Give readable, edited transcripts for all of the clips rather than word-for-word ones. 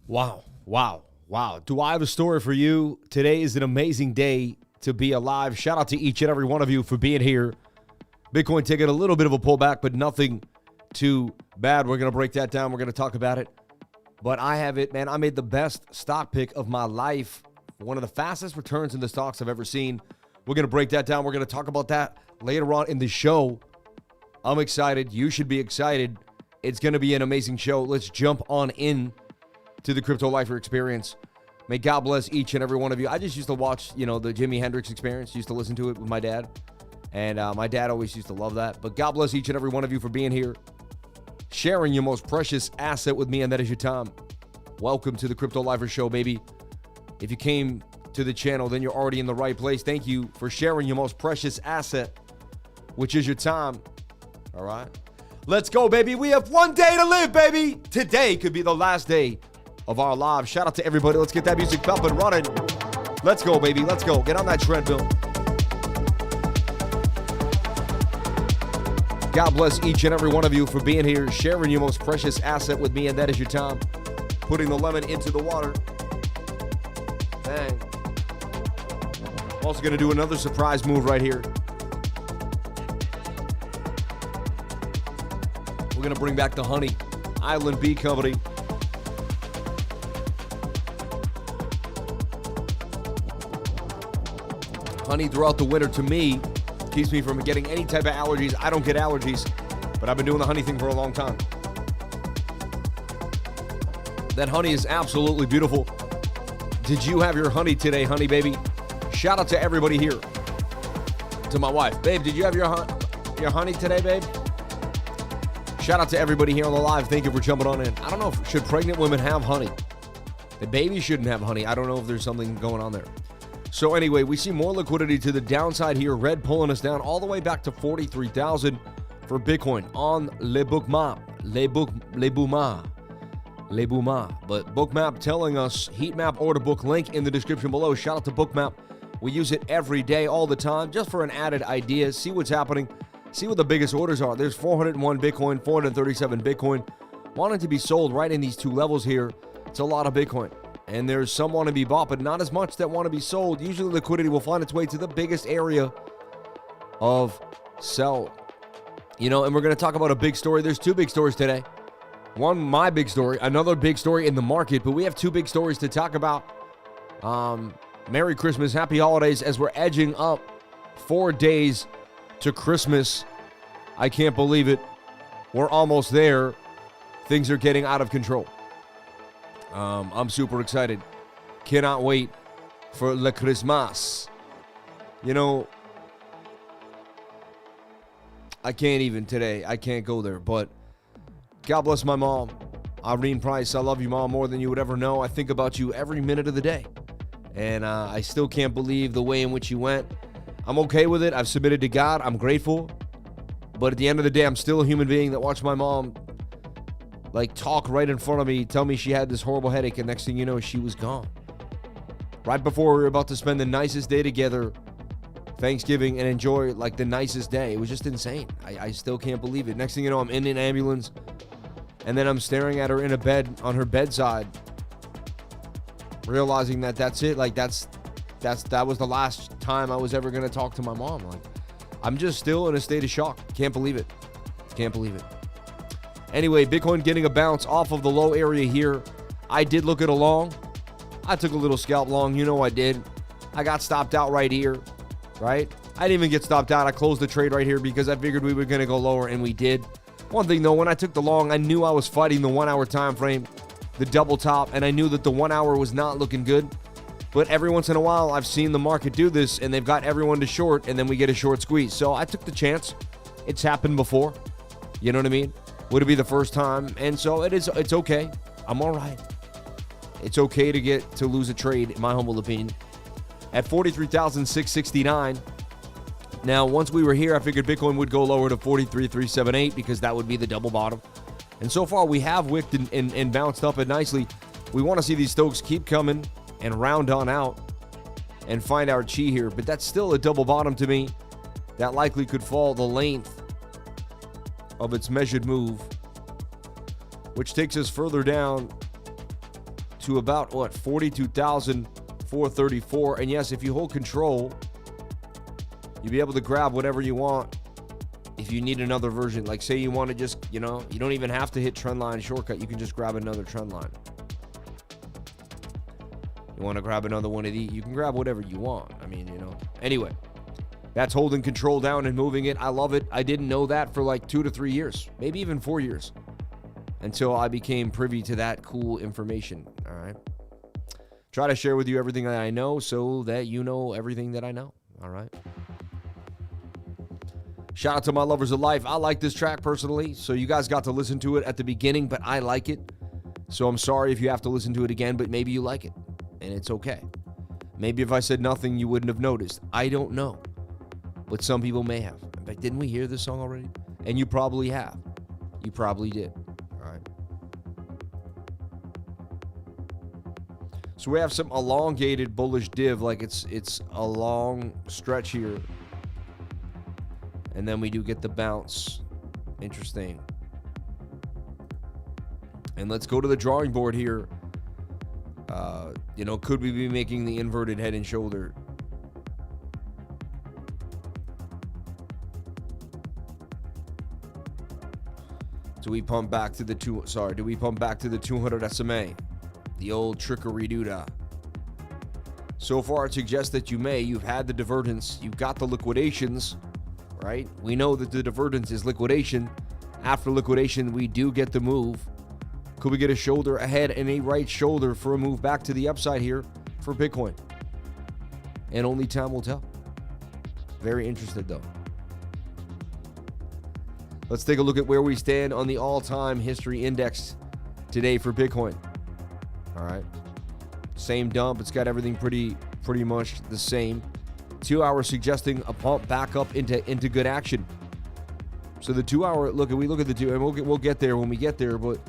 Wow, wow, wow. Do I have a story for you? Today is an amazing day to be alive. Shout out to each and every one of you for being here. Bitcoin taking a little bit of a pullback, but nothing too bad. We're going to break that down. We're going to talk about it. But I have it, man. I made the best stock pick of my life. One of the fastest returns in the stocks I've ever seen. We're going to break that down. We're going to talk about that later on in the show. I'm excited. You should be excited. It's going to be an amazing show. Let's jump on in to the Crypto Lifer experience. May God bless each and every one of you. I just used to watch, the Jimi Hendrix Experience. Used to listen to it with my dad. And my dad always used to love that. But God bless each and every one of you for being here, sharing your most precious asset with me, and that is your time. Welcome to the Crypto Lifer Show, baby. If you came to the channel, then you're already in the right place. Thank you for sharing your most precious asset, which is your time. All right? Let's go, baby. We have one day to live, baby. Today could be the last day of our lives. Shout out to everybody. Let's get that music up and running. Let's go, baby. Let's go. Get on that treadmill. God bless each and every one of you for being here, sharing your most precious asset with me, and that is your time. Putting the lemon into the water. Bang. I'm also going to do another surprise move right here. We're going to bring back the honey. Island Bee Company. Honey throughout the winter, to me, keeps me from getting any type of allergies. I don't get allergies, but I've been doing the honey thing for a long time. That honey is absolutely beautiful. Did you have your honey today, honey baby? Shout out to everybody here. To my wife. Babe, did you have your honey today, babe? Shout out to everybody here on the live. Thank you for jumping on in. I don't know, should pregnant women have honey? The baby shouldn't have honey. I don't know if there's something going on there. So anyway, we see more liquidity to the downside here. Red pulling us down all the way back to 43,000 for Bitcoin on BOOKMAP. But BOOKMAP telling us heat map order book link in the description below. Shout out to BOOKMAP. We use it every day, all the time, just for an added idea. See what's happening. See what the biggest orders are. There's 401 Bitcoin, 437 Bitcoin. Wanting to be sold right in these two levels here. It's a lot of Bitcoin. And there's some want to be bought, but not as much that want to be sold. Usually liquidity will find its way to the biggest area of sell. And we're going to talk about a big story. There's two big stories today. One, my big story, another big story in the market, but we have two big stories to talk about. Merry Christmas, happy holidays as we're edging up 4 days to Christmas. I can't believe it. We're almost there. Things are getting out of control. I'm super excited. Cannot wait for Le Christmas. I can't even today. I can't go there, but God bless my mom, Irene Price. I love you, Mom, more than you would ever know. I think about you every minute of the day, and I still can't believe the way in which you went. I'm okay with it. I've submitted to God. I'm grateful, but at the end of the day, I'm still a human being that watched my mom talk right in front of me, tell me she had this horrible headache, and next thing you know, she was gone. Right before we were about to spend the nicest day together, Thanksgiving, and enjoy the nicest day. It was just insane. I still can't believe it. Next thing you know, I'm in an ambulance, and then I'm staring at her in a bed on her bedside, realizing that that's it. That was the last time I was ever going to talk to my mom. I'm just still in a state of shock. Can't believe it. Can't believe it. Anyway, Bitcoin getting a bounce off of the low area here. I did look at a long. I took a little scalp long. I did. I got stopped out right here, right? I didn't even get stopped out. I closed the trade right here because I figured we were going to go lower, and we did. One thing, though, when I took the long, I knew I was fighting the 1 hour time frame, the double top, and I knew that the 1 hour was not looking good. But every once in a while, I've seen the market do this, and they've got everyone to short, and then we get a short squeeze. So I took the chance. It's happened before. You know what I mean? Would it be the first time? And so it's okay. I'm all right. It's okay to lose a trade, in my humble opinion. At 43,669. Now, once we were here, I figured Bitcoin would go lower to 43,378 because that would be the double bottom. And so far, we have wicked and bounced up it nicely. We want to see these stokes keep coming and round on out and find our chi here. But that's still a double bottom to me. That likely could fall the length of its measured move, which takes us further down to about, what, 42,434. And yes, if you hold control, you'll be able to grab whatever you want. If you need another version, like say you want to just, you know, you don't even have to hit trend line shortcut. You can just grab another trend line. You want to grab another one of these, you can grab whatever you want. I mean, you know. Anyway, that's holding control down and moving it. I love it. I didn't know that for like 2 to 3 years, maybe even 4 years, until I became privy to that cool information. All right. Try to share with you everything that I know so that you know everything that I know. All right. Shout out to my lovers of life. I like this track personally, so you guys got to listen to it at the beginning, but I like it. So I'm sorry if you have to listen to it again, but maybe you like it, and it's okay. Maybe if I said nothing, you wouldn't have noticed. I don't know, but some people may have. In fact, didn't we hear this song already? And you probably have. You probably did. All right. So we have some elongated bullish div, like it's a long stretch here. And then we do get the bounce. Interesting. And let's go to the drawing board here. You know, could we be making the inverted head and shoulder? Do we pump back to the 200 SMA? The old trickery doodah. So far it suggests that you may. You've had the divergence. You've got the liquidations. Right? We know that the divergence is liquidation. After liquidation, we do get the move. Could we get a shoulder ahead and a right shoulder for a move back to the upside here for Bitcoin? And only time will tell. Very interested though. Let's take a look at where we stand on the all-time history index today for Bitcoin. All right. Same dump. It's got everything pretty much the same. 2 hours suggesting a pump back up into good action. So the 2 hour, look, we look at the two, and we'll get there when we get there, but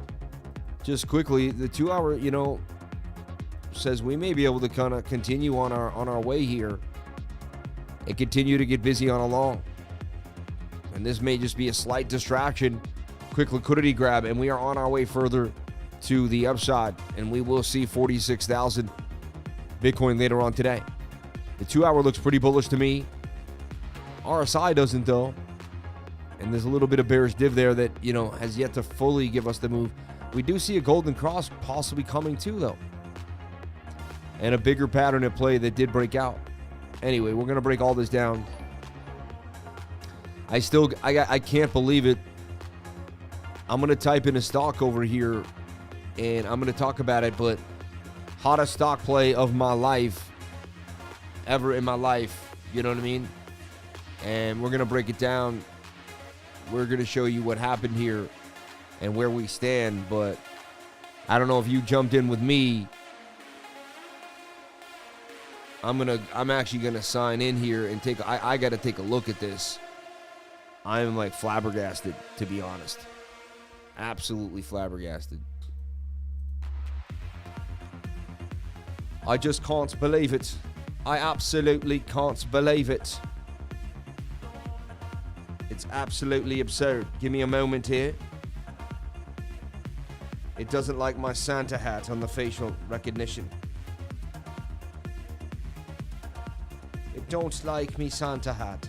just quickly, the 2 hour, you know, says we may be able to kind of continue on our way here and continue to get busy on a long. And this may just be a slight distraction, quick liquidity grab, and we are on our way further to the upside, and we will see 46,000 Bitcoin later on today. The 2 hour looks pretty bullish to me. RSI doesn't though. And there's a little bit of bearish div there that, you know, has yet to fully give us the move. We do see a golden cross possibly coming too though. And a bigger pattern at play that did break out. Anyway, we're going to break all this down. I can't believe it. I'm going to type in a stock over here and I'm going to talk about it, but hottest stock play of my life. Ever in my life, you know what I mean? And we're gonna break it down. We're gonna show you what happened here and where we stand, but I don't know if you jumped in with me. I'm actually gonna sign in here and I gotta take a look at this. I'm like flabbergasted, to be honest. Absolutely flabbergasted. I just can't believe it. I absolutely can't believe it. It's absolutely absurd. Give me a moment here. It doesn't like my Santa hat on the facial recognition. It don't like me Santa hat.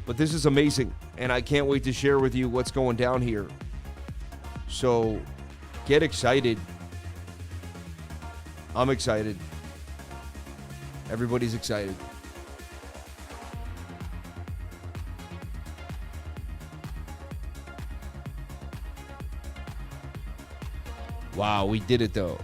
But this is amazing, and I can't wait to share with you what's going down here. So, get excited. I'm excited. Everybody's excited. Wow, we did it though.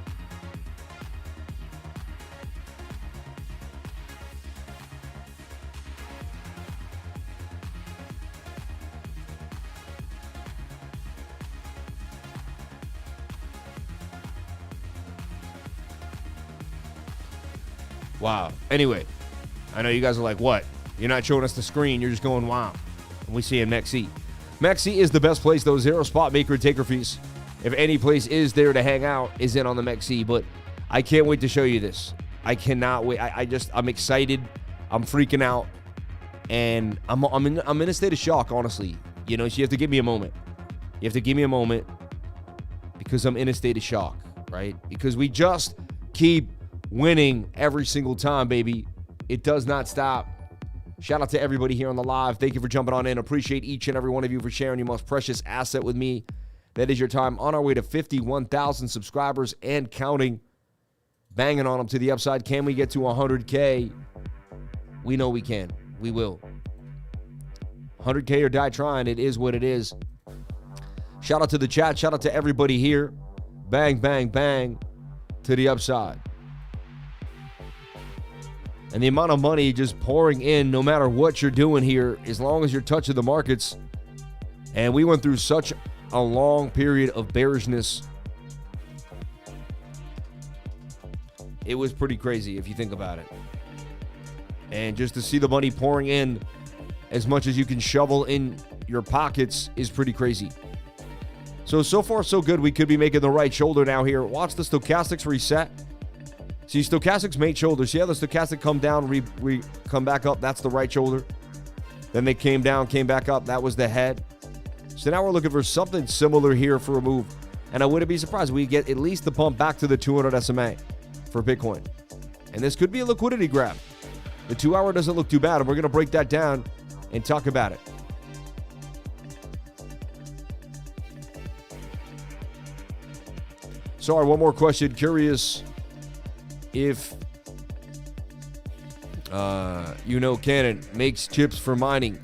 Wow. Anyway, I know you guys are like, what? You're not showing us the screen. You're just going, wow. And we see a NEXA. NEXA is the best place, though. Zero spot maker taker fees. If any place is there to hang out, is in on the NEXA. But I can't wait to show you this. I cannot wait. I'm excited. I'm freaking out. And I'm in a state of shock, honestly. You know, so you have to give me a moment. You have to give me a moment. because I'm in a state of shock, right? Because we just keep winning every single time, baby. It does not stop. Shout out to everybody here on the live. Thank you for jumping on in. Appreciate each and every one of you for sharing your most precious asset with me. That is your time. On our way to 51,000 subscribers and counting. Banging on them to the upside. Can we get to 100K? We know we can. We will. 100K or die trying. It is what it is. Shout out to the chat. Shout out to everybody here. Bang, bang, bang to the upside. And the amount of money just pouring in no matter what you're doing here, as long as you're touching the markets. And we went through such a long period of bearishness. It was pretty crazy if you think about it. And just to see the money pouring in as much as you can shovel in your pockets is pretty crazy. So far, so good. We could be making the right shoulder now here. Watch the stochastics reset. See, stochastics made shoulder. See how the stochastic come down, we come back up? That's the right shoulder. Then they came down, came back up. That was the head. So now we're looking for something similar here for a move. And I wouldn't be surprised we get at least the pump back to the 200 SMA for Bitcoin. And this could be a liquidity grab. The 2 hour doesn't look too bad, and we're going to break that down and talk about it. Sorry, one more question. Curious if Canon makes chips for mining,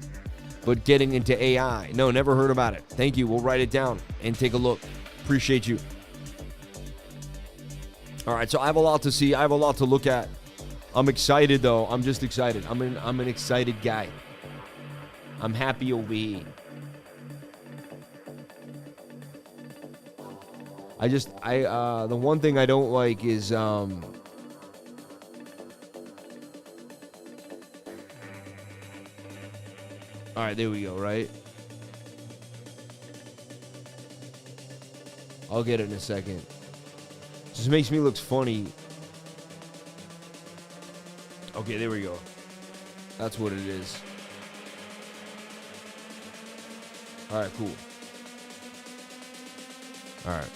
but getting into AI. No, never heard about it. Thank you. We'll write it down and take a look. Appreciate you. All right, so I have a lot to see. I have a lot to look at. I'm excited, though. I'm just excited. I'm an excited guy. I'm happy over here. The one thing I don't like is, all right, there we go, right? I'll get it in a second. Just makes me look funny. Okay, there we go. That's what it is. All right, cool. All right.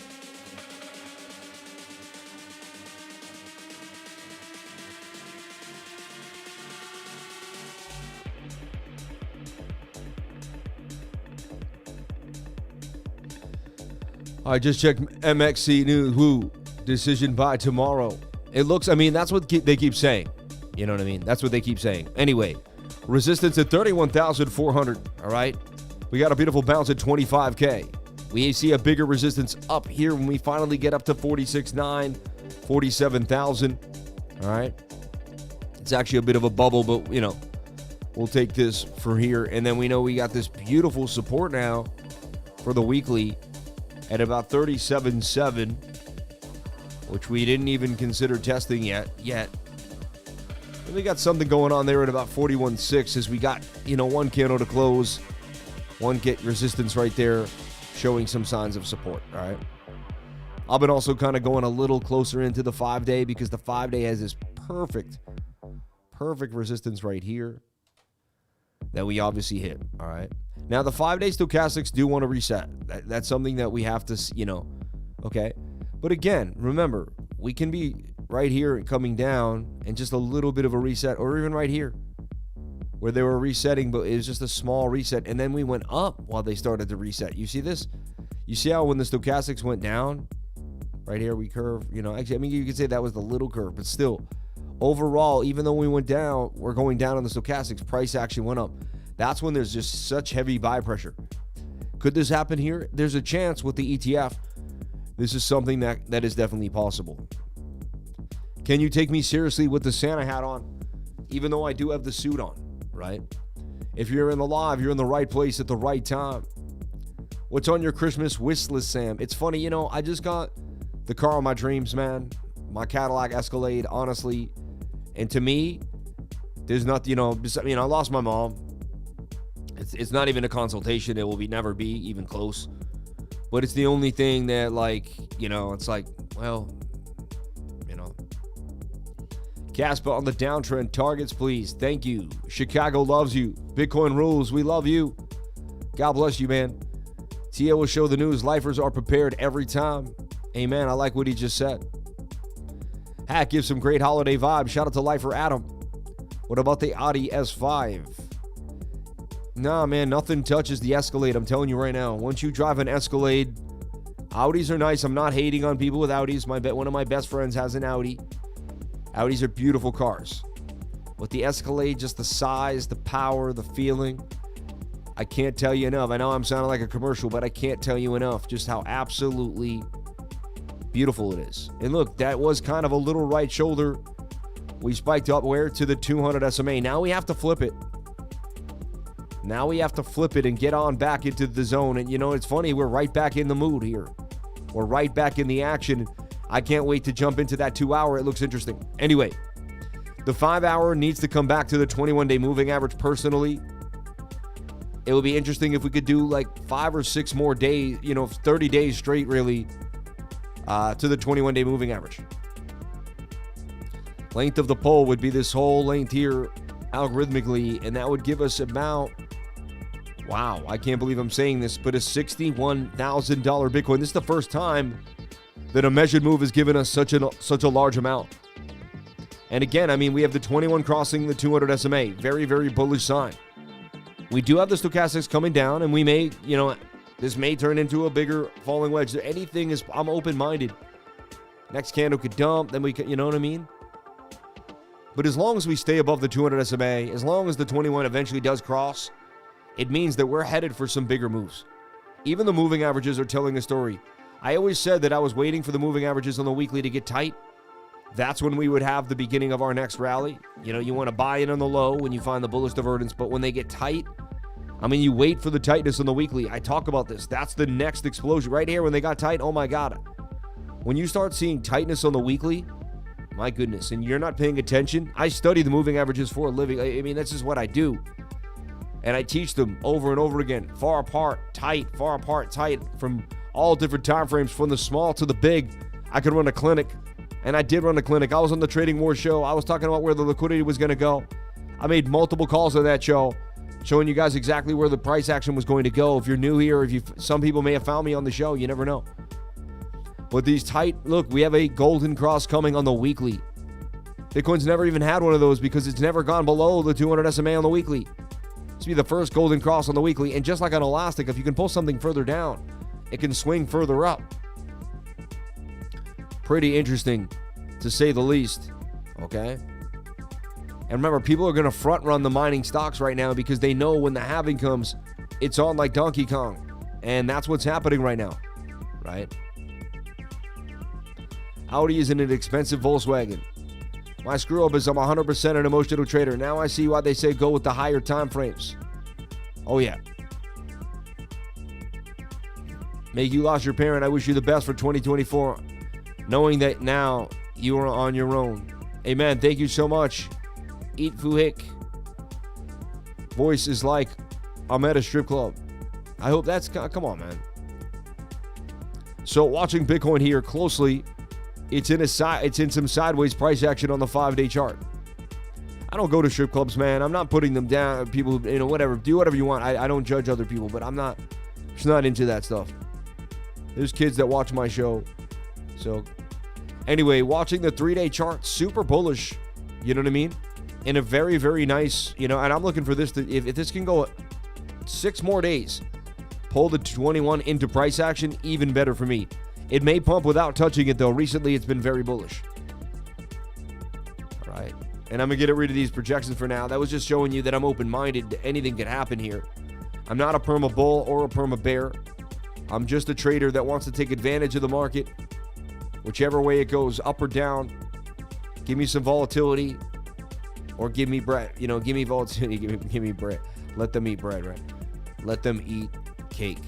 I just checked MXC news. Who decision by tomorrow? It looks. I mean, that's what they keep saying. You know what I mean? That's what they keep saying. Anyway, resistance at 31,400. All right, we got a beautiful bounce at 25K. We see a bigger resistance up here when we finally get up to 46.9, 47,000. All right, it's actually a bit of a bubble, but you know, we'll take this for here. And then we know we got this beautiful support now for the weekly at about 37.7, which we didn't even consider testing yet. And we got something going on there at about 41.6 as we got, one candle to close, one get resistance right there, showing some signs of support. All right. I've been also kind of going a little closer into the 5-day because the 5-day has this perfect resistance right here that we obviously hit. All right. Now, the 5-day stochastics do want to reset. That's something that we have to, okay? But again, remember, we can be right here coming down and just a little bit of a reset, or even right here where they were resetting, but it was just a small reset. And then we went up while they started to reset. You see this? You see how when the stochastics went down, right here, we curve, actually, I mean, you could say that was the little curve, but still, overall, even though we went down, we're going down on the stochastics, price actually went up. That's when there's just such heavy buy pressure. Could this happen here? There's a chance with the ETF. This is something that is definitely possible. Can you take me seriously with the Santa hat on? Even though I do have the suit on, right? If you're in the live, you're in the right place at the right time. What's on your Christmas wish list, Sam? It's funny, I just got the car of my dreams, man. My Cadillac Escalade, honestly. And to me, there's not, I lost my mom. It's not even a consultation. It will never be even close. But it's the only thing that, it's like, well, Casper on the downtrend. Targets, please. Thank you. Chicago loves you. Bitcoin rules. We love you. God bless you, man. TA will show the news. Lifers are prepared every time. Amen. I like what he just said. Hack gives some great holiday vibes. Shout out to Lifer Adam. What about the Audi S5? Nah, man, nothing touches the Escalade. I'm telling you right now. Once you drive an Escalade, Audis are nice. I'm not hating on people with Audis. One of my best friends has an Audi. Audis are beautiful cars. But the Escalade, just the size, the power, the feeling, I can't tell you enough. I know I'm sounding like a commercial, but I can't tell you enough just how absolutely beautiful it is. And look, that was kind of a little right shoulder. We spiked up where? To the 200 SMA. Now we have to flip it. Now we have to flip it and get on back into the zone. And you know, it's funny, we're right back in the mood here. We're right back in the action. I can't wait to jump into that 2 hour. It looks interesting. Anyway, the 5 hour needs to come back to the 21-day moving average personally. It would be interesting if we could do like 5 or 6 more days, 30 days straight really, to the 21-day moving average. Length of the pole would be this whole length here algorithmically, and that would give us about, wow, I can't believe I'm saying this, but a $61,000 Bitcoin. This is the first time that a measured move has given us such a large amount. And again, I mean, we have the 21 crossing the 200 SMA. Very, very bullish sign. We do have the stochastics coming down, and we may, this may turn into a bigger falling wedge. Anything is, I'm open-minded. Next candle could dump, then we could, you know what I mean? But as long as we stay above the 200 SMA, as long as the 21 eventually does cross, it means that we're headed for some bigger moves. Even the moving averages are telling a story. I always said that I was waiting for the moving averages on the weekly to get tight. That's when we would have the beginning of our next rally. You want to buy in on the low when you find the bullish divergence, but when they get tight, I mean, you wait for the tightness on the weekly. I talk about this. That's the next explosion. Right here, when they got tight, oh my God. When you start seeing tightness on the weekly, my goodness, and you're not paying attention. I study the moving averages for a living. I mean, that's just what I do. And I teach them over and over again. Far apart, tight, from all different time frames, from the small to the big. I could run a clinic, and I did run a clinic. I was on the Trading Wars show. I was talking about where the liquidity was going to go. I made multiple calls on that show, showing you guys exactly where the price action was going to go. If you're new here, some people may have found me on the show. You never know. But these tight, look, we have a golden cross coming on the weekly. Bitcoin's never even had one of those because it's never gone below the 200 SMA on the weekly. This will be the first golden cross on the weekly. And just like an elastic, if you can pull something further down, it can swing further up. Pretty interesting, to say the least. Okay? And remember, people are going to front run the mining stocks right now because they know when the halving comes, it's on like Donkey Kong. And that's what's happening right now. Right? Audi isn't an expensive Volkswagen. My screw up is I'm 100% an emotional trader. Now I see why they say go with the higher time frames. Oh yeah. Make you lost your parent. I wish you the best for 2024. Knowing that now you are on your own. Amen. Thank you so much. Eat Fuhik. Voice is like I'm at a strip club. I hope that's, come on, man. So watching Bitcoin here closely, it's in some sideways price action on the 5-day chart. I don't go to strip clubs, man. I'm not putting them down. People, whatever. Do whatever you want. I don't judge other people, but I'm just not into that stuff. There's kids that watch my show. So anyway, watching the 3-day chart, super bullish. You know what I mean? In a very, very nice, and I'm looking for this to, if this can go 6 more days, pull the 21 into price action, even better for me. It may pump without touching it, though. Recently, it's been very bullish. All right. And I'm going to get rid of these projections for now. That was just showing you that I'm open-minded. Anything can happen here. I'm not a perma bull or a perma bear. I'm just a trader that wants to take advantage of the market. Whichever way it goes, up or down. Give me some volatility. Or give me bread. Give me volatility. Give me bread. Let them eat bread, right? Let them eat cake.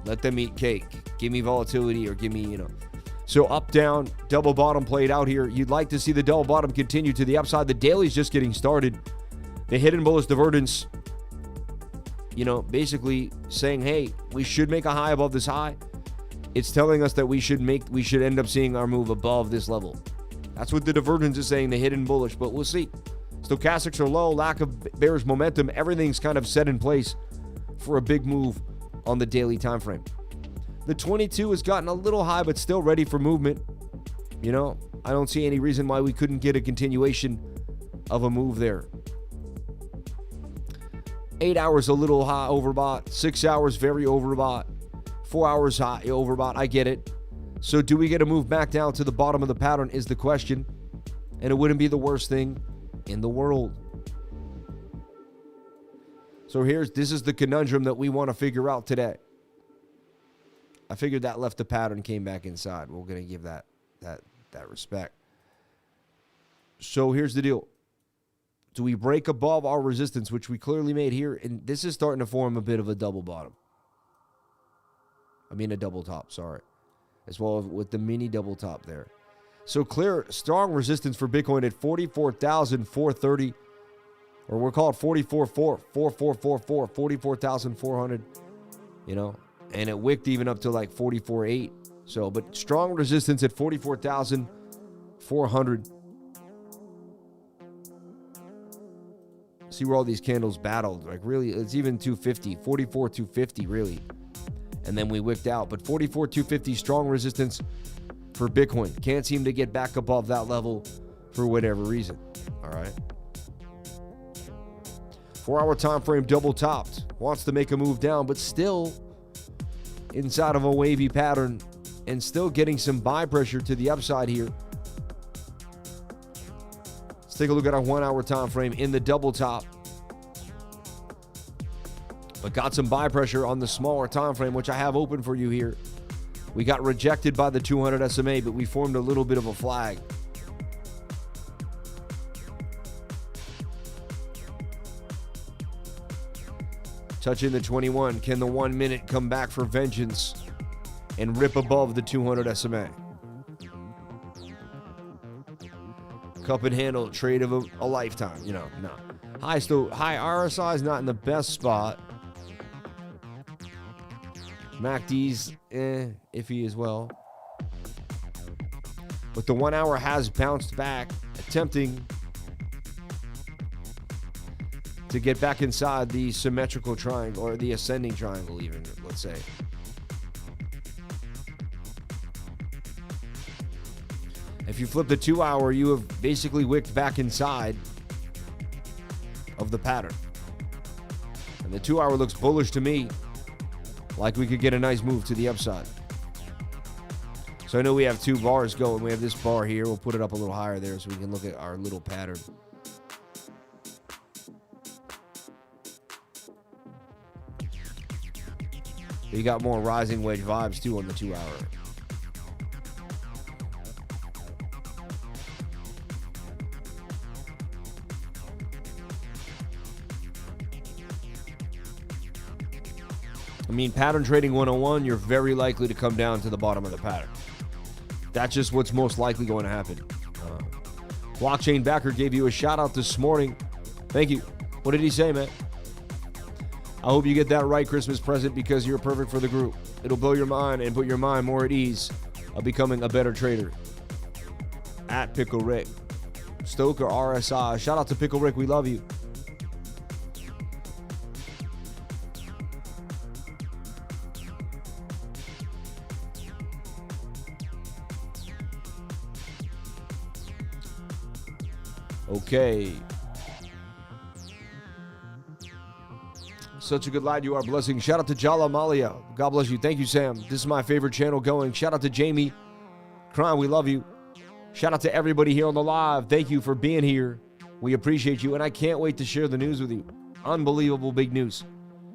Let them eat cake. Give me volatility or give me, So up, down, double bottom played out here. You'd like to see the double bottom continue to the upside. The daily's just getting started. The hidden bullish divergence, basically saying, hey, we should make a high above this high. It's telling us that we should end up seeing our move above this level. That's what the divergence is saying, the hidden bullish, but we'll see. Stochastics are low, lack of bearish momentum. Everything's kind of set in place for a big move on the daily time frame. The 22 has gotten a little high, but still ready for movement. You know, I don't see any reason why we couldn't get a continuation of a move there. 8 hours a little high overbought. 6 hours very overbought. 4 hours high overbought. I get it. So do we get a move back down to the bottom of the pattern is the question. And it wouldn't be the worst thing in the world. So this is the conundrum that we want to figure out today. I figured that left the pattern, came back inside. We're going to give that respect. So here's the deal. Do we break above our resistance, which we clearly made here? And this is starting to form a bit of a double bottom. I mean a double top, sorry. As well with the mini double top there. So clear, strong resistance for Bitcoin at 44,430. Or we'll call it 44,444, 44,400. You know, and it wicked even up to like 44.8. So, but strong resistance at 44,400. See where all these candles battled. Like really, it's even 250, 44,250 really. And then we wicked out. But 44,250, strong resistance for Bitcoin. Can't seem to get back above that level for whatever reason. All right. 4 hour time frame double topped. Wants to make a move down, but still inside of a wavy pattern and still getting some buy pressure to the upside here. Let's take a look at our 1 hour time frame in the double top. But got some buy pressure on the smaller time frame, which I have open for you here. We got rejected by the 200 SMA, but we formed a little bit of a flag. Touching the 21. Can the 1 minute come back for vengeance and rip above the 200 SMA? Cup and handle trade of a lifetime. You know, no. High RSI is not in the best spot. MACD's iffy as well. But the 1 hour has bounced back, attempting to get back inside the symmetrical triangle, or the ascending triangle even, let's say. If you flip the 2 hour, you have basically wicked back inside of the pattern. And the 2 hour looks bullish to me, like we could get a nice move to the upside. So I know we have two bars going. We have this bar here. We'll put it up a little higher there so we can look at our little pattern. You got more rising wedge vibes too on the 2 hour. I mean, pattern trading 101, you're very likely to come down to the bottom of the pattern. That's just what's most likely going to happen. Blockchain Backer gave you a shout out this morning. Thank you. What did he say, man? I hope you get that right Christmas present because you're perfect for the group. It'll blow your mind and put your mind more at ease of becoming a better trader. At Pickle Rick. Stoker RSI. Shout out to Pickle Rick. We love you. Okay. Such a good lad you are. Blessing. Shout out to Jala Malia. God bless you. Thank you, Sam. This is my favorite channel going. Shout out to Jamie. Crime, we love you. Shout out to everybody here on the live. Thank you for being here. We appreciate you, and I can't wait to share the news with you. Unbelievable big news.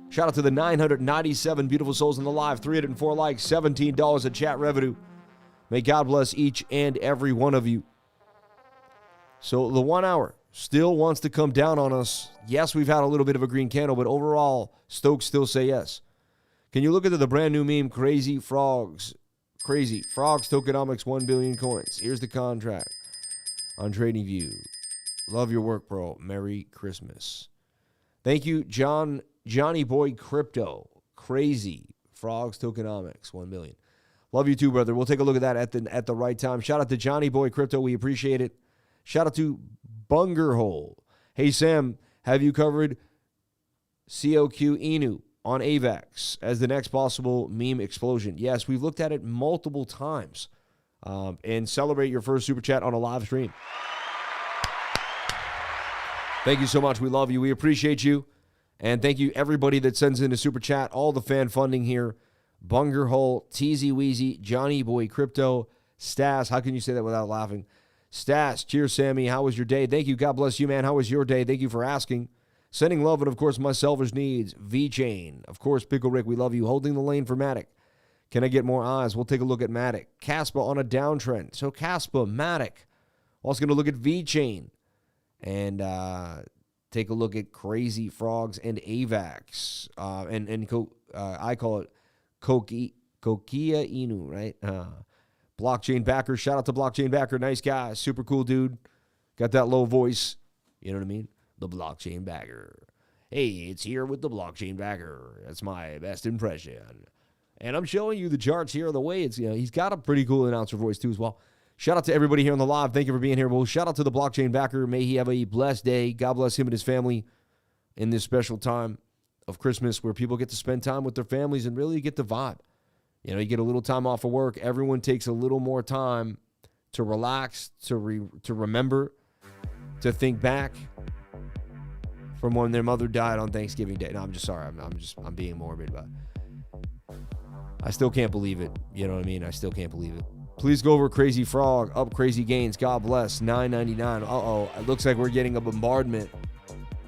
Shout out to the 997 beautiful souls on the live. 304 likes, $17 of chat revenue. May God bless each and every one of you. So the 1 hour still wants to come down on us. Yes, we've had a little bit of a green candle, but overall, Stokes still say yes. Can you look at the brand new meme, Crazy Frogs? Crazy Frogs Tokenomics 1 billion coins. Here's the contract on TradingView. Love your work, bro. Merry Christmas. Thank you, Johnny Boy Crypto. Crazy Frogs Tokenomics 1 billion. Love you too, brother. We'll take a look at that at the right time. Shout out to Johnny Boy Crypto. We appreciate it. Shout out to Bungerhole. Hey, Sam, have you covered COQ Inu? on AVAX as the next possible meme explosion. Yes, we've looked at it multiple times. And celebrate your first super chat on a live stream. Thank you so much. We love you. We appreciate you. And thank you, everybody that sends in a super chat. All the fan funding here. Bunger Hole, Teasy Weezy, Johnny Boy Crypto, Stas. How can you say that without laughing? Stas, cheers, Sammy. How was your day? Thank you. God bless you, man. How was your day? Thank you for asking. Sending love and, of course, my selfish needs. V-Chain. Of course, Pickle Rick, we love you. Holding the lane for MATIC. Can I get more eyes? We'll take a look at MATIC. Caspa on a downtrend. So Caspa, MATIC. Also going to look at V-Chain. And take a look at Crazy Frogs and AVAX. I call it Kokia Inu, right? Blockchain Backer. Shout out to Blockchain Backer. Nice guy. Super cool dude. Got that low voice. You know what I mean? The Blockchain Backer. Hey, it's here with the Blockchain Backer. That's my best impression. And I'm showing you the charts here on the way. It's, he's got a pretty cool announcer voice too as well. Shout out to everybody here on the live. Thank you for being here. Well, shout out to the Blockchain Backer. May he have a blessed day. God bless him and his family in this special time of Christmas where people get to spend time with their families and really get the vibe. You get a little time off of work. Everyone takes a little more time to relax, to remember, to think back from when their mother died on Thanksgiving Day. No, I'm just sorry. I'm being morbid, but I still can't believe it. You know what I mean? I still can't believe it. Please go over Crazy Frog. Up Crazy Gains. God bless. $9.99. Uh-oh. It looks like we're getting a bombardment.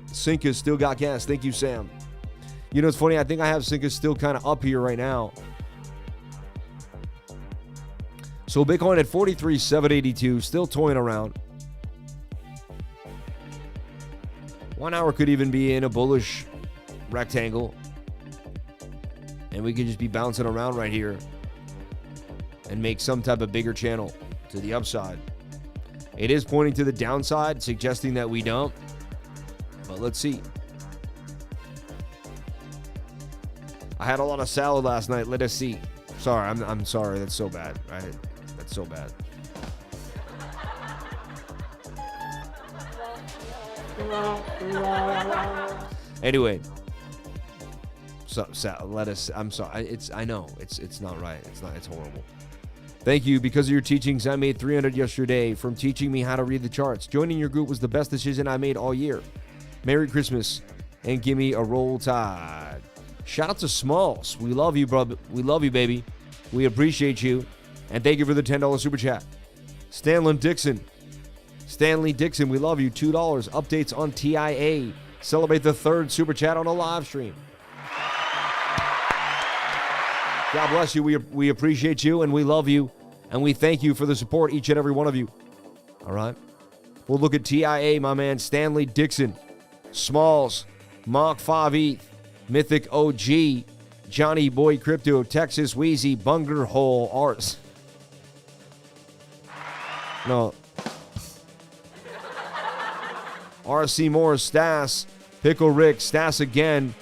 Synca's still got gas. Thank you, Sam. It's funny. I think I have Synca still kind of up here right now. So Bitcoin at 43,782. Still toying around. 1 hour could even be in a bullish rectangle. And we could just be bouncing around right here and make some type of bigger channel to the upside. It is pointing to the downside, suggesting that we dump. But let's see. I had a lot of salad last night. Let us see. Sorry, I'm sorry. That's so bad, right? That's so bad. Anyway. So let us. I'm sorry. I know it's not right. It's horrible. Thank you. Because of your teachings, I made 300 yesterday from teaching me how to read the charts. Joining your group was the best decision I made all year. Merry Christmas and give me a roll tide. Shout out to Smalls. We love you, bro. We love you, baby. We appreciate you. And thank you for the $10 super chat. Stanley Dixon, we love you. $2. Updates on TIA. Celebrate the third super chat on a live stream. God bless you. We appreciate you and we love you. And we thank you for the support, each and every one of you. All right. We'll look at TIA, my man. Stanley Dixon. Smalls. Mach 5 ETH. Mythic OG. Johnny Boy Crypto. Texas Wheezy. Bunger Hole. Ars. No. RC Moore. Stas. Pickle Rick. Stas again.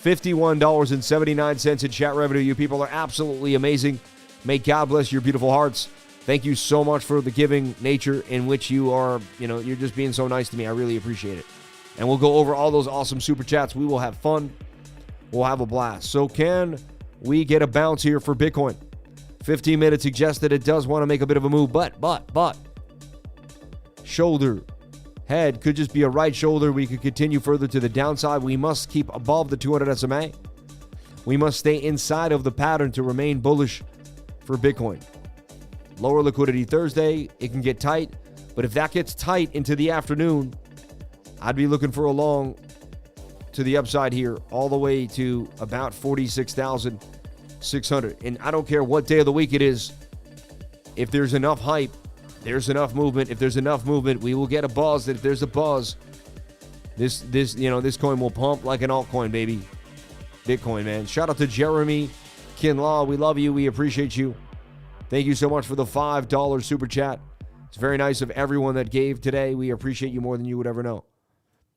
$51.79 in chat revenue. You people are absolutely amazing. May God bless your beautiful hearts. Thank you so much for the giving nature in which you are, you're just being so nice to me. I really appreciate it. And we'll go over all those awesome super chats. We will have fun. We'll have a blast. So can we get a bounce here for Bitcoin? 15 minutes suggests that it does want to make a bit of a move, but. Shoulder. Head could just be a right shoulder. We could continue further to the downside. We must keep above the 200 SMA. We must stay inside of the pattern to remain bullish for Bitcoin. Lower liquidity Thursday. It can get tight. But if that gets tight into the afternoon, I'd be looking for a long to the upside here all the way to about 46,600. And I don't care what day of the week it is. If there's enough hype, there's enough movement. If there's enough movement, we will get a buzz. If there's a buzz, this coin will pump like an altcoin, baby. Bitcoin, man. Shout out to Jeremy Kinlaw. We love you. We appreciate you. Thank you so much for the $5 super chat. It's very nice of everyone that gave today. We appreciate you more than you would ever know.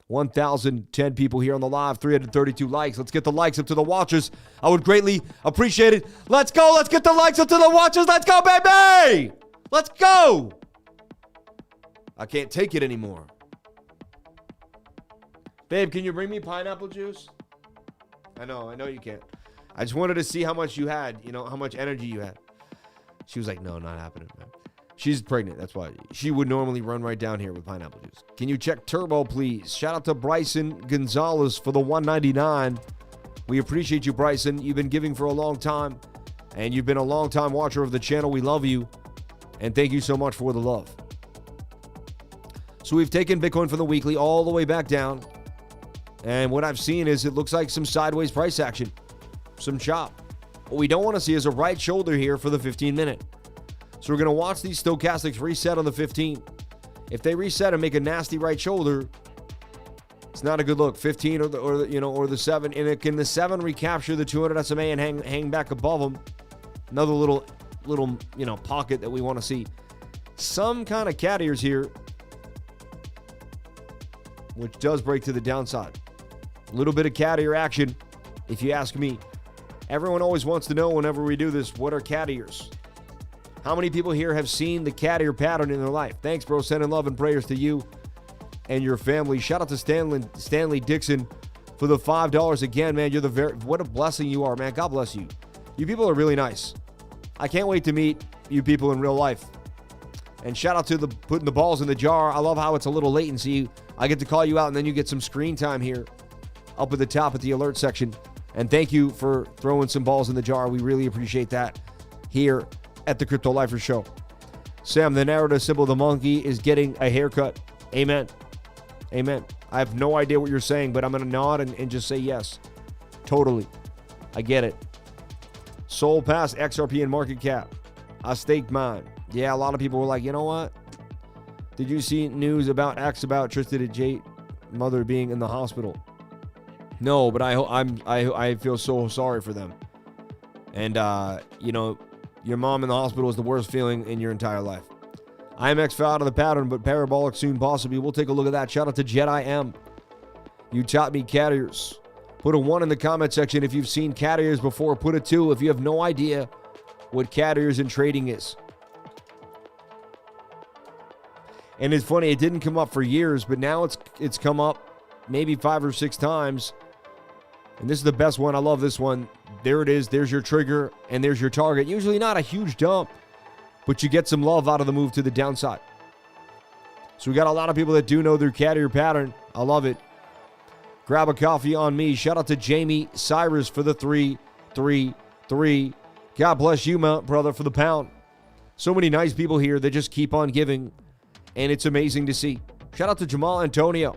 1,010 people here on the live, 332 likes. Let's get the likes up to the watchers. I would greatly appreciate it. Let's go. Let's get the likes up to the watchers. Let's go, baby. Let's go. I can't take it anymore. Babe, can you bring me pineapple juice? I know you can't. I just wanted to see how much you had, how much energy you had. She was like, no, not happening, man. She's pregnant. That's why. She would normally run right down here with pineapple juice. Can you check Turbo, please? Shout out to Bryson Gonzalez for the $1.99. We appreciate you, Bryson. You've been giving for a long time, and you've been a long-time watcher of the channel. We love you, and thank you so much for the love. So we've taken Bitcoin for the weekly all the way back down, and what I've seen is it looks like some sideways price action, some chop. What we don't want to see is a right shoulder here for the 15-minute. So we're going to watch these stochastics reset on the 15. If they reset and make a nasty right shoulder, it's not a good look. 15 or the 7. And can the 7 recapture the 200 SMA and hang back above them? Another little pocket that we want to see. Some kind of cat ears here, which does break to the downside. A little bit of cat ear action, if you ask me. Everyone always wants to know whenever we do this, what are cat ears? How many people here have seen the cat ear pattern in their life? Thanks, bro. Sending love and prayers to you and your family. Shout out to Stanley Dixon for the $5 again, man. You're what a blessing you are, man. God bless you. You people are really nice. I can't wait to meet you people in real life. And shout out to putting the balls in the jar. I love how it's a little latency. I get to call you out, and then you get some screen time here up at the top at the alert section. And thank you for throwing some balls in the jar. We really appreciate that here at the Crypto Lifer Show. Sam, the narrative symbol of the monkey is getting a haircut. Amen. Amen. I have no idea what you're saying, but I'm going to nod and just say yes. Totally. I get it. Sold past XRP and market cap. I staked mine. Yeah, a lot of people were like, you know what? Did you see news about X about Tristan J mother being in the hospital? No, but I feel so sorry for them. And your mom in the hospital is the worst feeling in your entire life. IMX fell out of the pattern, but parabolic soon possibly. We'll take a look at that. Shout out to Jedi M. You taught me cat ears. Put a 1 in the comment section if you've seen cat ears before. Put a 2 if you have no idea what cat ears in trading is. And it's funny, it didn't come up for years, but now it's come up maybe 5 or 6 times. And this is the best one. I love this one. There it is. There's your trigger, and there's your target. Usually not a huge dump, but you get some love out of the move to the downside. So we got a lot of people that do know their cat ear pattern. I love it. Grab a coffee on me. Shout out to Jamie Cyrus for the 333. God bless you, brother, for the pound. So many nice people here that just keep on giving, and it's amazing to see. Shout out to Jamal Antonio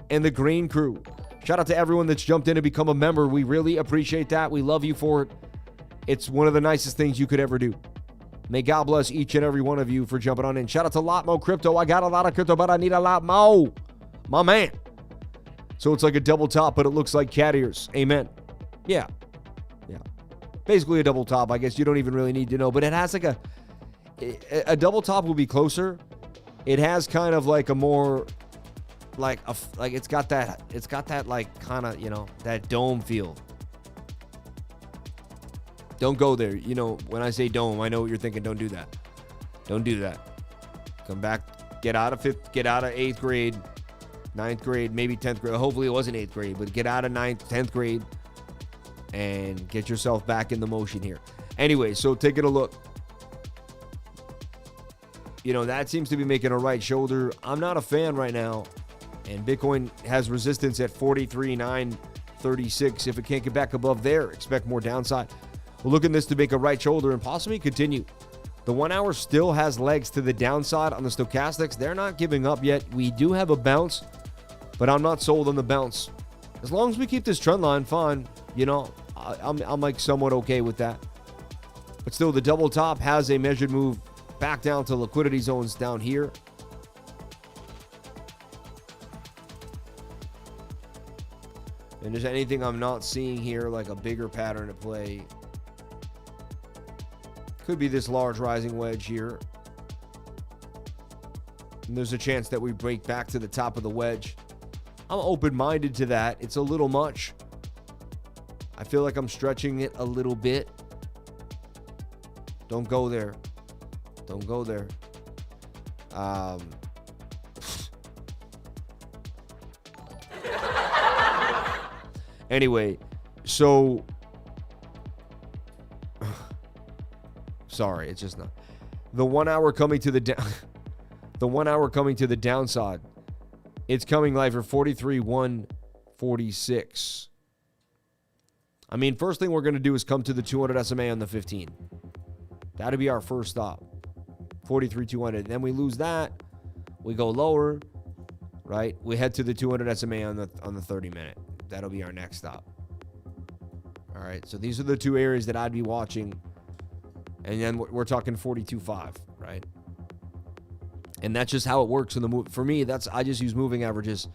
and the Green Crew. Shout out to everyone that's jumped in to become a member. We really appreciate that. We love you for it. It's one of the nicest things you could ever do. May God bless each and every one of you for jumping on in. Shout out to Lot Mo Crypto. I got a lot of crypto, but I need a lot more. My man. So it's like a double top, but it looks like cat ears. Amen. Yeah. Basically a double top. I guess you don't even really need to know, but it has like a double top will be closer. It has kind of like a more like it's got that like kind of, that dome feel. Don't go there. When I say dome, I know what you're thinking. Don't do that. Don't do that. Come back, get out of 8th grade, 9th grade, maybe 10th grade. Hopefully it wasn't 8th grade, but get out of 9th, 10th grade and get yourself back in the motion here. Anyway, so taking a look. That seems to be making a right shoulder. I'm not a fan right now. And Bitcoin has resistance at 43,936. If it can't get back above there, expect more downside. We're looking this to make a right shoulder and possibly continue. The 1 hour still has legs to the downside on the stochastics. They're not giving up yet. We do have a bounce, but I'm not sold on the bounce. As long as we keep this trend line, fine. I'm like somewhat okay with that. But still, the double top has a measured move back down to liquidity zones down here. And is anything I'm not seeing here, like a bigger pattern at play? Could be this large rising wedge here. And there's a chance that we break back to the top of the wedge. I'm open-minded to that. It's a little much. I feel like I'm stretching it a little bit. Don't go there. Don't go there. Anyway, So, sorry, it's just not. The 1 hour coming to the the 1 hour coming to the downside. It's coming live for 43,146. I mean, first thing we're going to do is come to the 200 SMA on the 15. That'll be our first stop. 43,200. Then we lose that. We go lower, right? We head to the 200 SMA on the 30 minute. That'll be our next stop. All right. So these are the two areas that I'd be watching. And then we're talking 42.5, right? And that's just how it works in the move. For me, I just use moving averages.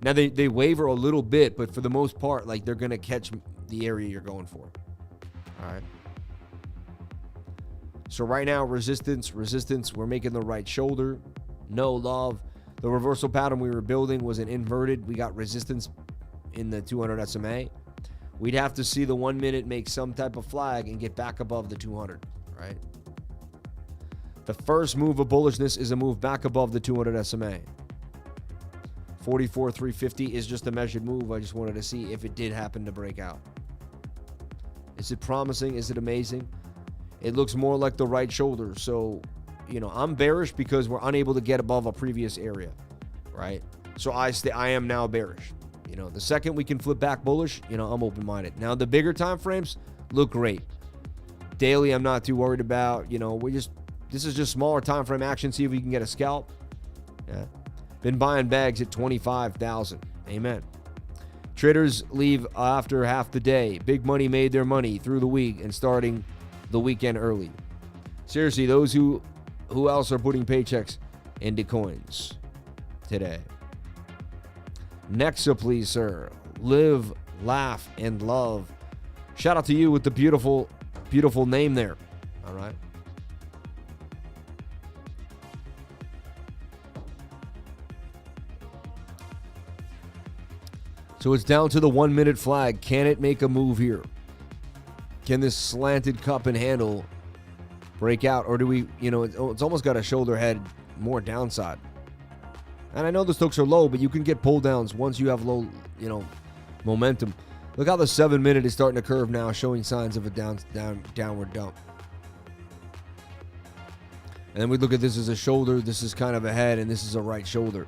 Now they waver a little bit, but for the most part, like they're gonna catch the area you're going for. All right. So right now, resistance. We're making the right shoulder. No love. The reversal pattern we were building was an inverted. We got resistance in the 200 SMA. We'd have to see the 1 minute make some type of flag and get back above the 200, right? The first move of bullishness is a move back above the 200 SMA. 44,350 is just a measured move. I just wanted to see if it did happen to break out. Is it promising? Is it amazing? It looks more like the right shoulder. So, I'm bearish because we're unable to get above a previous area, right? So I am now bearish. The second we can flip back bullish, I'm open-minded. Now, the bigger time frames look great. Daily, I'm not too worried about. This is just smaller time frame action. See if we can get a scalp. Yeah. Been buying bags at 25,000. Amen. Traders leave after half the day. Big money made their money through the week and starting the weekend early. Seriously, those who else are putting paychecks into coins today? NEXA, please, sir. Live, laugh, and love. Shout out to you with the beautiful, beautiful name there. All right. So it's down to the 1 minute flag. Can it make a move here? Can this slanted cup and handle break out? Or do we, it's almost got a shoulder head more downside. And I know the stokes are low, but you can get pull downs once you have low, momentum. Look how the 7 minute is starting to curve now, showing signs of a downward dump. And then we look at this as a shoulder. This is kind of a head, and this is a right shoulder.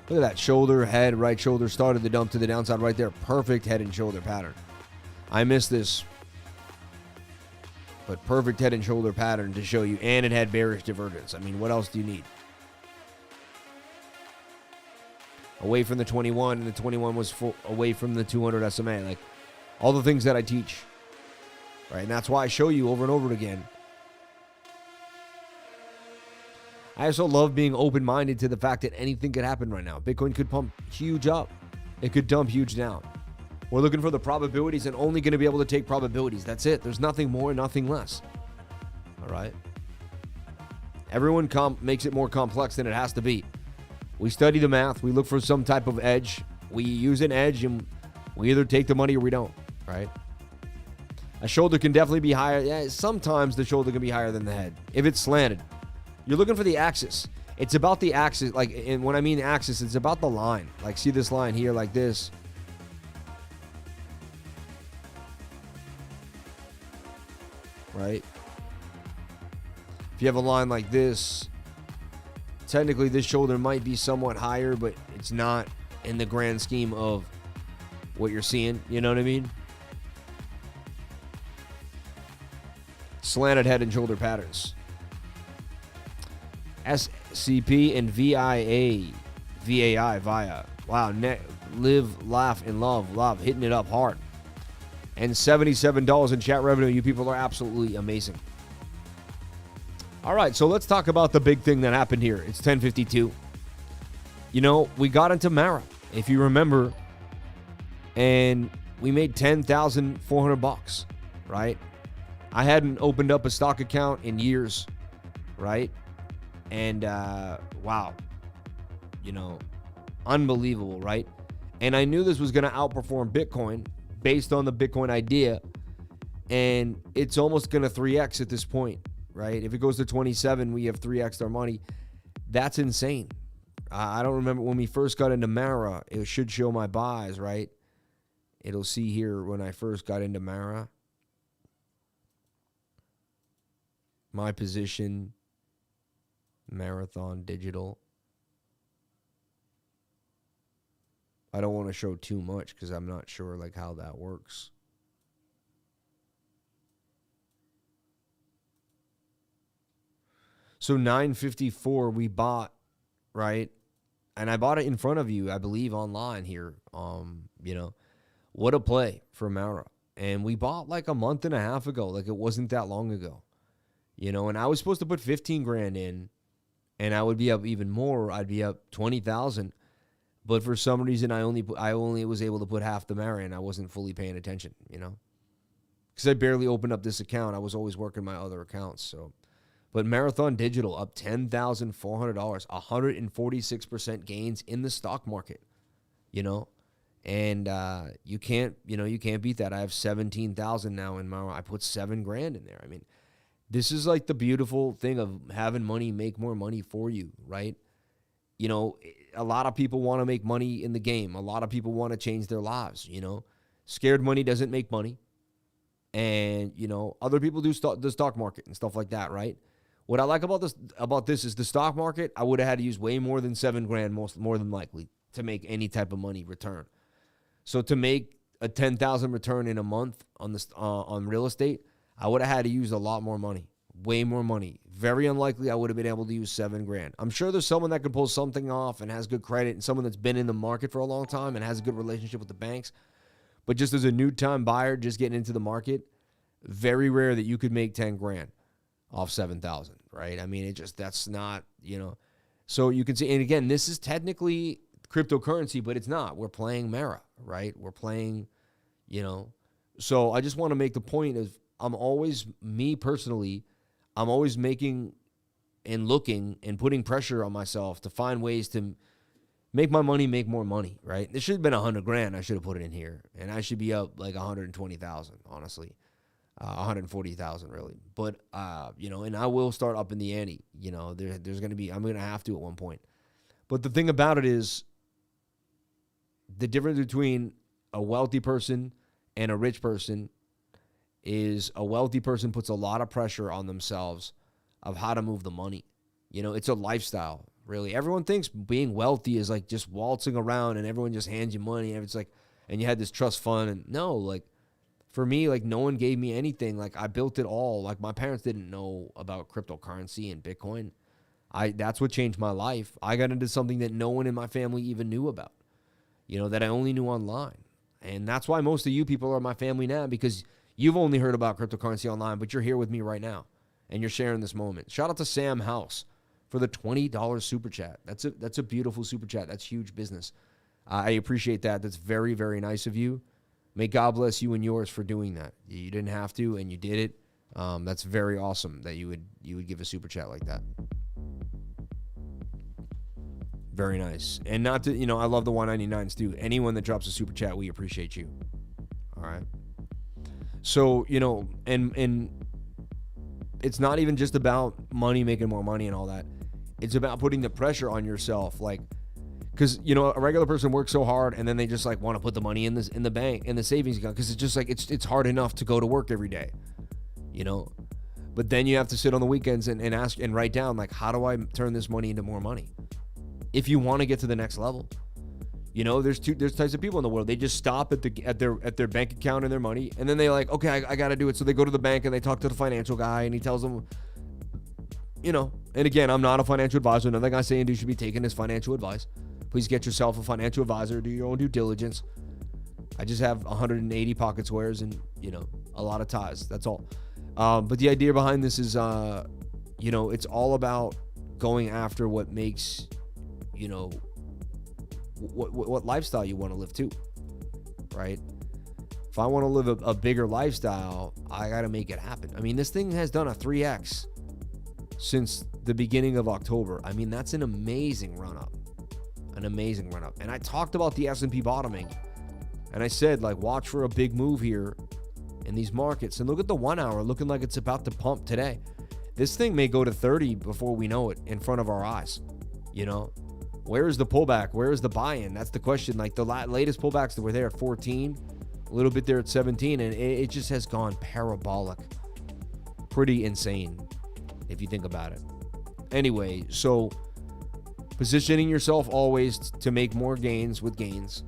Look at that shoulder, head, right shoulder, started the dump to the downside right there. Perfect head and shoulder pattern. I missed this. But perfect head and shoulder pattern to show you. And it had bearish divergence. I mean, what else do you need? Away from the 21, and the 21 was away from the 200 SMA. Like, all the things that I teach. Right? And that's why I show you over and over again. I also love being open-minded to the fact that anything could happen right now. Bitcoin could pump huge up. It could dump huge down. We're looking for the probabilities and only going to be able to take probabilities. That's it. There's nothing more, nothing less. All right? Everyone makes it more complex than it has to be. We study the math. We look for some type of edge. We use an edge, and we either take the money or we don't, right? A shoulder can definitely be higher. Yeah, sometimes the shoulder can be higher than the head if it's slanted. You're looking for the axis. It's about the axis. And when I mean axis, it's about the line. Like, see this line here like this. Right? If you have a line like this, technically this shoulder might be somewhat higher, but it's not in the grand scheme of what you're seeing. You know what I mean? Slanted head and shoulder patterns. SCP and VIA. VIA. Wow. Live, laugh, and love. Love. Hitting it up hard. And $77 in chat revenue. You people are absolutely amazing. All right, so let's talk about the big thing that happened here. It's 10:52. We got into Mara, if you remember, and we made $10,400, right? I hadn't opened up a stock account in years, right? And wow, unbelievable, right? And I knew this was going to outperform Bitcoin based on the Bitcoin idea, and it's almost going to 3x at this point, right? If it goes to 27, we have 3x our money. That's insane. I don't remember when we first got into Mara, it should show my buys, right? It'll see here when I first got into Mara. My position, Marathon Digital. I don't want to show too much because I'm not sure like how that works. So 954 we bought, right? And I bought it in front of you, I believe, online here. You know, what a play for Mara. And we bought like a month and a half ago. Like it wasn't that long ago. You know, and I was supposed to put 15 grand in and I would be up even more. I'd be up 20,000. But for some reason, I only was able to put half the Mara in. I wasn't fully paying attention, you know, because I barely opened up this account. I was always working my other accounts. So, but Marathon Digital up $10,400, 146% gains in the stock market, you know, and you can't beat that. I have 17,000 now in Mara. I put 7 grand in there. I mean, this is like the beautiful thing of having money make more money for you, right? You know, a lot of people want to make money in the game. A lot of people want to change their lives, you know. Scared money doesn't make money. And, you know, other people do the stock market and stuff like that, right? What I like about this is the stock market, I would have had to use way more than 7 grand, more than likely, to make any type of money return. So to make a 10,000 return in a month on real estate, I would have had to use a lot more money. Way more money. Very unlikely I would have been able to use 7 grand. I'm sure there's someone that could pull something off and has good credit and someone that's been in the market for a long time and has a good relationship with the banks. But just as a new time buyer, just getting into the market, very rare that you could make 10 grand off 7,000, right? I mean, that's not, you know. So you can see, and again, this is technically cryptocurrency, but it's not. We're playing Mara, right? We're playing, you know. So I just want to make the point of me personally, I'm always making and looking and putting pressure on myself to find ways to make my money make more money, right? This should have been 100 grand. I should have put it in here. And I should be up like 120,000, honestly. 140,000 really. But, you know, and I will start up in the ante. You know, there's going to be, I'm going to have to at one point. But the thing about it is the difference between a wealthy person and a rich person is a wealthy person puts a lot of pressure on themselves of how to move the money. You know, it's a lifestyle, really. Everyone thinks being wealthy is like just waltzing around and everyone just hands you money. And it's like, and you had this trust fund. And no, like for me, like no one gave me anything. Like I built it all. Like my parents didn't know about cryptocurrency and Bitcoin. That's what changed my life. I got into something that no one in my family even knew about, you know, that I only knew online. And that's why most of you people are my family now, because you've only heard about cryptocurrency online, but you're here with me right now, and you're sharing this moment. Shout out to Sam House for the $20 super chat. That's a beautiful super chat. That's huge business. I appreciate that. That's very, very nice of you. May God bless you and yours for doing that. You didn't have to, and you did it. That's very awesome that you would give a super chat like that. Very nice. And not to, you know, I love the 199s too. Anyone that drops a super chat, we appreciate you. All right. So, you know, and it's not even just about money, making more money and all that. It's about putting the pressure on yourself. Like, because, you know, a regular person works so hard and then they just like want to put the money in the bank, in the savings account, because it's just like, it's hard enough to go to work every day, you know. But then you have to sit on the weekends and ask and write down, like, how do I turn this money into more money? If you want to get to the next level. You know, there's types of people in the world. They just stop at their bank account and their money, and then they like, okay, I got to do it. So they go to the bank and they talk to the financial guy, and he tells them, you know. And again, I'm not a financial advisor. Nothing I say and do should be taken as financial advice. Please get yourself a financial advisor. Do your own due diligence. I just have 180 pocket squares and, you know, a lot of ties. That's all. But the idea behind this is, you know, it's all about going after what makes, you know, what lifestyle you want to live too, right? If I want to live a bigger lifestyle, I got to make it happen. I mean, this thing has done a 3x since the beginning of October. I mean, that's an amazing run up, And I talked about the S&P bottoming, and I said, like, watch for a big move here in these markets. And look at the 1 hour looking like it's about to pump today. This thing may go to 30 before we know it, in front of our eyes, you know. Where is the pullback? Where is the buy-in? That's the question. Like the latest pullbacks that were there at 14, a little bit there at 17, and it just has gone parabolic. Pretty insane if you think about it. Anyway, so positioning yourself always to make more gains with gains,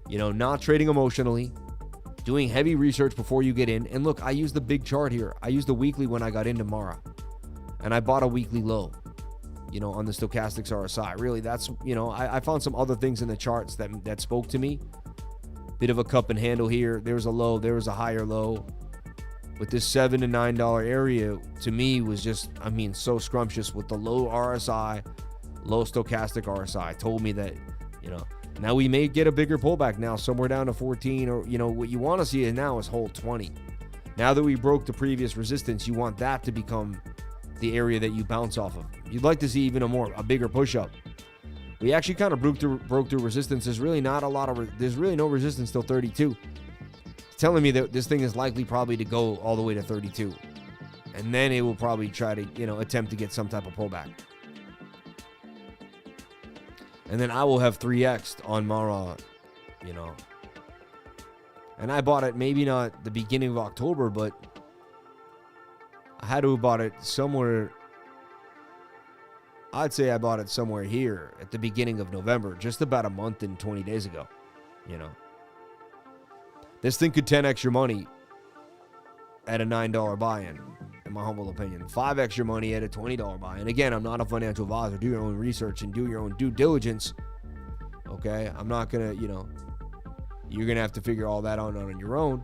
not trading emotionally, doing heavy research before you get in. And look, I use the big chart here. I used the weekly when I got in tomorrow, and I bought a weekly low, on the stochastics RSI. Really, that's, I found some other things in the charts that spoke to me. Bit of a cup and handle here. There's a low, there was a higher low. But this $7 to $9 area to me was just, so scrumptious with the low RSI, low stochastic RSI. Told me that, now we may get a bigger pullback now, somewhere down to 14, or, what you want to see now is hold 20. Now that we broke the previous resistance, you want that to become the area that you bounce off of. You'd like to see even a bigger push up. We actually kind of broke through resistance. There's really not a lot of, there's really no resistance till 32. It's telling me that this thing is likely probably to go all the way to 32. And then it will probably try to, attempt to get some type of pullback. And then I will have 3x'd on Mara, And I bought it maybe not the beginning of October, but I had to have bought it somewhere. I'd say I bought it somewhere here at the beginning of November, just about a month and 20 days ago, This thing could 10x your money at a $9 buy-in, in my humble opinion. 5x your money at a $20 buy-in. Again, I'm not a financial advisor. Do your own research and do your own due diligence. Okay? I'm not going to, you're going to have to figure all that out on your own.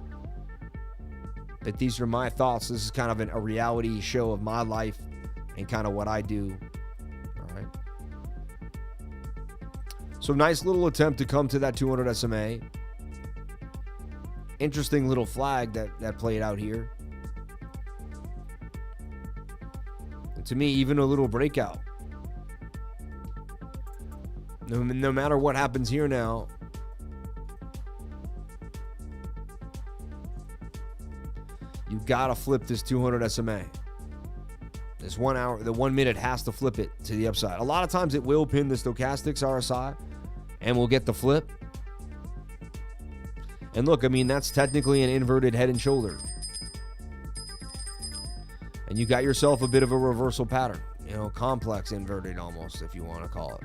But these are my thoughts. This is kind of a reality show of my life and kind of what I do. All right? So nice little attempt to come to that 200 SMA. Interesting little flag that played out here. And to me, even a little breakout. No matter what happens here now, you gotta flip this 200 SMA. This 1 hour, the 1 minute has to flip it to the upside. A lot of times it will pin the stochastics RSI and we'll get the flip. And look, that's technically an inverted head and shoulder. And you got yourself a bit of a reversal pattern, complex inverted almost, if you want to call it.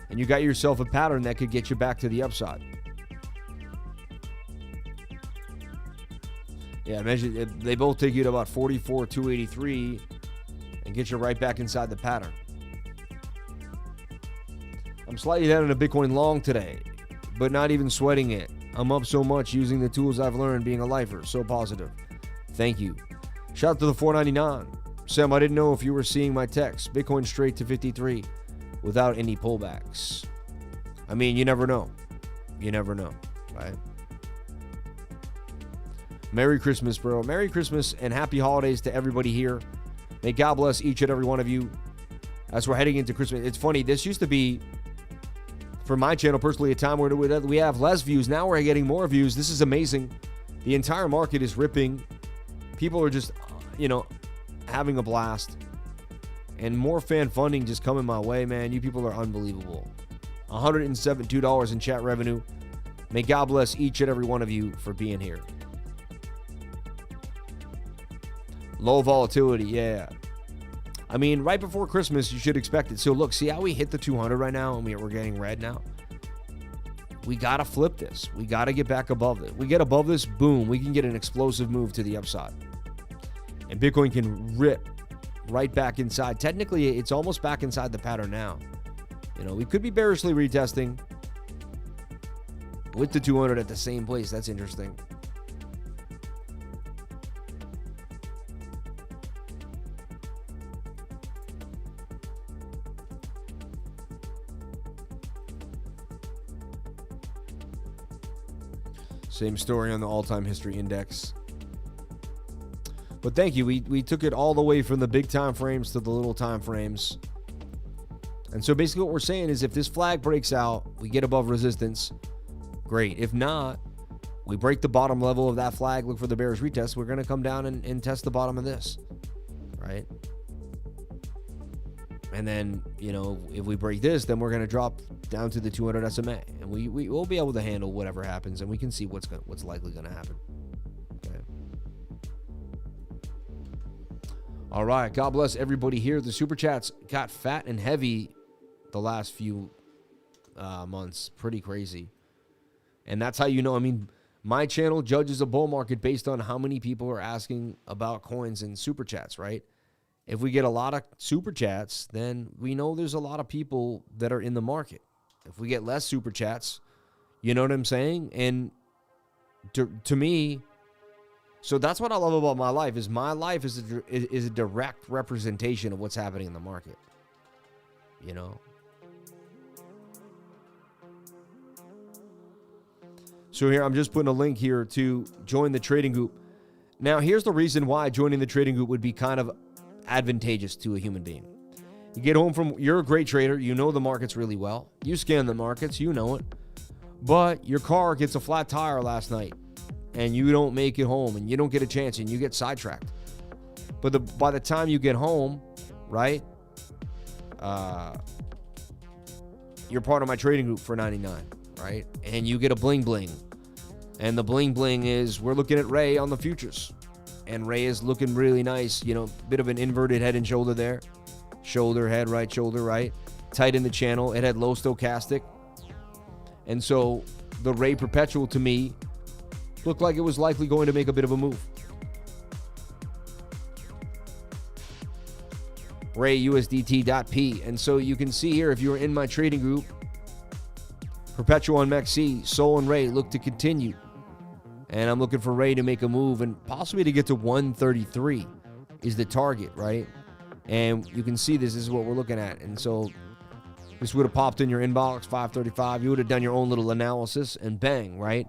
And you got yourself a pattern that could get you back to the upside. Yeah, they both take you to about 44,283 and get you right back inside the pattern. I'm slightly down in a Bitcoin long today, but not even sweating it. I'm up so much using the tools I've learned being a lifer. So positive. Thank you. Shout out to the 499. Sam, I didn't know if you were seeing my text. Bitcoin straight to 53 without any pullbacks. You never know. You never know, right? Merry Christmas, bro. Merry Christmas and happy holidays to everybody here. May God bless each and every one of you as we're heading into Christmas. It's funny. This used to be, for my channel personally, a time where we have less views. Now we're getting more views. This is amazing. The entire market is ripping. People are just, having a blast. And more fan funding just coming my way, man. You people are unbelievable. $172 in chat revenue. May God bless each and every one of you for being here. Low volatility, yeah. Right before Christmas, you should expect it. So look, see how we hit the 200 right now and we're getting red now? We got to flip this. We got to get back above it. We get above this, boom, we can get an explosive move to the upside. And Bitcoin can rip right back inside. Technically, it's almost back inside the pattern now. We could be bearishly retesting with the 200 at the same place. That's interesting. Same story on the all-time history index. But thank you. We took it all the way from the big time frames to the little time frames. And so basically what we're saying is if this flag breaks out, we get above resistance, great. If not, we break the bottom level of that flag, look for the bearish retest. We're going to come down and test the bottom of this, right? And then, you know, if we break this, then we're going to drop down to the 200 SMA. And we will be able to handle whatever happens, and we can see what's likely going to happen. Okay. All right. God bless everybody here. The Super Chats got fat and heavy the last few months. Pretty crazy. And that's how you know. I mean, my channel judges a bull market based on how many people are asking about coins and Super Chats, right? If we get a lot of Super Chats, then we know there's a lot of people that are in the market. If we get less Super Chats, you know what I'm saying? And to me, so that's what I love about my life, is my life is a direct representation of what's happening in the market. You know? So here, I'm just putting a link here to join the trading group. Now, here's the reason why joining the trading group would be kind of advantageous to a human being. You get home from, you're a great trader, you know the markets really well, you scan the markets, you know it, but your car gets a flat tire last night and you don't make it home and you don't get a chance and you get sidetracked. But by the time you get home, right, you're part of my trading group for $99, right? And you get a bling bling. And the bling bling is, we're looking at Ray on the futures. And Ray is looking really nice, you know, bit of an inverted head and shoulder there. Shoulder, head, right, shoulder, right. Tight in the channel. It had low stochastic. And so the Ray Perpetual to me looked like it was likely going to make a bit of a move. Ray USDT.P. And so you can see here, if you're in my trading group, Perpetual and MEXC, Sol and Ray look to continue. And I'm looking for Ray to make a move and possibly to get to 133 is the target, right? And you can see this is what we're looking at. And so this would have popped in your inbox, 535. You would have done your own little analysis and bang, right?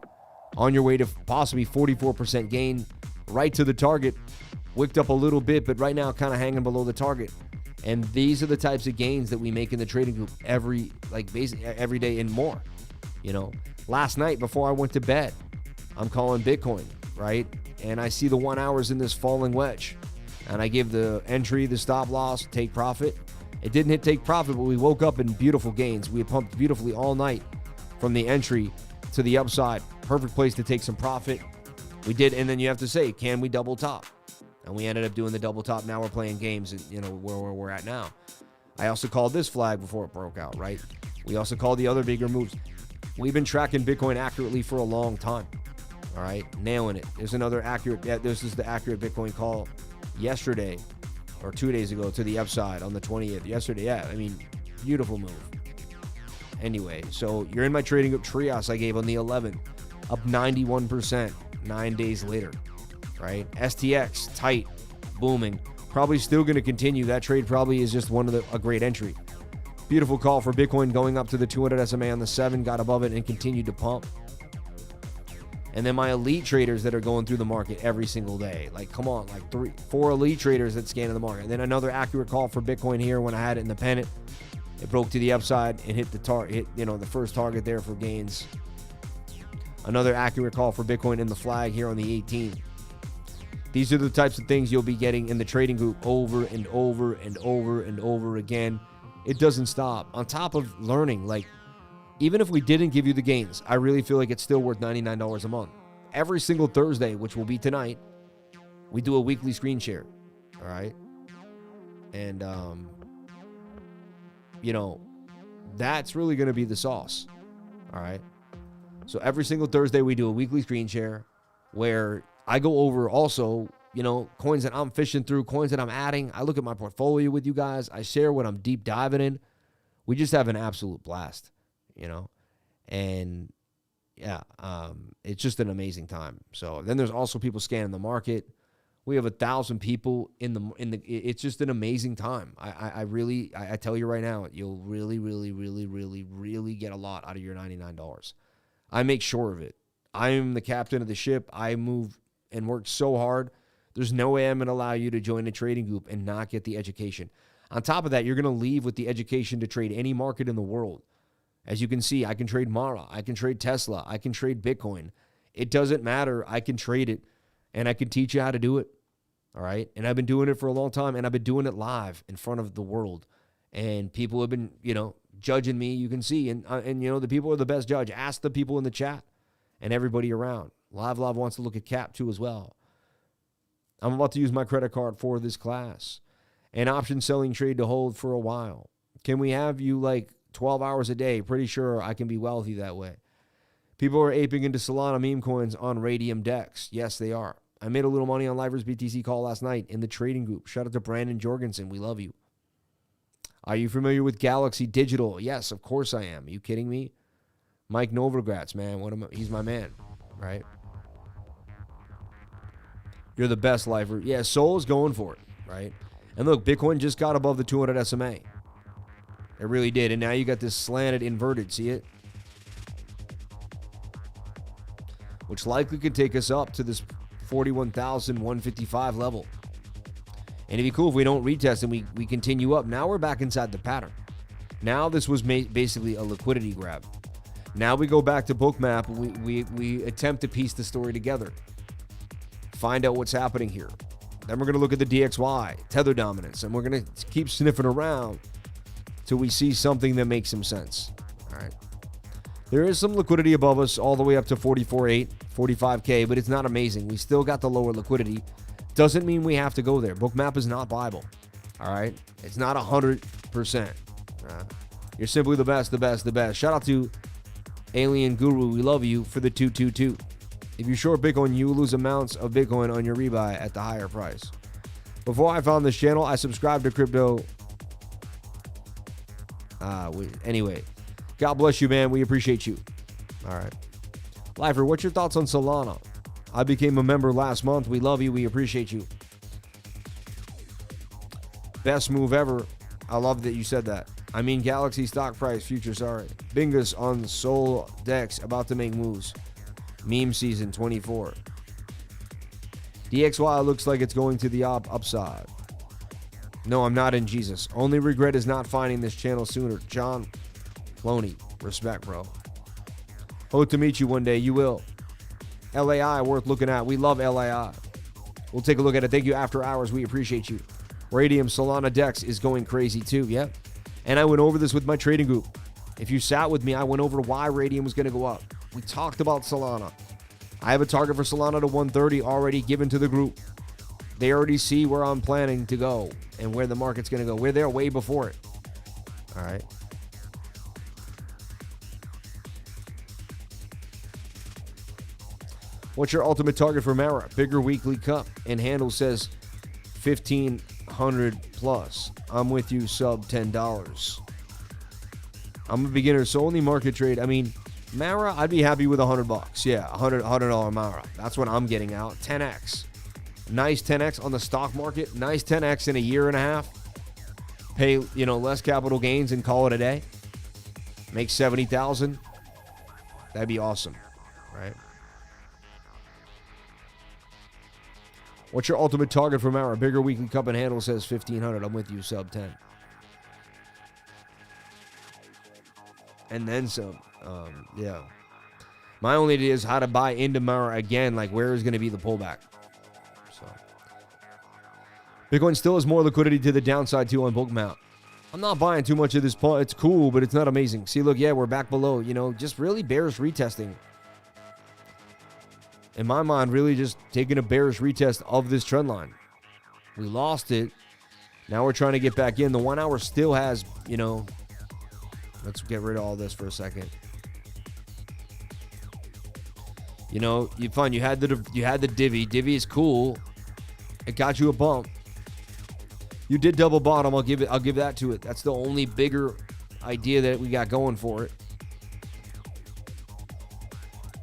On your way to possibly 44% gain, right to the target. Wicked up a little bit, but right now kind of hanging below the target. And these are the types of gains that we make in the trading group basically every day and more. You know, last night before I went to bed, I'm calling Bitcoin, right? And I see the 1 hours in this falling wedge. And I give the entry, the stop loss, take profit. It didn't hit take profit, but we woke up in beautiful gains. We pumped beautifully all night from the entry to the upside. Perfect place to take some profit. We did, and then you have to say, can we double top? And we ended up doing the double top. Now we're playing games, you know, where we're at now. I also called this flag before it broke out, right? We also called the other bigger moves. We've been tracking Bitcoin accurately for a long time. All right, nailing it. There's another accurate, this is the accurate Bitcoin call yesterday or 2 days ago to the upside on the 20th. Yesterday, yeah, I mean, beautiful move. Anyway, so you're in my trading group. Trios I gave on the 11th, up 91% 9 days later, right? STX, tight, booming. Probably still going to continue. That trade probably is just a great entry. Beautiful call for Bitcoin going up to the 200 SMA on the 7, got above it and continued to pump. And then my elite traders that are going through the market every single day. Like, come on, like 4 elite traders that scan in the market. And then another accurate call for Bitcoin here when I had it in the pennant. It broke to the upside and hit the target, the first target there for gains. Another accurate call for Bitcoin in the flag here on the 18th. These are the types of things you'll be getting in the trading group over and over and over and over again. It doesn't stop. On top of learning, like, even if we didn't give you the gains, I really feel like it's still worth $99 a month. Every single Thursday, which will be tonight, we do a weekly screen share. All right. And, that's really going to be the sauce. All right. So every single Thursday, we do a weekly screen share where I go over also, coins that I'm fishing through, coins that I'm adding. I look at my portfolio with you guys. I share what I'm deep diving in. We just have an absolute blast. And yeah, it's just an amazing time. So then there's also people scanning the market. We have 1,000 people in the, it's just an amazing time. I tell you right now, you'll really, really, really, really, really get a lot out of your $99. I make sure of it. I'm the captain of the ship. I move and work so hard. There's no way I'm going to allow you to join a trading group and not get the education. On top of that, you're going to leave with the education to trade any market in the world. As you can see, I can trade Mara, I can trade Tesla, I can trade Bitcoin. It doesn't matter. I can trade it, and I can teach you how to do it, all right? And I've been doing it for a long time, and I've been doing it live in front of the world And people have been, judging me, you can see. And the people are the best judge. Ask the people in the chat and everybody around. Live wants to look at cap too as well. I'm about to use my credit card for this class. An option selling trade to hold for a while. Can we have you like 12 hours a day? Pretty sure I can be wealthy that way. People are aping into Solana meme coins on Radium Dex. Yes, they are. I made a little money on Liver's BTC call last night in the trading group. Shout out to Brandon Jorgensen. We love you. Are you familiar with Galaxy Digital? Yes, of course I am. Are you kidding me? Mike Novogratz, man. He's my man, right? You're the best, Lifer. Yeah, Sol's going for it, right? And look, Bitcoin just got above the 200 SMA. It really did. And now you got this slanted inverted. See it? Which likely could take us up to this 41,155 level. And it'd be cool if we don't retest and we continue up. Now we're back inside the pattern. Now this was basically a liquidity grab. Now we go back to BOOKMAP. We attempt to piece the story together. Find out what's happening here. Then we're going to look at the DXY, tether dominance, and we're going to keep sniffing around till we see something that makes some sense. All right. There is some liquidity above us all the way up to 44.8, 45K, but it's not amazing. We still got the lower liquidity. Doesn't mean we have to go there. BOOKMAP is not Bible. All right. It's not 100%. You're simply the best, the best, the best. Shout out to Alien Guru. We love you for the 222. If you short Bitcoin, you lose amounts of Bitcoin on your rebuy at the higher price. Before I found this channel, I subscribed to crypto. Anyway, God bless you, man. We appreciate you. All right. Lifer, what's your thoughts on Solana? I became a member last month. We love you. We appreciate you. Best move ever. I love that you said that. I mean, Galaxy stock price future, sorry. Bingus on Sol Dex about to make moves. Meme season 24. DXY looks like it's going to the upside. No, I'm not in Jesus. Only regret is not finding this channel sooner. John Loney. Respect, bro. Hope to meet you one day. You will. LAI worth looking at. We love LAI. We'll take a look at it. Thank you, After Hours. We appreciate you. Radium Solana Dex is going crazy too. Yep. And I went over this with my trading group. If you sat with me, I went over why Radium was going to go up. We talked about Solana. I have a target for Solana to 130 already given to the group. They already see where I'm planning to go and where the market's going to go. We're there way before it. All right. What's your ultimate target for Mara? Bigger weekly cup and handle says 1,500 plus. I'm with you, sub $10. I'm a beginner, so only market trade. I mean, Mara, I'd be happy with $100. Yeah, $100 Mara. That's what I'm getting out. 10x. Nice 10x on the stock market. Nice 10x in a year and a half. Pay, less capital gains and call it a day. Make $70,000. That'd be awesome, right? What's your ultimate target for Mara? Bigger weekly cup and handle says 1,500. I'm with you, sub 10. And then some. Yeah. My only idea is how to buy into Mara again. Like, where is going to be the pullback? So, Bitcoin still has more liquidity to the downside too on BOOKMAP. I'm not buying too much of this. It's cool, but it's not amazing. See, look, yeah, we're back below. Just really bearish retesting. In my mind, really just taking a bearish retest of this trend line. We lost it. Now we're trying to get back in. The 1 hour still has, let's get rid of all this for a second. You find you had the divvy. Divvy is cool. It got you a bump. You did double bottom. I'll give that to it. That's the only bigger idea that we got going for it.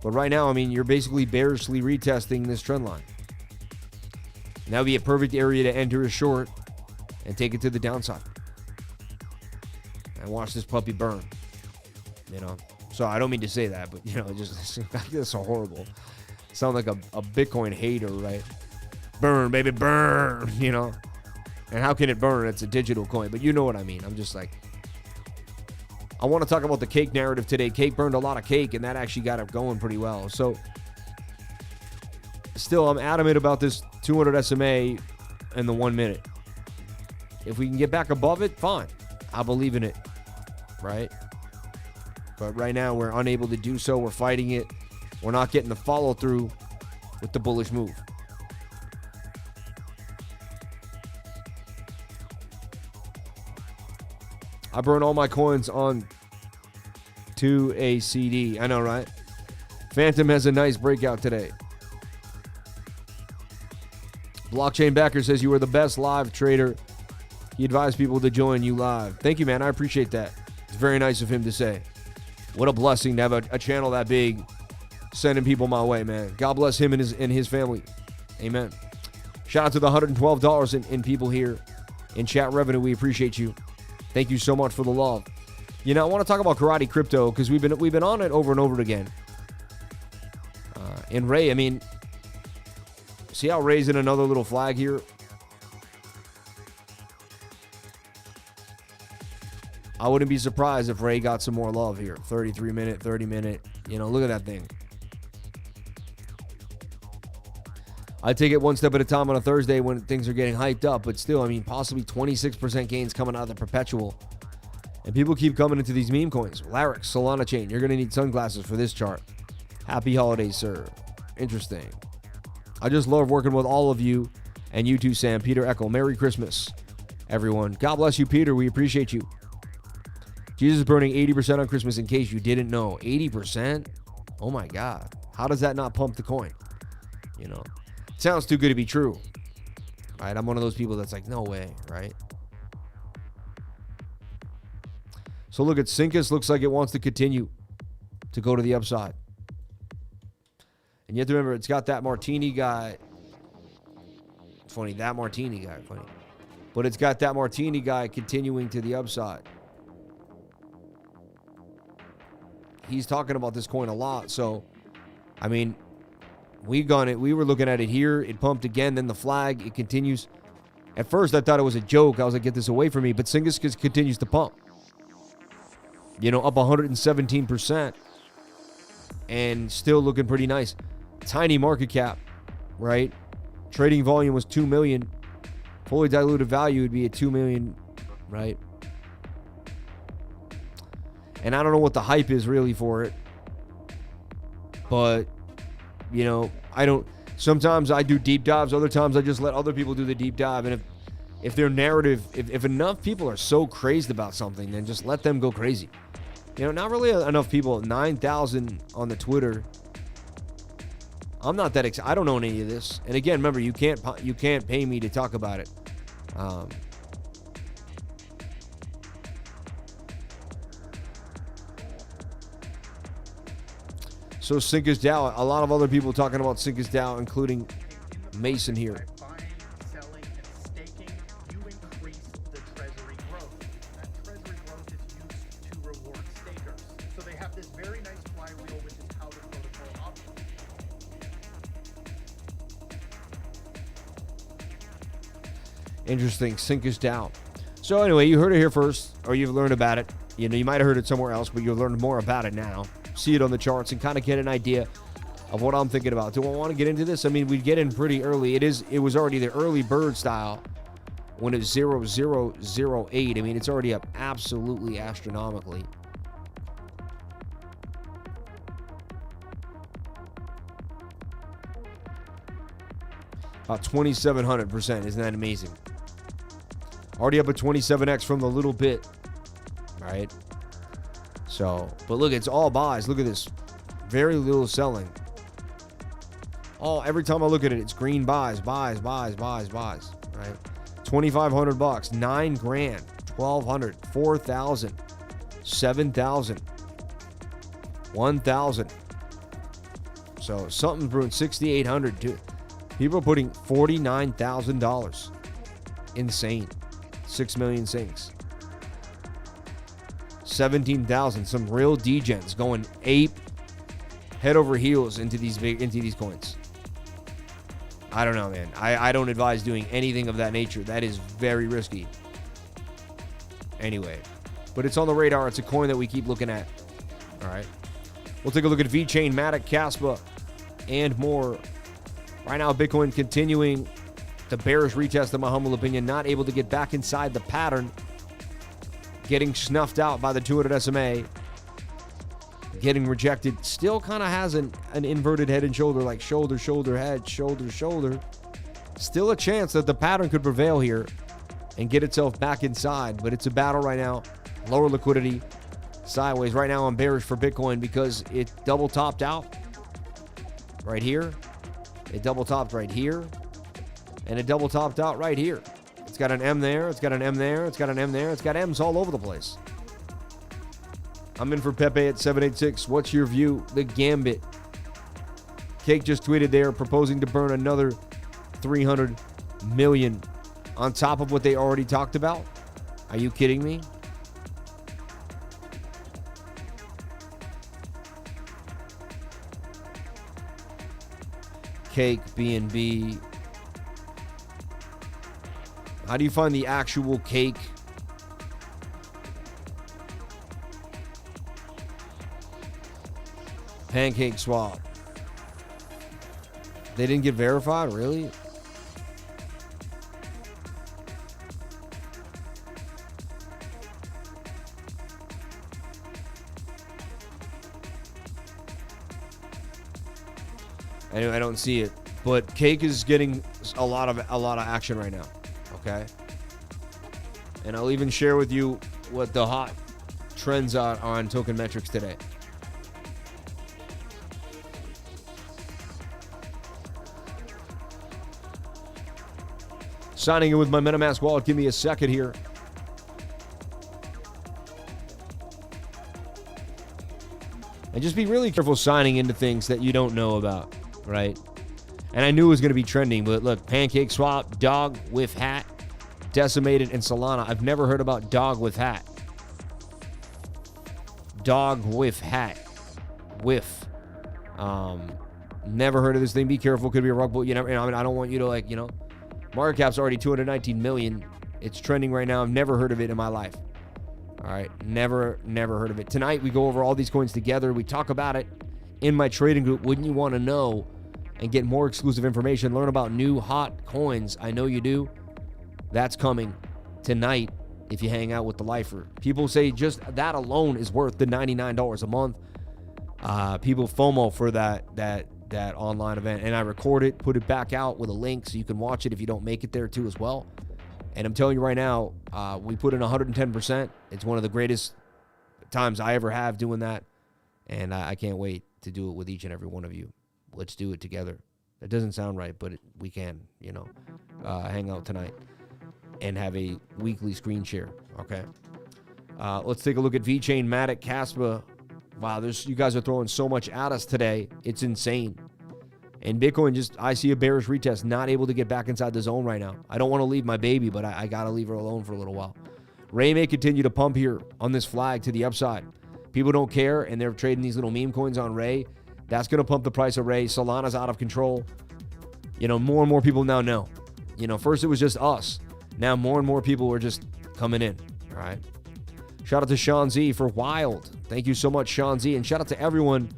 But right now, I mean, you're basically bearishly retesting this trend line. And that would be a perfect area to enter a short and take it to the downside. And watch this puppy burn. So I don't mean to say that, but, it's so horrible. Sound like a Bitcoin hater, right? Burn, baby, burn, And how can it burn? It's a digital coin, but you know what I mean. I'm just like, I want to talk about the cake narrative today. Cake burned a lot of cake, and that actually got it going pretty well. So, still, I'm adamant about this 200 SMA and the 1 minute. If we can get back above it, fine. I believe in it, right? But right now, we're unable to do so. We're fighting it. We're not getting the follow through with the bullish move. I burn all my coins on to a CD. I know, right? Phantom has a nice breakout today. Blockchain Backer says you were the best live trader. He advised people to join you live. Thank you, man. I appreciate that. It's very nice of him to say. What a blessing to have a channel that big sending people my way, man. God bless him and his family. Amen. Shout out to the $112 in people here in chat revenue. We appreciate you. Thank you so much for the love. You know, I want to talk about karate crypto because we've been on it over and over again. And Ray, I mean, see how Ray's in another little flag here? I wouldn't be surprised if Ray got some more love here. 33 minute, 30 minute. You know, look at that thing. I take it one step at a time on a Thursday when things are getting hyped up, but still, I mean, possibly 26% gains coming out of the perpetual. And people keep coming into these meme coins. LARIX, Solana chain. You're going to need sunglasses for this chart. Happy holidays, sir. Interesting. I just love working with all of you and you too, Sam. Peter Echo. Merry Christmas, everyone. God bless you, Peter. We appreciate you. Jesus is burning 80% on Christmas in case you didn't know. 80%? Oh my God. How does that not pump the coin? You know, it sounds too good to be true. Right? I'm one of those people that's like, no way, right? So look at Syncus. Looks like it wants to continue to go to the upside. And you have to remember, it's got that martini guy. It's funny, that martini guy, funny. But it's got that martini guy continuing to the upside. He's talking about this coin a lot. So, I mean, we were looking at it here. It pumped again, then the flag. It continues. At first, I thought it was a joke. I was like, get this away from me. But Syncus continues to pump. You know, up 117%. And still looking pretty nice. Tiny market cap, right? Trading volume was 2 million. Fully diluted value would be at 2 million, right? And I don't know what the hype is really for it. But, you know, sometimes I do deep dives. Other times I just let other people do the deep dive. And if their narrative, if enough people are so crazed about something, then just let them go crazy. You know, not really enough people. 9,000 on the Twitter. I'm not that excited. I don't know any of this. And again, remember, you can't pay me to talk about it. So Syncus DAO, a lot of other people talking about Syncus DAO, including Mason here. Buying, selling, and staking, you increase the treasury growth. That treasury growth is used to reward stakers. So they have this very nice flywheel, which is how the protocol operates. Interesting, Syncus DAO. So anyway, you heard it here first, or you've learned about it. You know, you might have heard it somewhere else, but you've learned more about it now. See it on the charts and kind of get an idea of what I'm thinking about. Do I want to get into this? I mean, we get in pretty early. It was already the early bird style when it was 0.008. I mean, it's already up absolutely astronomically. About 2,700%. Isn't that amazing? Already up at 27x from the little bit, right? So, but look, it's all buys. Look at this. Very little selling. Oh, every time I look at it, it's green buys, right? 2,500 bucks, 9 grand, 1,200, 4,000, 7,000, 1,000. So something's brewing. 6,800 too. People are putting $49,000. Insane. 6 million sinks. 17,000. Some real degens going ape head over heels into these coins. I don't know, man. I don't advise doing anything of that nature. That is very risky. Anyway, but it's on the radar. It's a coin that we keep looking at. All right. We'll take a look at VeChain, MATIC, Caspa, and more. Right now, Bitcoin continuing the bearish retest, in my humble opinion, not able to get back inside the pattern. getting snuffed out by the 200 SMA, getting rejected, still kind of has an inverted head and shoulder, like shoulder, shoulder, head, shoulder, shoulder. Still a chance that the pattern could prevail here and get itself back inside, but it's a battle right now. Lower liquidity, sideways. Right now I'm bearish for Bitcoin because it double topped out right here. It double topped right here. And it double topped out right here. It's got an M there. It's got an M there. It's got an M there. It's got M's all over the place. I'm in for Pepe at 786. What's your view? The Gambit. Cake just tweeted there proposing to burn another 300 million on top of what they already talked about. Are you kidding me? Cake, B&B. How do you find the actual cake? Pancake swap. They didn't get verified, really? Anyway, I don't see it, but Cake is getting a lot of action right now. Okay, and I'll even share with you what the hot trends are on token metrics today. Signing in with my MetaMask wallet. Give me a second here. And just be really careful signing into things that you don't know about, right? And I knew it was going to be trending, but look, Pancake Swap, DAWG with hat, Decimated, and Solana. I've never heard about DAWG with hat. DAWG with hat. With. Never heard of this thing. Be careful. Could be a rug pull. I mean, I don't want you to market cap's already 219 million. It's trending right now. I've never heard of it in my life. All right. Never heard of it. Tonight, we go over all these coins together. We talk about it in my trading group. Wouldn't you want to know and get more exclusive information, learn about new hot coins? I know you do. That's coming tonight if you hang out with the lifer. People say just that alone is worth the $99 a month. People FOMO for that online event, and I record it, put it back out with a link so you can watch it if you don't make it there too as well. And I'm telling you right now, we put in 110%. It's one of the greatest times I ever have doing that, and I can't wait to do it with each and every one of you. Let's do it together. That doesn't sound right, but we can, hang out tonight and have a weekly screen share, okay? Let's take a look at VeChain, MATIC, Caspa. Wow, you guys are throwing so much at us today. It's insane. And Bitcoin I see a bearish retest, not able to get back inside the zone right now. I don't want to leave my baby, but I got to leave her alone for a little while. Ray may continue to pump here on this flag to the upside. People don't care, and they're trading these little meme coins on Ray. That's going to pump the price of Ray. Solana's out of control. More and more people now know. First it was just us. Now more and more people are just coming in. All right. Shout out to Sean Z for Wild. Thank you so much, Sean Z. And shout out to everyone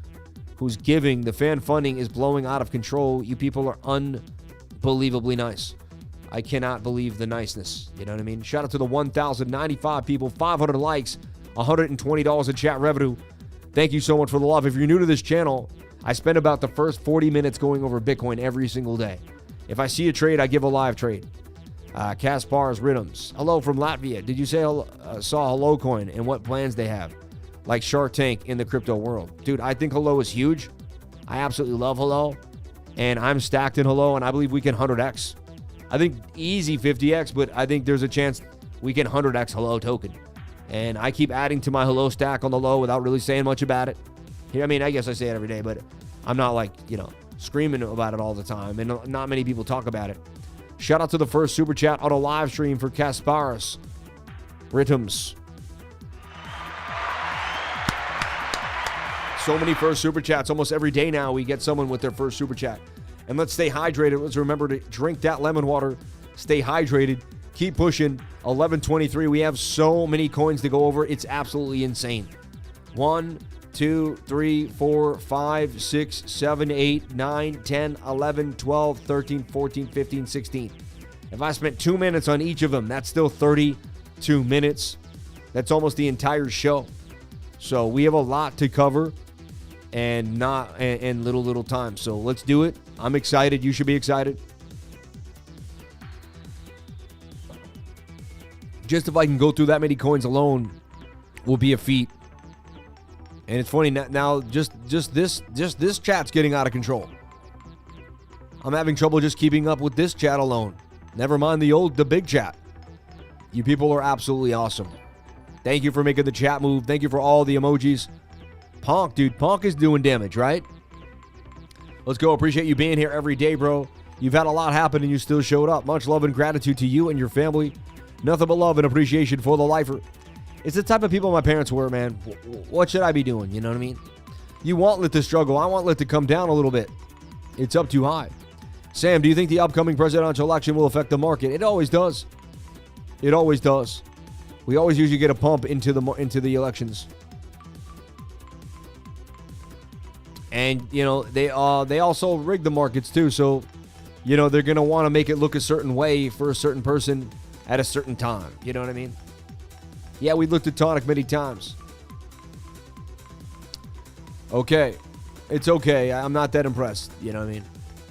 who's giving. The fan funding is blowing out of control. You people are unbelievably nice. I cannot believe the niceness. You know what I mean? Shout out to the 1,095 people, 500 likes, $120 in chat revenue. Thank you so much for the love. If you're new to this channel, I spend about the first 40 minutes going over Bitcoin every single day. If I see a trade, I give a live trade. Kaspar's Rhythms. Hello from Latvia. Did you say saw Hello Coin and what plans they have? Like Shark Tank in the crypto world. Dude, I think Hello is huge. I absolutely love Hello. And I'm stacked in Hello, and I believe we can 100x. I think easy 50x, but I think there's a chance we can 100x Hello token. And I keep adding to my Hello stack on the low without really saying much about it. I mean, I guess I say it every day, but I'm not screaming about it all the time. And not many people talk about it. Shout out to the first super chat on a live stream for Kaspar's Rhythms. So many first super chats. Almost every day now we get someone with their first super chat. And let's stay hydrated. Let's remember to drink that lemon water. Stay hydrated. Keep pushing. 11:23. We have so many coins to go over. It's absolutely insane. 1, 2, 3, 4, 5, 6, 7, 8, 9, 10, 11, 12, 13, 14, 15, 16. If I spent 2 minutes on each of them, that's still 32 minutes. That's almost the entire show. So we have a lot to cover and little time. So let's do it. I'm excited. You should be excited. Just if I can go through that many coins alone will be a feat. And it's funny now just this chat's getting out of control. I'm having trouble just keeping up with this chat alone. Never mind the big chat. You people are absolutely awesome. Thank you for making the chat move. Thank you for all the emojis. Ponk, dude. Ponk is doing damage, right? Let's go. Appreciate you being here every day, bro. You've had a lot happen and you still showed up. Much love and gratitude to you and your family. Nothing but love and appreciation for the lifer. It's the type of people my parents were, man. What should I be doing? You know what I mean? You want lit to struggle. I want lit to come down a little bit. It's up too high. Sam, do you think the upcoming presidential election will affect the market? It always does. It always does. We always usually get a pump into the elections. And, you know, they also rig the markets too. So, you know, they're going to want to make it look a certain way for a certain person at a certain time. You know what I mean? Yeah, we looked at Tonic many times. Okay. It's okay. I'm not that impressed. You know what I mean?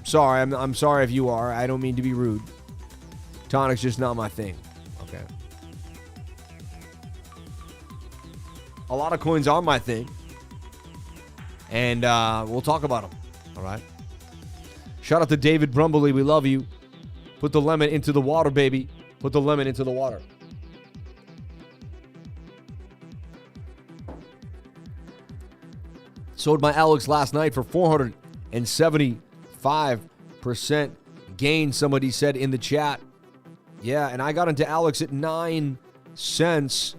Sorry. I'm sorry if you are. I don't mean to be rude. Tonic's just not my thing. Okay. A lot of coins are my thing. And we'll talk about them. All right. Shout out to David Brumbley. We love you. Put the lemon into the water, baby. Put the lemon into the water. Sold my Alex last night for 475% gain, somebody said in the chat. Yeah, and I got into Alex at 9 cents.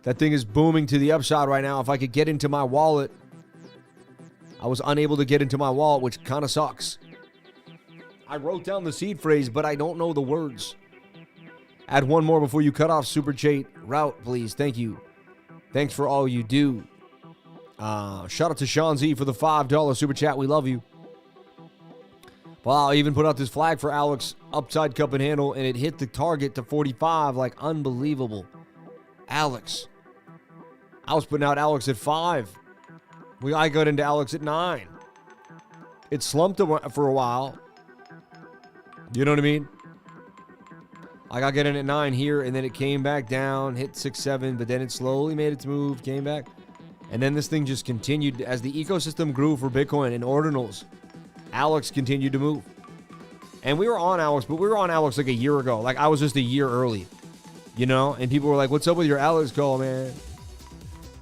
That thing is booming to the upside right now. If I could get into my wallet. I was unable to get into my wallet, which kind of sucks. I wrote down the seed phrase, but I don't know the words. Add one more before you cut off Super Chat route, please. Thank you. Thanks for all you do. Shout out to Sean Z for the $5 Super Chat. We love you. Wow, I even put out this flag for Alex. Upside cup and handle, and it hit the target to 45. Like, unbelievable. Alex. I was putting out Alex at 5. I got into Alex at 9. It slumped for a while. You know what I mean? I got get in at 9 here, and then it came back down, hit 6, 7, but then it slowly made its move, came back. And then this thing just continued. As the ecosystem grew for Bitcoin and ordinals, Alex continued to move. And we were on Alex, but we were on Alex like a year ago. Like, I was just a year early, you know? And people were like, what's up with your Alex call, man?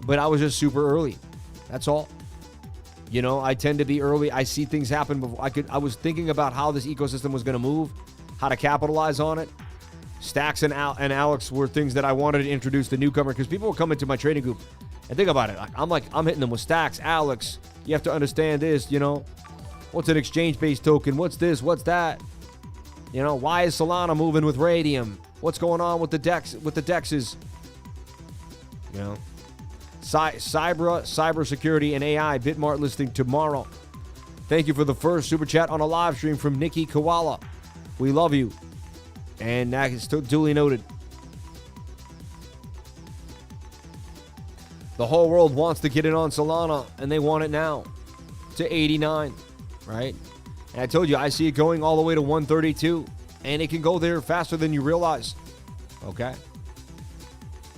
But I was just super early. That's all. You know, I tend to be early. I see things happen before I was thinking about how this ecosystem was going to move, how to capitalize on it. Stacks and Alex were things that I wanted to introduce the newcomer, because people were coming to my trading group. And think about it. I'm hitting them with Stacks, Alex. You have to understand this, you know. What's an exchange-based token? What's this? What's that? You know, why is Solana moving with Radium? What's going on with the DEXs? You know. Cybersecurity and AI Bitmart listing tomorrow. Thank you for the first super chat on a live stream from Nikki Koala. We love you. And that is duly noted. The whole world wants to get in on Solana, and they want it now to 89, right? And I told you, I see it going all the way to 132, and it can go there faster than you realize. Okay?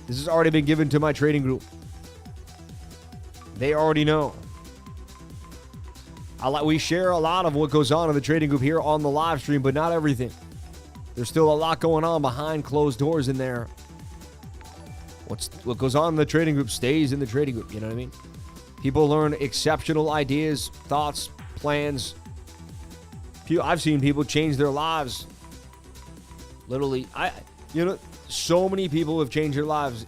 This has already been given to my trading group. They already know. We share a lot of what goes on in the trading group here on the live stream, but not everything. There's still a lot going on behind closed doors in there. What goes on in the trading group stays in the trading group, you know what I mean? People learn exceptional ideas, thoughts, plans. I've seen people change their lives. Literally, so many people have changed their lives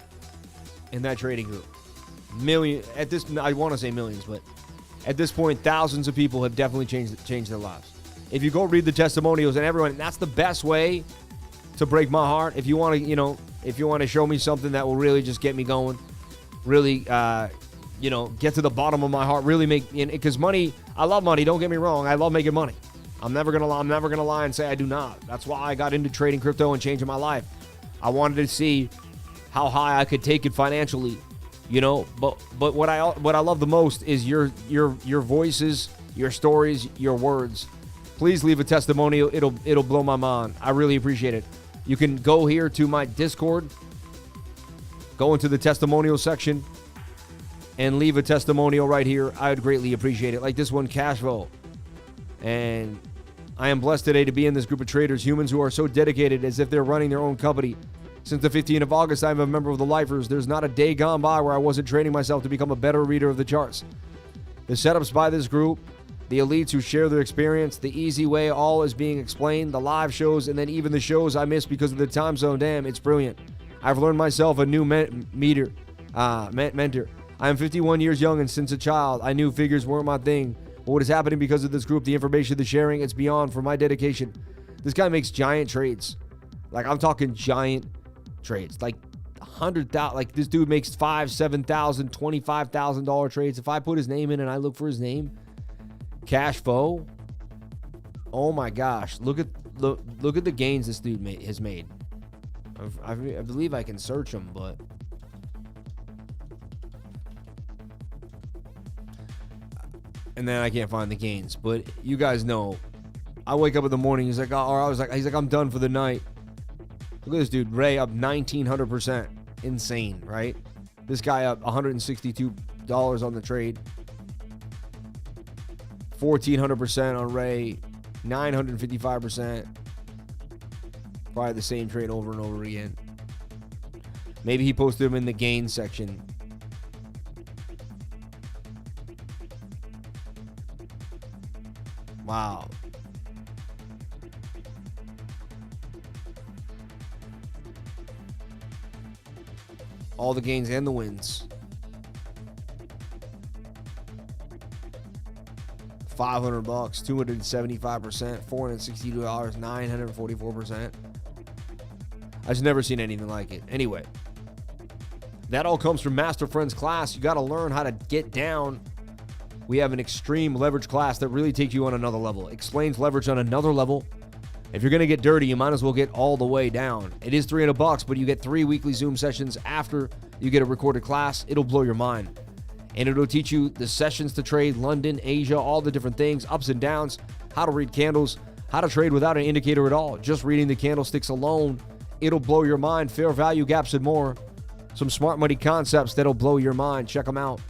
in that trading group. I want to say millions, but at this point, thousands of people have definitely changed their lives. If you go read the testimonials and everyone, and that's the best way to break my heart. If you want to show me something that will really just get me going, really, get to the bottom of my heart, really because money, I love money. Don't get me wrong. I love making money. I'm never going to lie and say I do not. That's why I got into trading crypto and changing my life. I wanted to see how high I could take it financially, you know. But what I love the most is your voices, your stories, your words. Please leave a testimonial. It'll blow my mind. I really appreciate it. You can go here to my Discord, go into the testimonial section, and leave a testimonial right here. I would greatly appreciate it. Like this one, Cashflow. And I am blessed today to be in this group of traders, humans who are so dedicated as if they're running their own company. Since the 15th of August, I'm a member of the Lifers. There's not a day gone by where I wasn't training myself to become a better reader of the charts. The setups by this group, the elites who share their experience, the easy way all is being explained, the live shows, and then even the shows I miss because of the time zone. Damn, it's brilliant. I've learned myself a new mentor. I am 51 years young, and since a child, I knew figures weren't my thing. But what is happening because of this group, the information, the sharing, it's beyond for my dedication. This guy makes giant trades. Like, I'm talking giant trades. Like, 100,000. Like, this dude makes $5,000, $7,000, $25,000 trades. If I put his name in and I look for his name, Cashflow. Oh my gosh! Look at the gains this dude has made. I believe I can search him, but and then I can't find the gains. But you guys know, I wake up in the morning. He's like, I'm done for the night. Look at this dude, Ray, up 1,900%. Insane, right? This guy up $162 on the trade. 1,400% on Ray, 955%. Probably the same trade over and over again. Maybe he posted them in the gain section. Wow. All the gains and the wins. $500, 275%, $462, 944%. I've just never seen anything like it. Anyway, that all comes from Master Friends class. You got to learn how to get down. We have an extreme leverage class that really takes you on another level. Explains leverage on another level. If you're going to get dirty, you might as well get all the way down. It is $300, but you get 3 weekly Zoom sessions after you get a recorded class. It'll blow your mind. And it'll teach you the sessions to trade, London, Asia, all the different things, ups and downs, how to read candles, how to trade without an indicator at all. Just reading the candlesticks alone, it'll blow your mind. Fair value gaps and more. Some smart money concepts that'll blow your mind. Check them out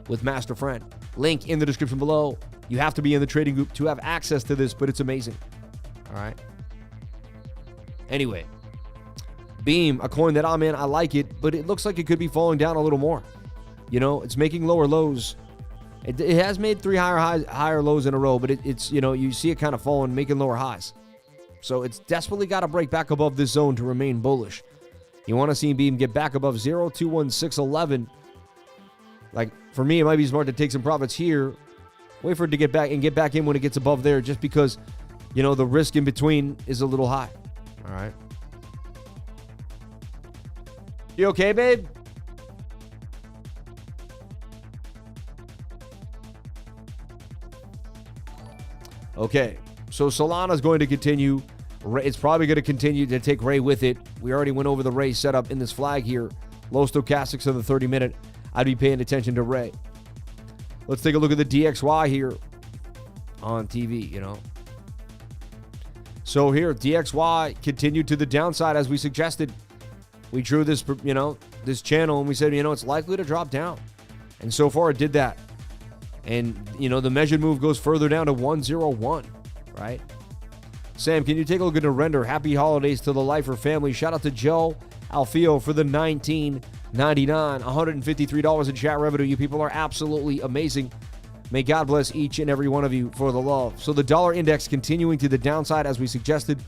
with Master Friend. Link in the description below. You have to be in the trading group to have access to this, but it's amazing. All right. Anyway, Beam, a coin that I'm in, I like it, but it looks like it could be falling down a little more. You know, it's making lower lows. It has made 3 higher lows in a row, but it's, you know, you see it kind of falling, making lower highs. So it's desperately got to break back above this zone to remain bullish. You want to see Beam get back above 0.21611. Like, for me, it might be smart to take some profits here. Wait for it to get back and get back in when it gets above there, just because, you know, the risk in between is a little high. All right. You okay, babe? Okay, so Solana's going to continue. It's probably going to continue to take Ray with it. We already went over the Ray setup in this flag here. Low stochastics of the 30-minute. I'd be paying attention to Ray. Let's take a look at the DXY here on TV, you know. So here, DXY continued to the downside as we suggested. We drew this, you know, this channel, and we said, you know, it's likely to drop down. And so far it did that. And, you know, the measured move goes further down to 101, right? Sam, can you take a look at the render? Happy holidays to the Lifer family. Shout out to Joe Alfio for the $19.99, $153 in chat revenue. You people are absolutely amazing. May God bless each and every one of you for the love. So the dollar index continuing to the downside as we suggested.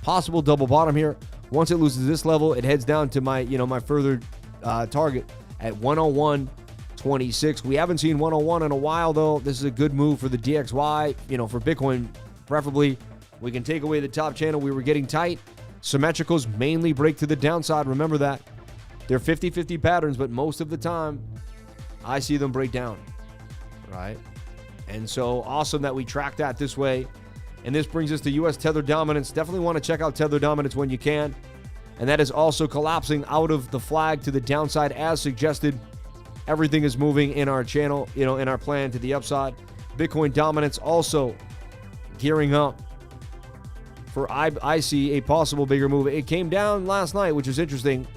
Possible double bottom here. Once it loses this level, it heads down to my, you know, my further target at 101.26. We haven't seen 101 in a while, though. This is a good move for the DXY, you know, for Bitcoin, preferably. We can take away the top channel. We were getting tight. Symmetricals mainly break to the downside. Remember that. They're 50-50 patterns, but most of the time, I see them break down, right? And so awesome that we track that this way. And this brings us to U.S. Tether dominance. Definitely want to check out Tether dominance when you can. And that is also collapsing out of the flag to the downside as suggested. Everything is moving in our channel, in our plan to the upside. Bitcoin dominance also gearing up for I see a possible bigger move. It came down last night, which is interesting.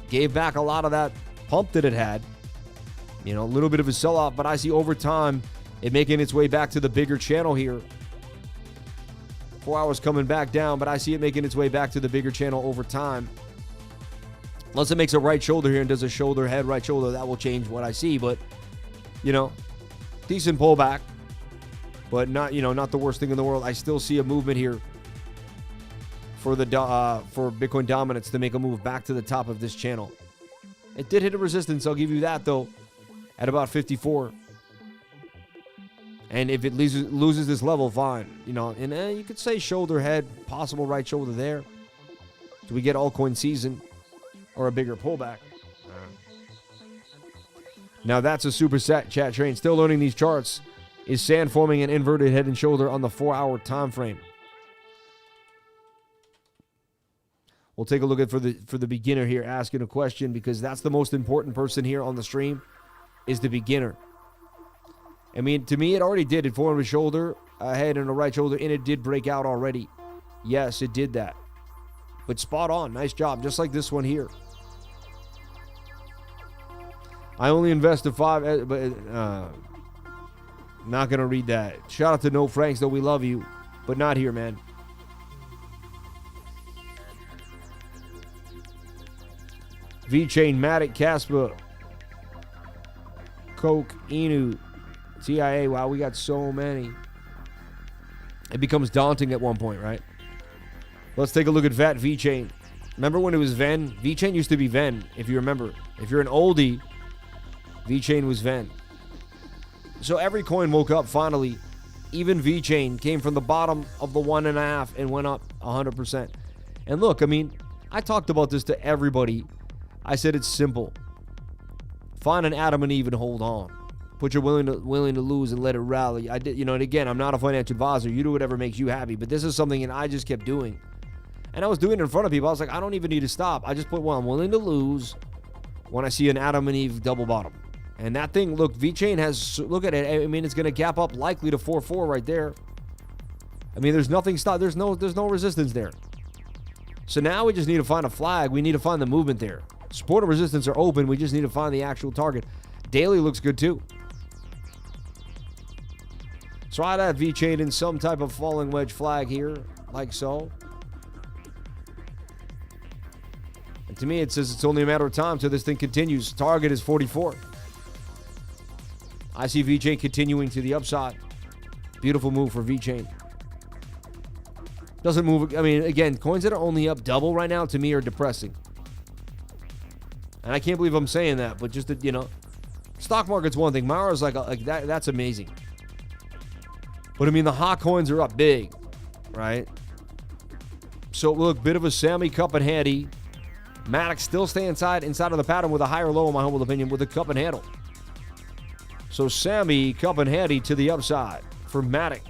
Gave back a lot of that pump that it had. A little bit of a sell-off, but I see over time it making its way back to the bigger channel here. 4 hours coming back down, but I see it making its way back to the bigger channel over time. Unless it makes a right shoulder here and does a shoulder, head, right shoulder, that will change what I see. But, decent pullback, but not the worst thing in the world. I still see a movement here for for Bitcoin dominance to make a move back to the top of this channel. It did hit a resistance, I'll give you that, though, at about 54. And if it loses this level, fine. And you could say shoulder, head, possible right shoulder there. Do we get altcoin season or a bigger pullback? Now that's a super set chat train. Still learning these charts. Is sand forming an inverted head and shoulder on the 4-hour time frame? We'll take a look at for the beginner here asking a question, because that's the most important person here on the stream is the beginner. I mean, to me, it already did. It formed a shoulder, a head, and a right shoulder, and it did break out already. Yes, it did that. But spot on. Nice job. Just like this one here. I only invested 5, but not going to read that. Shout out to No Franks, though. We love you, but not here, man. V-Chain, MATIC, Casper, Coke, Inu, TIA. Wow, we got so many. It becomes daunting at one point, right? Let's take a look at VAT V-Chain. Remember when it was Ven? V-Chain used to be Ven, if you remember. If you're an oldie, V-Chain was Ven. So every coin woke up finally. Even V-Chain came from the bottom of the 1.5 and went up 100%. And look, I mean, I talked about this to everybody. I said it's simple. Find an Adam and Eve and hold on. Put your willing to lose and let it rally. I did, and again, I'm not a financial advisor. You do whatever makes you happy. But this is something that I just kept doing. And I was doing it in front of people. I was like, I don't even need to stop. I just put, well, I'm willing to lose when I see an Adam and Eve double bottom. And that thing, look, V-Chain has, look at it. I mean, it's going to gap up likely to 4.4 right there. I mean, there's nothing stop. There's no resistance there. So now we just need to find a flag. We need to find the movement there. Support and resistance are open. We just need to find the actual target. Daily looks good too. So I'd have V-Chain in some type of falling wedge flag here, like so. And to me, it says it's only a matter of time till this thing continues. Target is 44. I see V-Chain continuing to the upside. Beautiful move for V-Chain. Doesn't move. I mean, again, coins that are only up double right now to me are depressing. And I can't believe I'm saying that, but just that, stock market's one thing. Mara's like that. That's amazing. But I mean, the hot coins are up big, right? So look, bit of a Sammy cup and handy. MATIC still stay inside of the pattern with a higher low, in my humble opinion, with a cup and handle. So Sammy cup and handy to the upside for MATIC.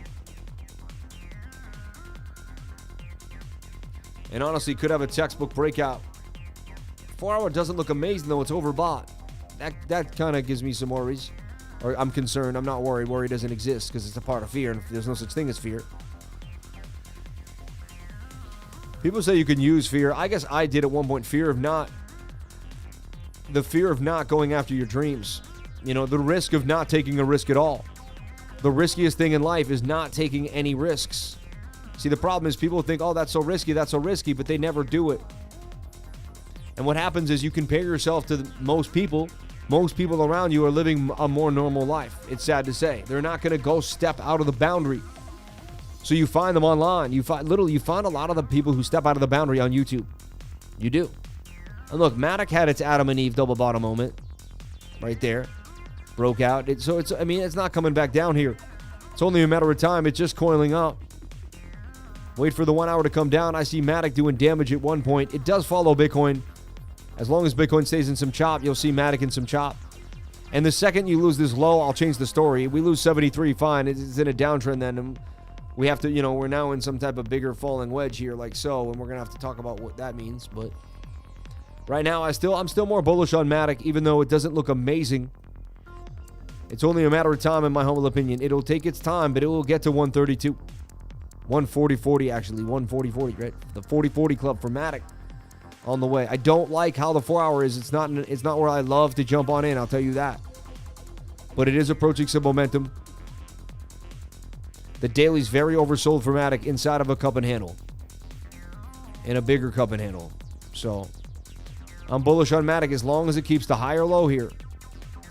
And honestly, could have a textbook breakout. 4 hour doesn't look amazing though. It's overbought. That kind of gives me some worries. Or I'm concerned. I'm not worried. Worry doesn't exist because it's a part of fear, and there's no such thing as fear. People say you can use fear. I guess I did at one point. The fear of not going after your dreams. The risk of not taking a risk at all. The riskiest thing in life is not taking any risks. See, the problem is people think, oh, that's so risky, but they never do it. And what happens is you compare yourself to most people. Most people around you are living a more normal life. It's sad to say. They're not going to go step out of the boundary. So you find them online. You find a lot of the people who step out of the boundary on YouTube. You do. And look, MATIC had its Adam and Eve double bottom moment right there. Broke out. It's not coming back down here. It's only a matter of time. It's just coiling up. Wait for the 1 hour to come down. I see MATIC doing damage at one point. It does follow Bitcoin. As long as Bitcoin stays in some chop, you'll see MATIC in some chop. And the second you lose this low, I'll change the story. We lose 73, fine. It's in a downtrend then. And we have to, we're now in some type of bigger falling wedge here, like so, and we're going to have to talk about what that means. But right now, I'm still more bullish on MATIC, even though it doesn't look amazing. It's only a matter of time, in my humble opinion. It'll take its time, but it will get to 132. 140.40, actually. 140.40, right? The 40.40 club for MATIC on the way. I don't like how the 4 hour is. It's not where I love to jump on in, I'll tell you that. But it is approaching some momentum. The daily's very oversold for MATIC inside of a cup and handle. And a bigger cup and handle. So I'm bullish on MATIC as long as it keeps the higher low here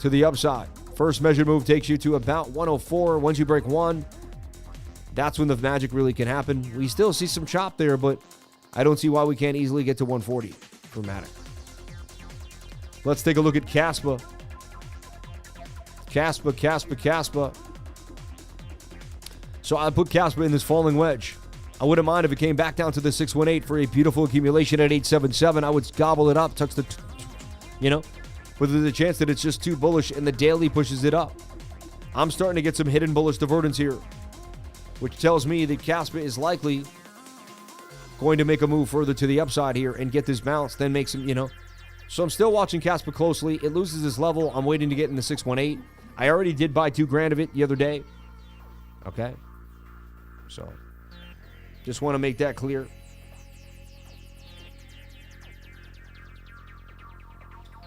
to the upside. First measured move takes you to about 104. Once you break 1, that's when the magic really can happen. We still see some chop there, but I don't see why we can't easily get to 140 for MATIC. Let's take a look at CASPA. CASPA. So I put CASPA in this falling wedge. I wouldn't mind if it came back down to the 618 for a beautiful accumulation at 877. I would gobble it up, touch the, but there's a chance that it's just too bullish and the daily pushes it up. I'm starting to get some hidden bullish divergence here, which tells me that CASPA is likely going to make a move further to the upside here and get this bounce, then make some, So I'm still watching CASPA closely. It loses this level. I'm waiting to get in the 618. I already did buy $2,000 of it the other day. Okay. So just want to make that clear.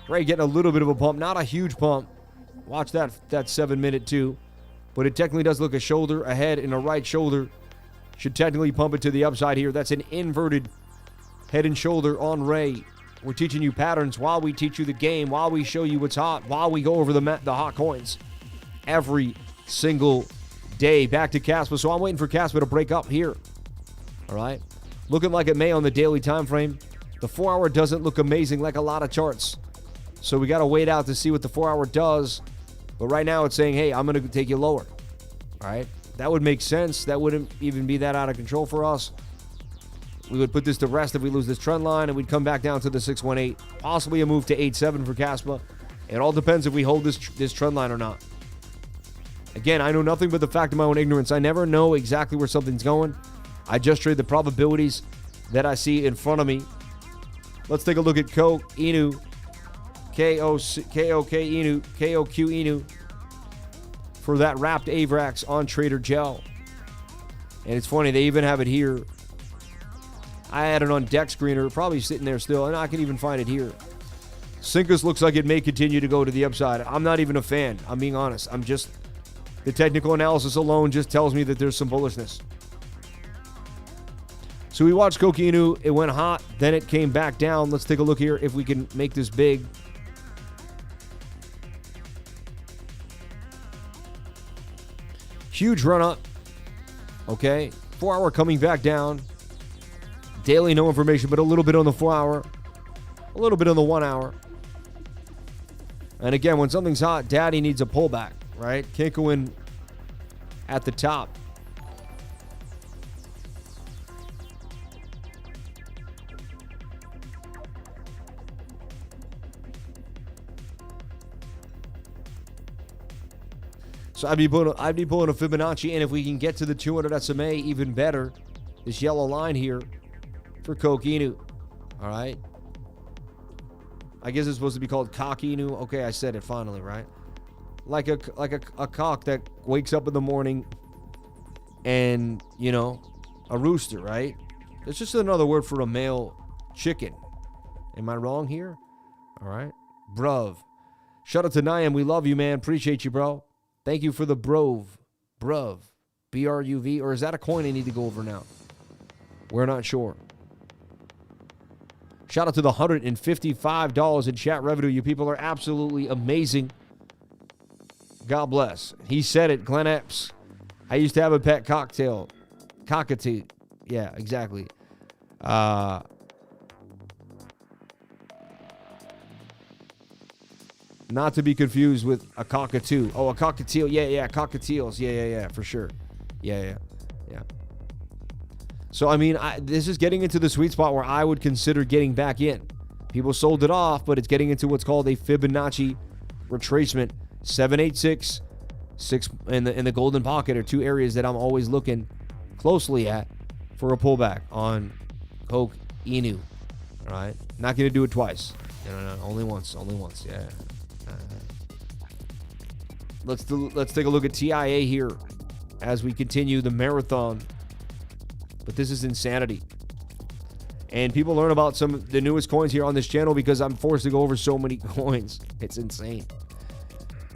Ray getting a little bit of a pump, not a huge pump. Watch that 7 minute too. But it technically does look a shoulder, a head, and a right shoulder. Should technically pump it to the upside here. That's an inverted head and shoulder on Ray. We're teaching you patterns while we teach you the game, while we show you what's hot, while we go over the hot coins every single day. Back to CASPA. So I'm waiting for CASPA to break up here. All right. Looking like it may on the daily time frame. The 4 hour doesn't look amazing like a lot of charts. So we got to wait out to see what the 4 hour does. But right now it's saying, hey, I'm going to take you lower. All right. That would make sense. That wouldn't even be that out of control for us. We would put this to rest if we lose this trend line, and we'd come back down to the 618. Possibly a move to 8.7 for CASPA. It all depends if we hold this trend line or not. Again, I know nothing but the fact of my own ignorance. I never know exactly where something's going. I just trade the probabilities that I see in front of me. Let's take a look at Inu. KOQ Inu. For that wrapped AVRAX on Trader Gel. And it's funny, they even have it here. I had it on deck screener, probably sitting there still, and I can even find it here. Syncus looks like it may continue to go to the upside. I'm not even a fan. I'm being honest. The technical analysis alone just tells me that there's some bullishness. So we watched Kokinu. It went hot. Then it came back down. Let's take a look here if we can make this big. Huge run up. Okay. 4 hour coming back down. Daily, no information, but a little bit on the 4 hour. A little bit on the 1 hour. And again, when something's hot, daddy needs a pullback, right? Can't go in at the top. So I'd be pulling a Fibonacci, and if we can get to the 200 SMA, even better. This yellow line here for Kokinu. All right. I guess it's supposed to be called Cockinu. Okay, I said it finally, right? Like a cock that wakes up in the morning and, a rooster, right? It's just another word for a male chicken. Am I wrong here? All right. Bruv. Shout out to Niam. We love you, man. Appreciate you, bro. Thank you for the bruv. BRUV. Or is that a coin I need to go over now? We're not sure. Shout out to the $155 in chat revenue. You people are absolutely amazing. God bless. He said it, Glenn Epps. I used to have a pet cocktail. Cockatoo. Yeah, exactly. Not to be confused with a cockatoo. Oh, a cockatiel. Yeah, cockatiels. Yeah, for sure. Yeah. So, this is getting into the sweet spot where I would consider getting back in. People sold it off, but it's getting into what's called a Fibonacci retracement. 786, 6 in the golden pocket are two areas that I'm always looking closely at for a pullback on Coke Inu. All right, not going to do it twice. No, only once. Yeah. Let's take a look at TIA here as we continue the marathon. But this is insanity. And people learn about some of the newest coins here on this channel because I'm forced to go over so many coins. It's insane.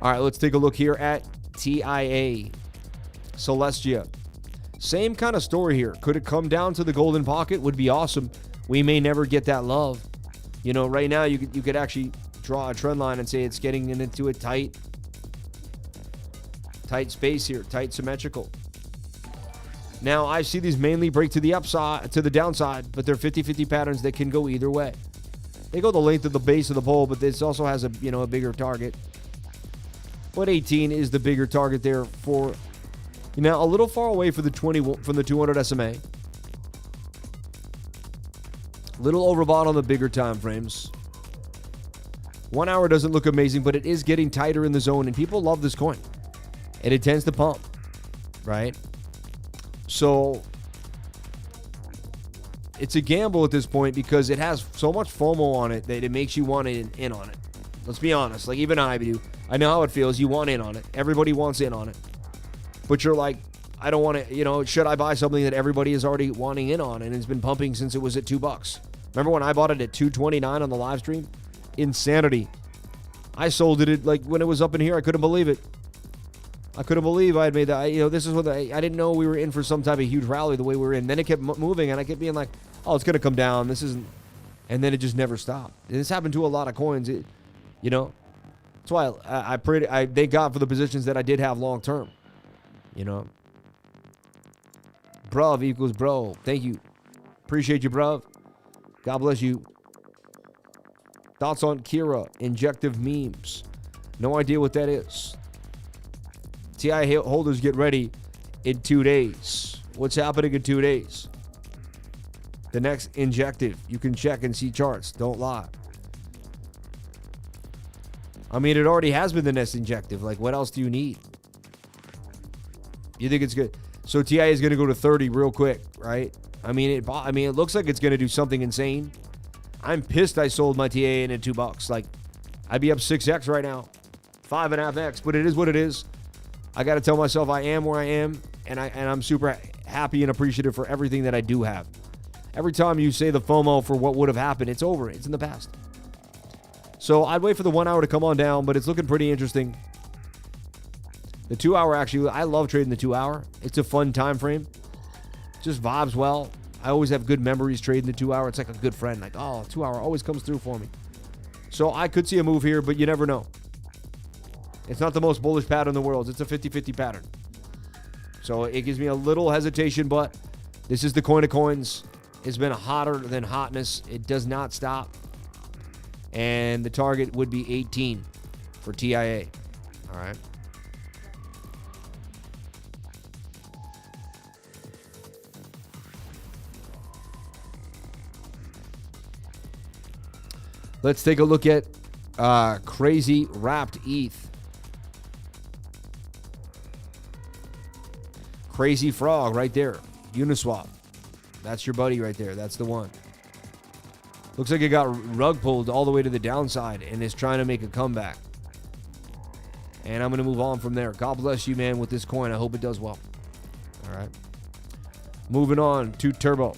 All right, let's take a look here at TIA. Celestia. Same kind of story here. Could it come down to the golden pocket? Would be awesome. We may never get that love. You know, right now you could actually draw a trend line and say it's getting into a tight space here, tight symmetrical. Now, I see these mainly break to the upside, to the downside, but they're 50-50 patterns that can go either way. They go the length of the base of the pole, but this also has a bigger target. But 18 is the bigger target there for, a little far away for the 20 from the 200 SMA. Little overbought on the bigger time frames. 1 hour doesn't look amazing, but it is getting tighter in the zone, and people love this coin. And it tends to pump, right? So it's a gamble at this point because it has so much FOMO on it that it makes you want in on it. Let's be honest. Like, even I do. I know how it feels. You want in on it. Everybody wants in on it. But you're like, I don't want to, should I buy something that everybody is already wanting in on and it's been pumping since it was at $2? Remember when I bought it at $2.29 on the live stream? Insanity. I sold it at, like, when it was up in here. I couldn't believe it. I couldn't believe I had made that. This is what I didn't know we were in for some type of huge rally the way we were in. Then it kept moving, and I kept being like, oh, it's going to come down. This isn't. And then it just never stopped. And this happened to a lot of coins. That's why I thank God for the positions that I did have long term. Bruv equals bro. Thank you. Appreciate you, bruv. God bless you. Thoughts on Kira, injective memes. No idea what that is. TI holders, get ready in 2 days. What's happening in 2 days? The next injective. You can check and see charts. Don't lie. I mean, it already has been the next injective. Like, what else do you need? You think it's good? So TI is going to go to 30 real quick, right? I mean, it looks like it's going to do something insane. I'm pissed I sold my TA in at $2. Like, I'd be up 6x right now, 5.5x. But it is what it is. I got to tell myself I am where I am, and I'm super happy and appreciative for everything that I do have. Every time you say the FOMO for what would have happened, it's over. It's in the past. So I'd wait for the 1 hour to come on down, but it's looking pretty interesting. The 2 hour, actually, I love trading the 2 hour. It's a fun time frame. Just vibes well. I always have good memories trading the 2 hour. It's like a good friend. Like, oh, 2 hour always comes through for me. So I could see a move here, but you never know. It's not the most bullish pattern in the world. It's a 50-50 pattern. So it gives me a little hesitation, but this is the coin of coins. It's been hotter than hotness. It does not stop. And the target would be 18 for TIA. All right. Let's take a look at crazy wrapped ETH. Crazy Frog right there. Uniswap. That's your buddy right there. That's the one. Looks like it got rug pulled all the way to the downside and is trying to make a comeback. And I'm going to move on from there. God bless you, man, with this coin. I hope it does well. All right. Moving on to Turbo.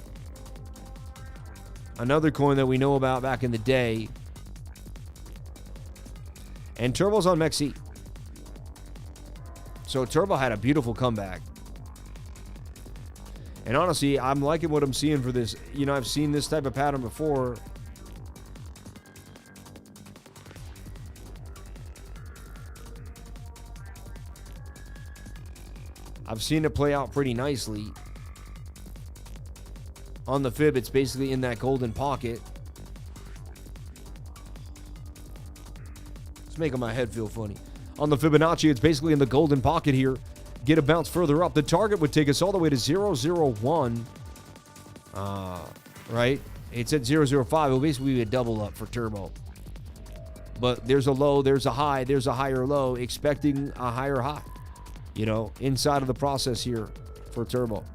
Another coin that we know about back in the day. And Turbo's on MEXC. So Turbo had a beautiful comeback. And honestly, I'm liking what I'm seeing for this. I've seen this type of pattern before. I've seen it play out pretty nicely. On the fib, it's basically in that golden pocket. It's making my head feel funny. On the Fibonacci, it's basically in the golden pocket here. Get a bounce further up. The target would take us all the way to 001. Right? It's at 005. It will basically be a double up for Turbo. But there's a low, there's a high, there's a higher low, expecting a higher high. Inside of the process here for Turbo.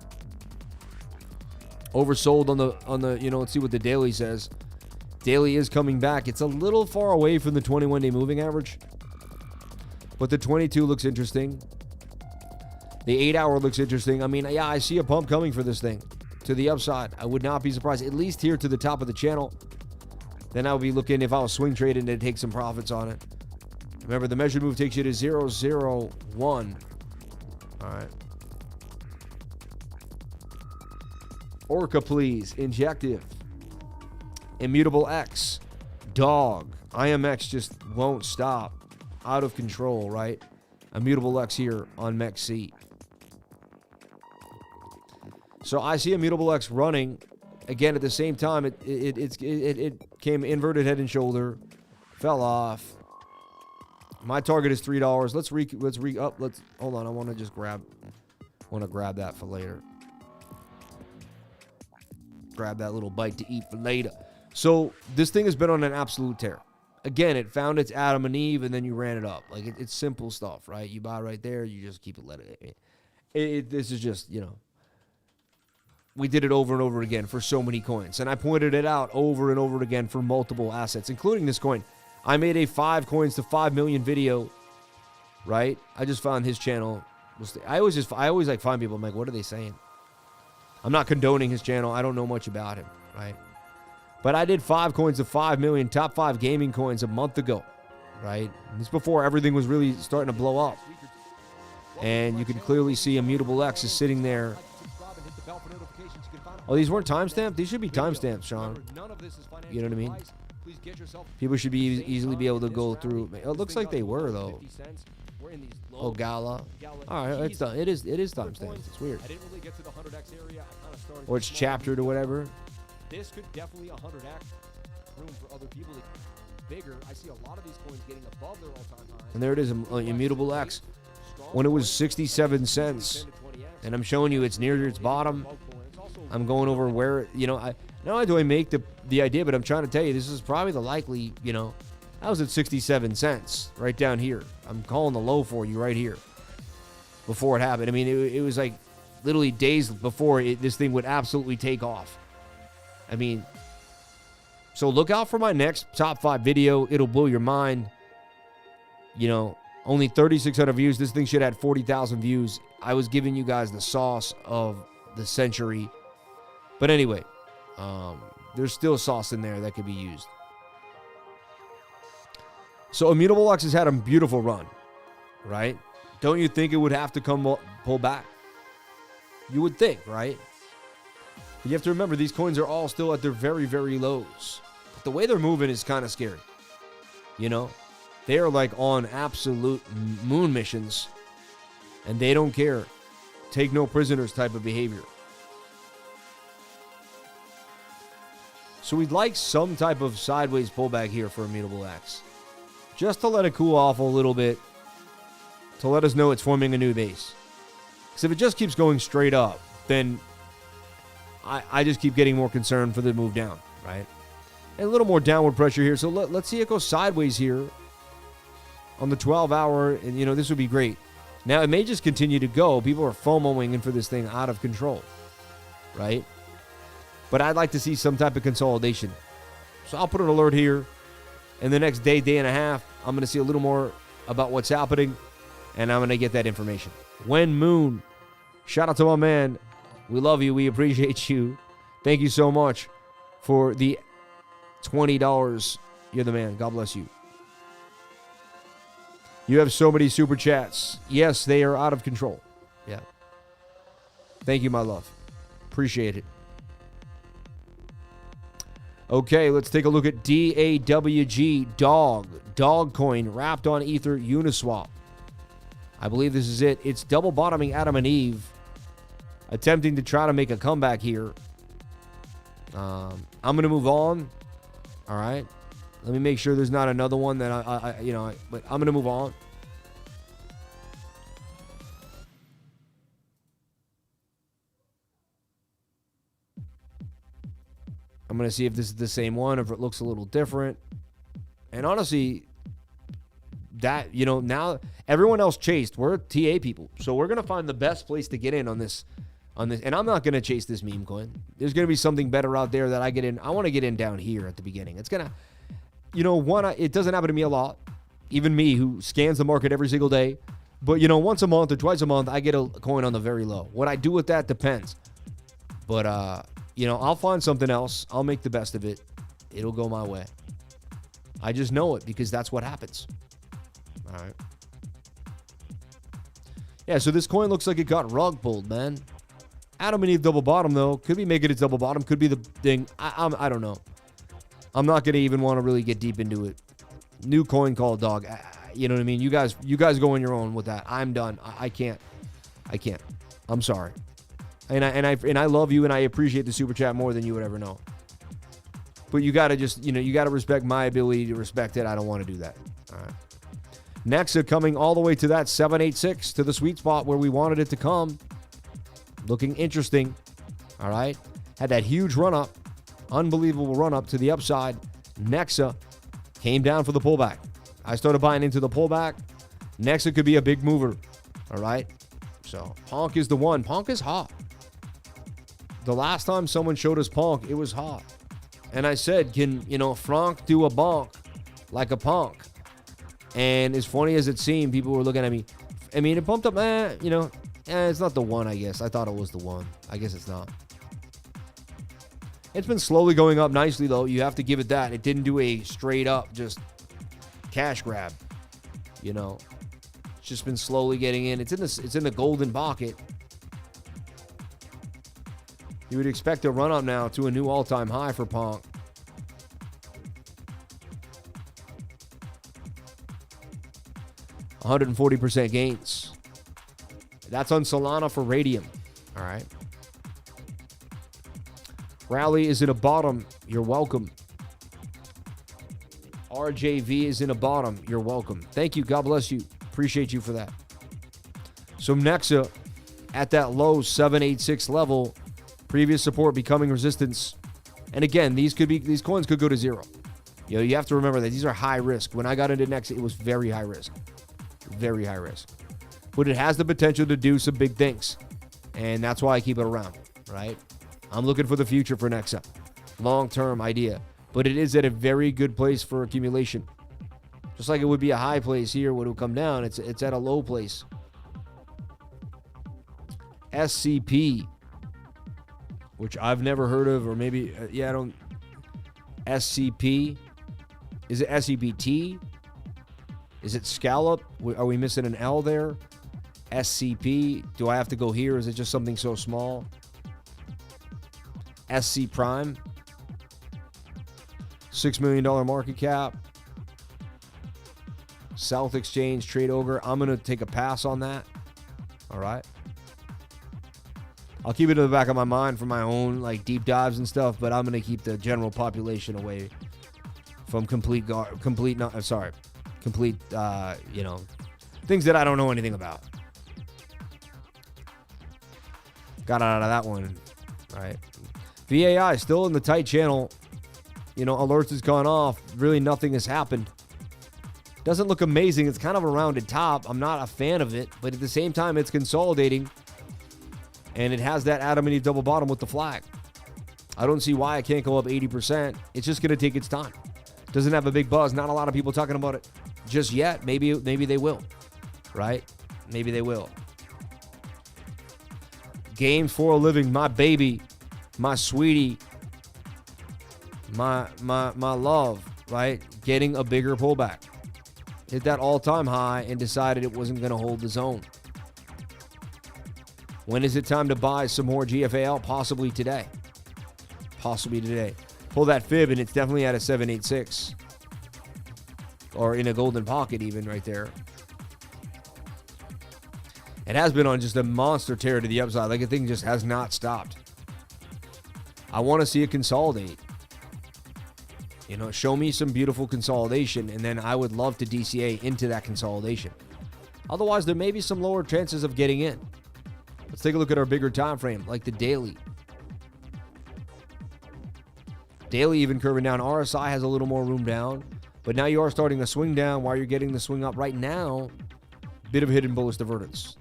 Oversold on the you know, let's see what the daily says. Daily is coming back. It's a little far away from the 21-day moving average, but the 22 looks interesting. The 8-hour looks interesting. I mean, yeah, I see a pump coming for this thing to the upside. I would not be surprised, at least here to the top of the channel. Then I would be looking, if I was swing trading, to take some profits on it. Remember, the measured move takes you to 0.01. All right. Orca, please. Injective. Immutable X. DAWG. IMX just won't stop. Out of control, right? Immutable X here on MEXC. So I see Immutable X running. Again, at the same time, it came inverted head and shoulder. Fell off. My target is $3. Let's hold on. I want to grab that for later. Grab that little bite to eat for later. So this thing has been on an absolute tear. Again, it found its Adam and Eve, and then you ran it up. Like, it's simple stuff, right? You buy right there, you just keep it, let it. This is just, you know, we did it over and over again for so many coins. And I pointed it out over and over again for multiple assets, including this coin. I made a 5 coins to 5 million video, right? I just found his channel. I always like find people. I'm like, what are they saying? I'm not condoning his channel. I don't know much about him, right? But I did 5 coins to 5 million, top 5 gaming coins a month ago, right? And this before everything was really starting to blow up. And you can clearly see Immutable X is sitting there. Oh, these weren't timestamped? These should be timestamped, Sean. You know what I mean? People should easily be able to go through. It looks like they were, though. Oh, Gala. All right, it's done. It is timestamped. It's weird. Or it's chaptered or whatever. This could definitely 100x room for other people to get bigger. I see a lot of these coins getting above their all-time highs. And there it is, Immutable X. When it was 67 cents. And I'm showing you it's near its bottom. I'm going over where, you know, not only do I make the idea, but I'm trying to tell you this is probably the likely, you know, I was at 67 cents right down here. I'm calling the low for you right here before it happened. I mean, it was like literally days before this thing would absolutely take off. I mean, so look out for my next top 5 video. It'll blow your mind. You know, only 3,600 views. This thing should have had 40,000 views. I was giving you guys the sauce of the century. But anyway, there's still sauce in there that could be used. So Immutable X has had a beautiful run, right? Don't you think it would have to pull back? You would think, right? But you have to remember, these coins are all still at their very, very lows. But the way they're moving is kind of scary. You know? They are like on absolute moon missions. And they don't care. Take no prisoners type of behavior. So we'd like some type of sideways pullback here for Immutable X. Just to let it cool off a little bit. To let us know it's forming a new base. Because if it just keeps going straight up, then I just keep getting more concerned for the move down, right? And a little more downward pressure here. So let's see it go sideways here on the 12-hour. And, you know, this would be great. Now, it may just continue to go. People are FOMOing for this thing out of control, right? But I'd like to see some type of consolidation. So I'll put an alert here. In the next day and a half, I'm going to see a little more about what's happening. And I'm going to get that information. When Moon, shout out to my man. We love you. We appreciate you. Thank you so much for the $20. You're the man. God bless you. You have so many super chats. Yes, they are out of control. Yeah. Thank you, my love. Appreciate it. Okay, let's take a look at DAWG, DAWG coin wrapped on Ether Uniswap. I believe this is it. It's double bottoming Adam and Eve, attempting to try to make a comeback here. I'm going to move on. All right. Let me make sure there's not another one that but I'm going to move on. I'm going to see if this is the same one, if it looks a little different. And honestly, that, now everyone else chased. We're TA people. So we're going to find the best place to get in on this on this. And I'm not going to chase this meme coin. There's going to be something better out there that I get in. I want to get in down here at the beginning. It's going to, you know, it doesn't happen to me a lot. Even me, who scans the market every single day. But, you know, once a month or twice a month, I get a coin on the very low. What I do with that depends. But, you know, I'll find something else. I'll make the best of it. It'll go my way. I just know it because that's what happens. All right. Yeah, so this coin looks like it got rug pulled, man. Adam and Eve double bottom, though. Could be making its double bottom. Could be the thing. I don't know. I'm not going to even want to really get deep into it. New coin called DAWG. You know what I mean? You guys go on your own with that. I'm done. I can't. I'm sorry. And I love you and I appreciate the super chat more than you would ever know. But you got to just, you know, you got to respect my ability to respect it. I don't want to do that. All right. NEXA coming all the way to that 786 to the sweet spot where we wanted it to come. Looking interesting. All right. Had that huge run up. Unbelievable run up to the upside. NEXA came down for the pullback. I started buying into the pullback. NEXA could be a big mover. All right. So Ponk is the one. Ponk is hot. The last time someone showed us Ponk, it was hot. And I said, can, you know, Frank do a bonk like a Ponk? And as funny as it seemed, people were looking at me. I mean, it bumped up, you know, it's not the one, I guess. I thought it was the one. I guess it's not. It's been slowly going up nicely, though. You have to give it that. It didn't do a straight up just cash grab. You know, it's just been slowly getting in. It's in the golden pocket. You would expect a run up now to a new all-time high for Ponk. $140% gains. That's on Solana for Radium. All right. Rally is in a bottom. You're welcome. RJV is in a bottom. You're welcome. Thank you. God bless you. Appreciate you for that. So NEXA at that low 786 level. Previous support becoming resistance. And again, these coins could go to zero. You know, you have to remember that these are high risk. When I got into NEXA, it was very high risk. Very high risk. But it has the potential to do some big things. And that's why I keep it around, right? I'm looking for the future for NEXA. Long-term idea. But it is at a very good place for accumulation. Just like it would be a high place here when it would come down, it's at a low place. SCP, which I've never heard of, or maybe, I don't. SCP. Is it SCPT? Is it scallop? Are we missing an L there? SCP. Do I have to go here? Is it just something so small? SC Prime. $6 million market cap. South Exchange, Trade Ogre. I'm going to take a pass on that. All right. I'll keep it in the back of my mind for my own like deep dives and stuff, but I'm going to keep the general population away from complete, you know, things that I don't know anything about. Got out of that one. All right. VAI still in the tight channel. You know, alerts has gone off. Really nothing has happened. Doesn't look amazing. It's kind of a rounded top. I'm not a fan of it, but at the same time, it's consolidating. And it has that Adam and Eve double bottom with the flag. I don't see why it can't go up 80%. It's just going to take its time. Doesn't have a big buzz. Not a lot of people talking about it just yet. Maybe they will, right? Maybe they will. Games for a living, my baby, my sweetie, my love, right? Getting a bigger pullback. Hit that all-time high and decided it wasn't going to hold the zone. When is it time to buy some more GFAL? Possibly today. Possibly today. Pull that fib and it's definitely at a 786. Or in a golden pocket even right there. It has been on just a monster tear to the upside. Like, the thing just has not stopped. I want to see it consolidate. You know, show me some beautiful consolidation, and then I would love to DCA into that consolidation. Otherwise, there may be some lower chances of getting in. Let's take a look at our bigger time frame, like the daily. Daily even curving down. RSI has a little more room down, but now you are starting to swing down while you're getting the swing up right now. Bit of hidden bullish divergence.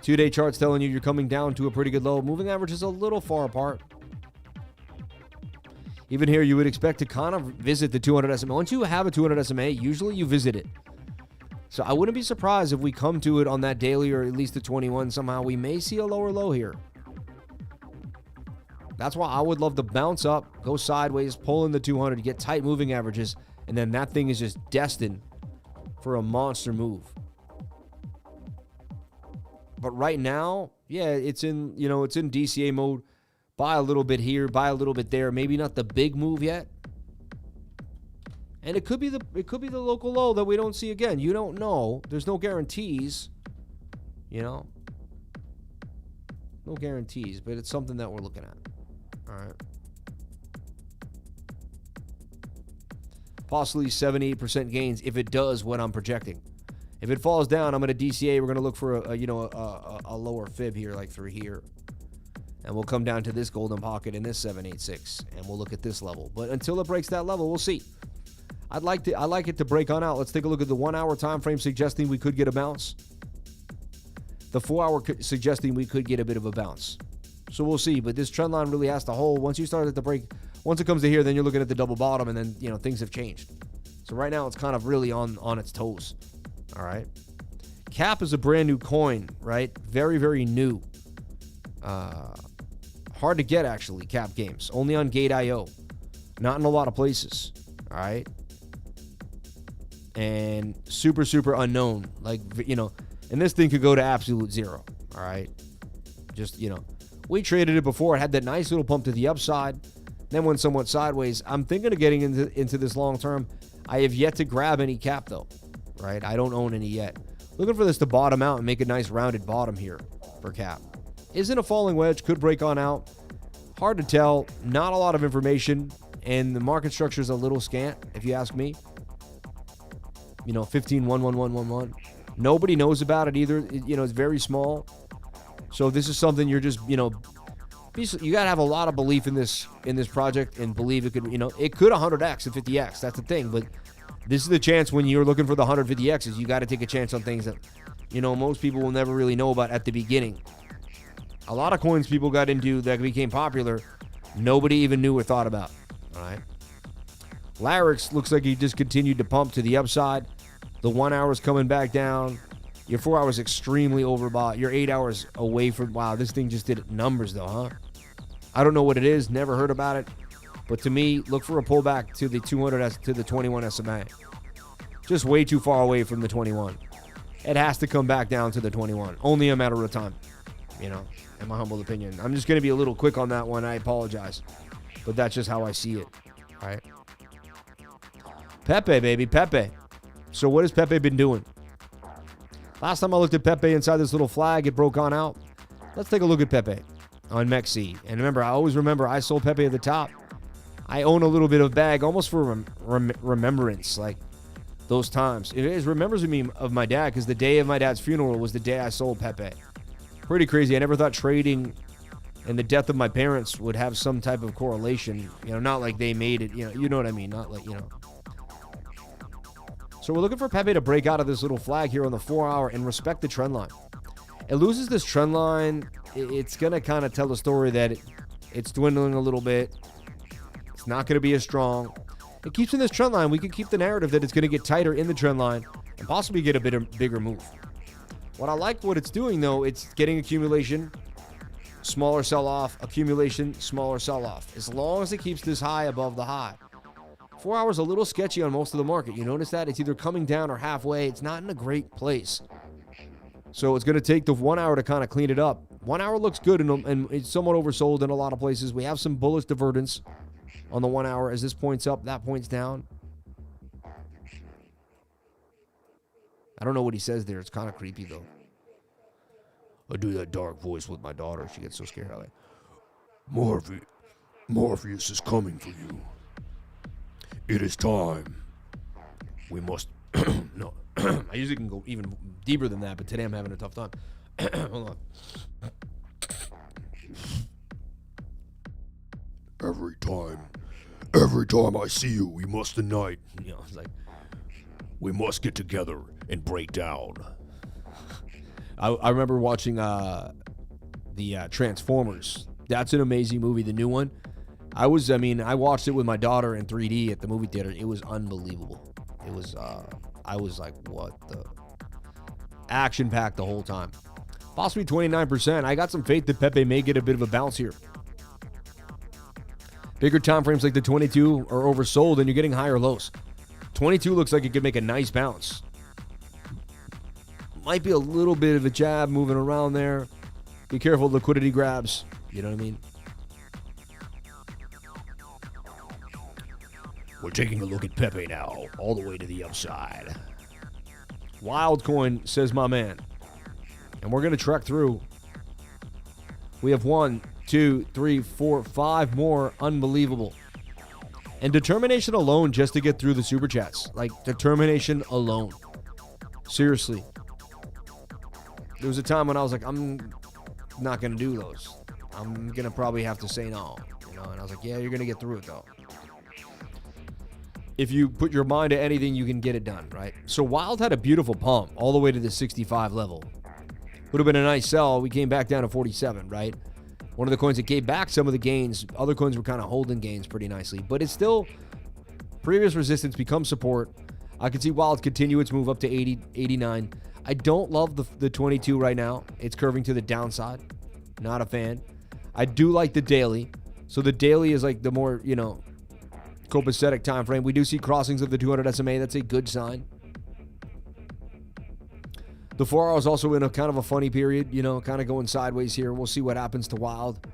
2-day chart's telling you you're coming down to a pretty good low. Moving average is a little far apart. Even here, you would expect to kind of visit the 200 SMA. Once you have a 200 SMA, usually you visit it. So I wouldn't be surprised if we come to it on that daily or at least the 21 somehow. We may see a lower low here. That's why I would love to bounce up, go sideways, pull in the 200, get tight moving averages, and then that thing is just destined for a monster move. But right now, yeah, it's in DCA mode. Buy a little bit here, buy a little bit there. Maybe not the big move yet. And it could be the local low that we don't see again. You don't know. There's no guarantees. No guarantees, but it's something that we're looking at. All right. Possibly 78% gains if it does what I'm projecting. If it falls down, I'm going to DCA. We're going to look for a lower fib here, like through here. And we'll come down to this golden pocket in this 786, and we'll look at this level. But until it breaks that level, we'll see. I like it to break on out. Let's take a look at the 1 hour time frame suggesting we could get a bounce. The 4 hour suggesting we could get a bit of a bounce. So we'll see. But this trend line really has to hold. Once you start at the break, once it comes to here, then you're looking at the double bottom, and then things have changed. So right now it's kind of really on its toes. All right. CAP is a brand new coin, right? Very, very new. Hard to get, actually, CAP games. Only on Gate.io. Not in a lot of places. All right. And super, super unknown. And this thing could go to absolute zero. All right. Just, we traded it before. It had that nice little pump to the upside. Then went somewhat sideways. I'm thinking of getting into this long term. I have yet to grab any CAP, though. Right? I don't own any yet. Looking for this to bottom out and make a nice rounded bottom here for CAP. Isn't a falling wedge. Could break on out. Hard to tell. Not a lot of information. And the market structure is a little scant, if you ask me. 15, 1, 1, 1, 1, 1. Nobody knows about it either. It's very small. So this is something you're just, you got to have a lot of belief in this project and believe it could, it could 100x and 50x. That's the thing. But this is the chance when you're looking for the 150x's. You got to take a chance on things that, most people will never really know about at the beginning. A lot of coins people got into that became popular, nobody even knew or thought about. All right. LARIX looks like he just continued to pump to the upside. The 1 hour is coming back down. Your 4 hours extremely overbought. You're 8 hours away from, wow, this thing just did numbers though, huh? I don't know what it is. Never heard about it. But to me, look for a pullback to the 200 to the 21 SMA. Just way too far away from the 21. It has to come back down to the 21. Only a matter of time, in my humble opinion. I'm just going to be a little quick on that one. I apologize. But that's just how I see it. All right. PEPE, baby. PEPE. So what has PEPE been doing? Last time I looked at PEPE inside this little flag, it broke on out. Let's take a look at PEPE on MEXC. And remember, I always remember I sold PEPE at the top. I own a little bit of bag almost for remembrance, like those times. It remembers me of my dad because the day of my dad's funeral was the day I sold PEPE. Pretty crazy. I never thought trading and the death of my parents would have some type of correlation. Not like they made it, you know what I mean? Not like, So we're looking for PEPE to break out of this little flag here on the 4 hour and respect the trend line. It loses this trend line. It's going to kind of tell the story that it's dwindling a little bit. It's not going to be as strong. It keeps in this trend line. We can keep the narrative that it's going to get tighter in the trend line and possibly get a bigger move. What I like what it's doing, though, it's getting accumulation, smaller sell-off, accumulation, smaller sell-off. As long as it keeps this high above the high. 4 hours a little sketchy on most of the market. You notice that? It's either coming down or halfway. It's not in a great place. So it's going to take the 1 hour to kind of clean it up. 1 hour looks good and it's somewhat oversold in a lot of places. We have some bullish divergence on the 1 hour as this points up, that points down. I don't know what he says there. It's kind of creepy, though. I do that dark voice with my daughter. She gets so scared. I'm like, Morpheus is coming for you. It is time. We must... No. I usually can go even deeper than that, but today I'm having a tough time. Hold on. Every time I see you, we must unite. It's like, we must get together and break down. I remember watching the Transformers. That's an amazing movie, the new one. I watched it with my daughter in 3D at the movie theater. It was unbelievable. It was, I was like, what the? Action-packed the whole time. Possibly 29%. I got some faith that Pepe may get a bit of a bounce here. Bigger time frames like the 22 are oversold and you're getting higher lows. 22 looks like it could make a nice bounce. Might be a little bit of a jab moving around there. Be careful of liquidity grabs. You know what I mean? We're taking a look at Pepe now, all the way to the upside. Wild coin, says my man. And we're going to trek through. We have 1, 2, 3, 4, 5 more. Unbelievable. And determination alone just to get through the super chats. Like, determination alone. Seriously. There was a time when I was like, I'm not going to do those. I'm going to probably have to say no. You know, and I was like, yeah, you're going to get through it, though. If you put your mind to anything, you can get it done, right? So Wild had a beautiful pump all the way to the 65 level. Would have been a nice sell. We came back down to 47, right? One of the coins that gave back some of the gains. Other coins were kind of holding gains pretty nicely. But it's still previous resistance becomes support. I can see Wild continue its move up to 80, 89. I don't love the 22 right now. It's curving to the downside. Not a fan. I do like the daily. So the daily is like the more, you know, copacetic time frame. We do see crossings of the 200 SMA. That's a good sign. The 4 hour is also in a kind of a funny period, you know, kind of going sideways here. We'll see what happens to Wild.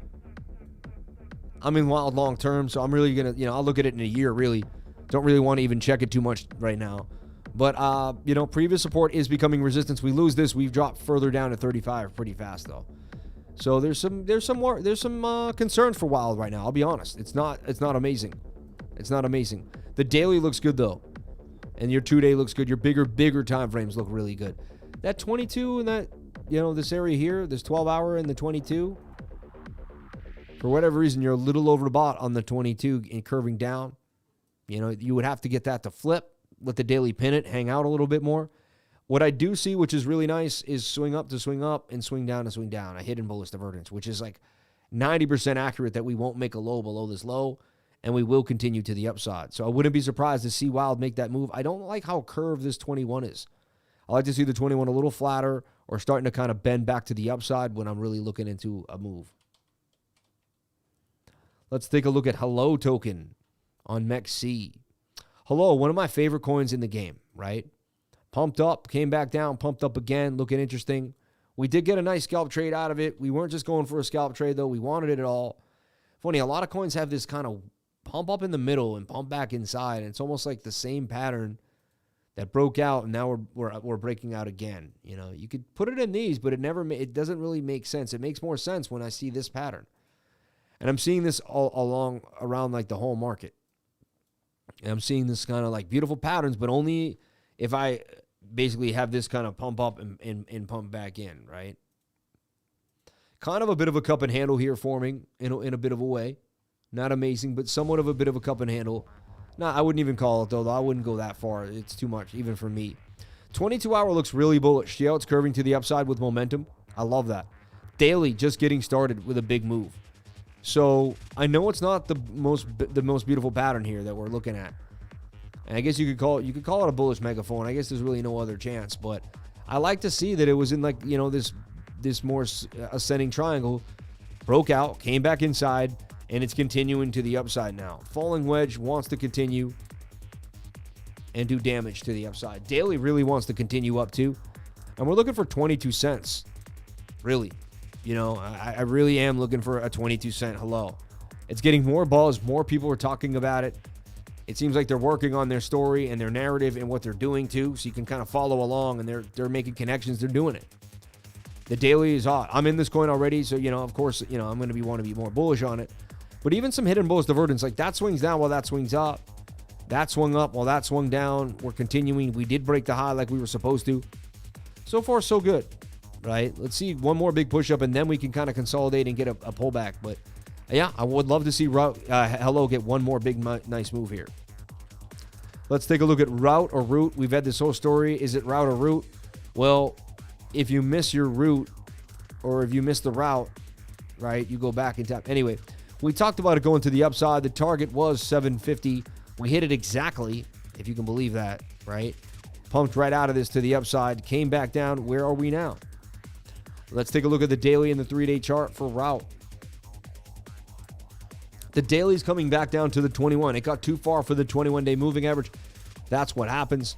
I'm in Wild long term, so I'm really going to, you know, I'll look at it in a year, really. Don't really want to even check it too much right now. But, you know, previous support is becoming resistance. We lose this, we've dropped further down to 35 pretty fast, though. So there's some concerns for Wild right now. I'll be honest. It's not amazing. It's not amazing. The daily looks good, though. And your 2-day looks good. Your bigger time frames look really good. That 22 and that, you know, this area here, this 12 hour and the 22, for whatever reason, you're a little overbought on the 22 and curving down. You know, you would have to get that to flip, let the daily pin it, hang out a little bit more. What I do see, which is really nice, is swing up to swing up and swing down to swing down. A hidden bullish divergence, which is like 90% accurate that we won't make a low below this low, and we will continue to the upside. So I wouldn't be surprised to see Wild make that move. I don't like how curved this 21 is. I like to see the 21 a little flatter or starting to kind of bend back to the upside when I'm really looking into a move. Let's take a look at Hello token on MEXC. Hello, one of my favorite coins in the game, right? Pumped up, came back down, pumped up again, looking interesting. We did get a nice scalp trade out of it. We weren't just going for a scalp trade, though. We wanted it all. Funny, a lot of coins have this kind of pump up in the middle and pump back inside. And it's almost like the same pattern that broke out, and now we're breaking out again. You know, you could put it in these, but it doesn't really make sense. It makes more sense when I see this pattern. And I'm seeing this all around like the whole market. And I'm seeing this kind of like beautiful patterns, but only if I basically have this kind of pump up and pump back in, right? Kind of a bit of a cup and handle here forming in a bit of a way. Not amazing, but somewhat of a bit of a cup and handle. No, I wouldn't even call it, though. I wouldn't go that far. It's too much, even for me. 22-hour looks really bullish. See how it's curving to the upside with momentum? I love that. Daily, just getting started with a big move. So I know it's not the most beautiful pattern here that we're looking at. And I guess you could call it a bullish megaphone. I guess there's really no other chance. But I like to see that it was in like, you know, this more ascending triangle. Broke out, came back inside, and it's continuing to the upside now. Falling wedge wants to continue and do damage to the upside. Daily really wants to continue up too. And we're looking for 22 cents. Really. You know, I really am looking for a 22 cent hello. It's getting more buzz. More people are talking about it. It seems like they're working on their story and their narrative and what they're doing too. So you can kind of follow along, and they're making connections. They're doing it. The daily is hot. I'm in this coin already. So, you know, of course, you know, I'm going to want to be more bullish on it. But even some hidden bullish divergence, like that swings down while that swings up. That swung up while that swung down. We're continuing. We did break the high like we were supposed to. So far, so good, right? Let's see one more big push up, and then we can kind of consolidate and get a pullback. But yeah, I would love to see Hello get one more big, nice move here. Let's take a look at route or root. We've had this whole story. Is it route or root? Well, if you miss your route or if you miss the route, right, you go back in time. Anyway, we talked about it going to the upside. The target was 750. We hit it exactly, if you can believe that, right? Pumped right out of this to the upside, came back down. Where are we now? Let's take a look at the daily and the 3-day chart for route. The daily's coming back down to the 21. It got too far for the 21-day moving average. That's what happens.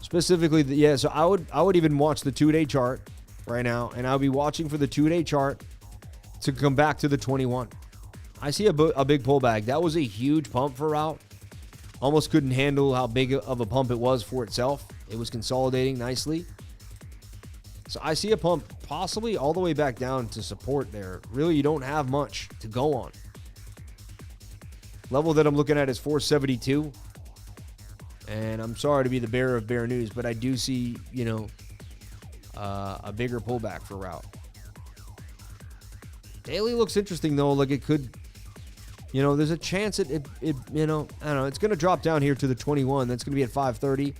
Specifically, yeah, so I would even watch the 2-day chart right now, and I'll be watching for the 2-day chart to come back to the 21. I see a big pullback. That was a huge pump for route. Almost couldn't handle how big of a pump it was for itself. It was consolidating nicely. So I see a pump possibly all the way back down to support there. Really, you don't have much to go on. Level that I'm looking at is 472. And I'm sorry to be the bearer of bear news, but I do see, you know, a bigger pullback for route. Daily looks interesting, though. Like it could, you know, there's a chance it you know, I don't know. It's going to drop down here to the 21. That's going to be at 530.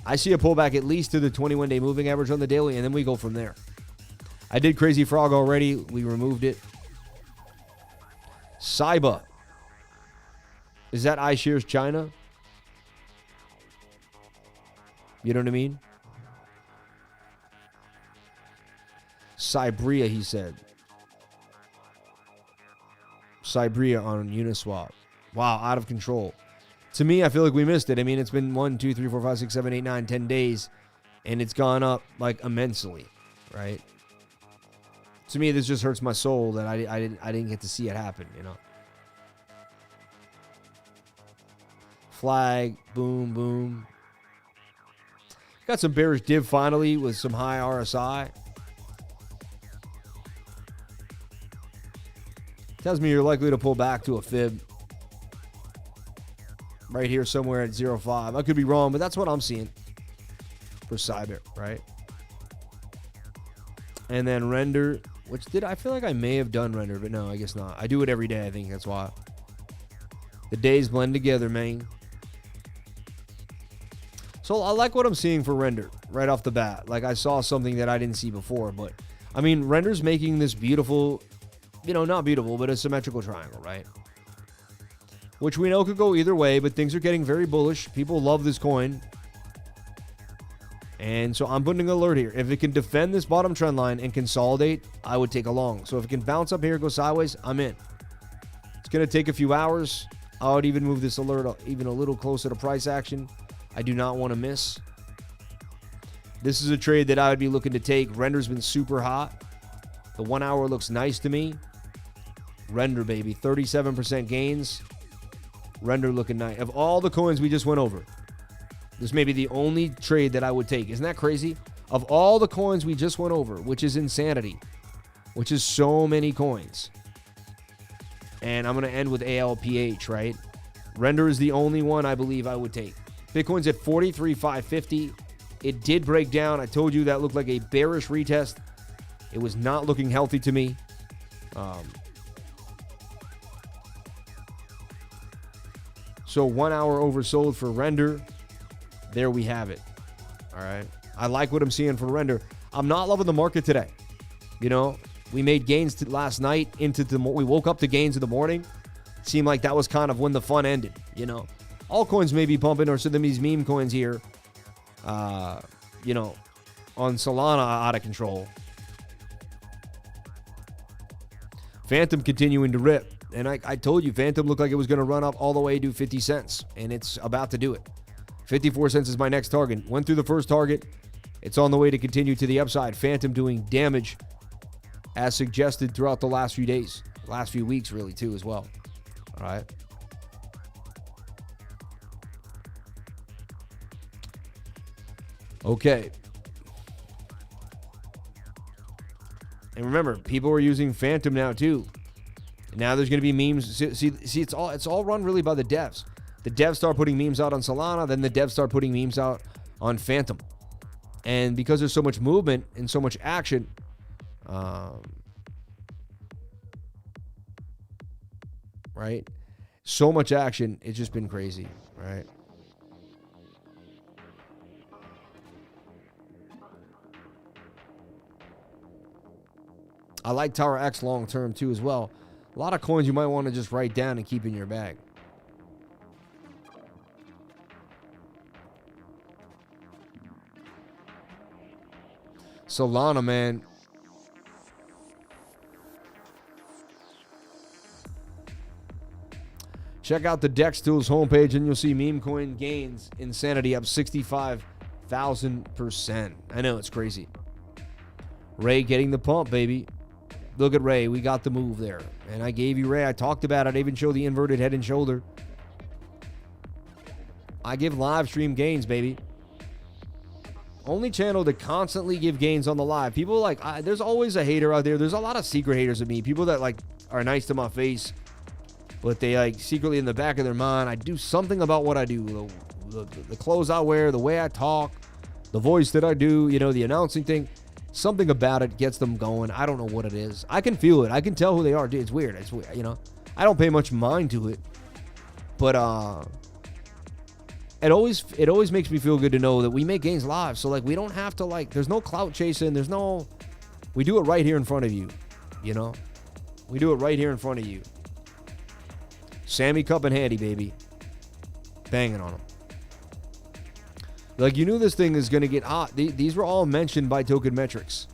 I see a pullback at least to the 21-day moving average on the daily, and then we go from there. I did Crazy Frog already. We removed it. CYBA. Is that iShares China? You know what I mean? Cybria, he said. Cybria on Uniswap. Wow, out of control. To me, I feel like we missed it. I mean, it's been 1, 2, 3, 4, 5, 6, 7, 8, 9, 10 days, and it's gone up like immensely, right? To me, this just hurts my soul that I didn't get to see it happen, you know. Flag, boom, boom. Got some bearish div finally with some high RSI. Tells me you're likely to pull back to a fib. Right here somewhere at 0.5. I could be wrong, but that's what I'm seeing for Cyber, right? And then render, which I feel like I may have done render, but no, I guess not. I do it every day, I think that's why. The days blend together, man. So I like what I'm seeing for render right off the bat. Like I saw something that I didn't see before, but I mean, render's making this beautiful, you know, not beautiful, but a symmetrical triangle, right? Which we know could go either way, but things are getting very bullish. People love this coin. And so I'm putting an alert here. If it can defend this bottom trend line and consolidate, I would take a long. So if it can bounce up here, go sideways, I'm in. It's going to take a few hours. I would even move this alert even a little closer to price action. I do not want to miss. This is a trade that I would be looking to take. Render's been super hot. The 1 hour looks nice to me. Render, baby. 37% gains. Render looking nice. Of all the coins we just went over, this may be the only trade that I would take. Isn't that crazy? Of all the coins we just went over, which is insanity, which is so many coins. And I'm going to end with ALPH, right? Render is the only one I believe I would take. Bitcoin's at 43,550. It did break down. I told you that looked like a bearish retest. It was not looking healthy to me. So 1 hour oversold for render. There we have it. All right. I like what I'm seeing for render. I'm not loving the market today. You know, we made gains last night we woke up to gains in the morning. Seemed like that was kind of when the fun ended, you know. All coins may be pumping, or so these meme coins here, you know, on Solana out of control. Phantom continuing to rip. And I told you, Phantom looked like it was going to run up all the way to 50 cents. And it's about to do it. 54 cents is my next target. Went through the first target. It's on the way to continue to the upside. Phantom doing damage as suggested throughout the last few days. Last few weeks, really, too, as well. All right. Okay. And remember, people are using Phantom now, too. Now there's going to be memes. See, it's all run really by the devs. The devs start putting memes out on Solana, then the devs start putting memes out on Phantom. And because there's so much movement and so much action, right? So much action, it's just been crazy, right? I like Tower X long term too as well. A lot of coins you might want to just write down and keep in your bag. Solana, man. Check out the Dex Tools homepage and you'll see meme coin gains. Insanity up 65,000%. I know, it's crazy. Ray getting the pump, baby. Look at Ray. We got the move there. And I gave you Ray. I talked about it. I even showed the inverted head and shoulder. I give live stream gains, baby. Only channel to constantly give gains on the live. People like, there's always a hater out there. There's a lot of secret haters of me. People that like are nice to my face, but they like secretly in the back of their mind, I do something about what I do. The clothes I wear, the way I talk, the voice that I do, you know, the announcing thing. Something about it gets them going. I don't know what it is. I can feel it. I can tell who they are. Dude, it's weird. It's weird, you know. I don't pay much mind to it. But it always makes me feel good to know that we make gains live. So like we don't have to like, there's no clout chasing. We do it right here in front of you. You know? We do it right here in front of you. Sammy Cup and Handy, baby. Banging on them. Like, you knew this thing is going to get hot. These were all mentioned by Token Metrics.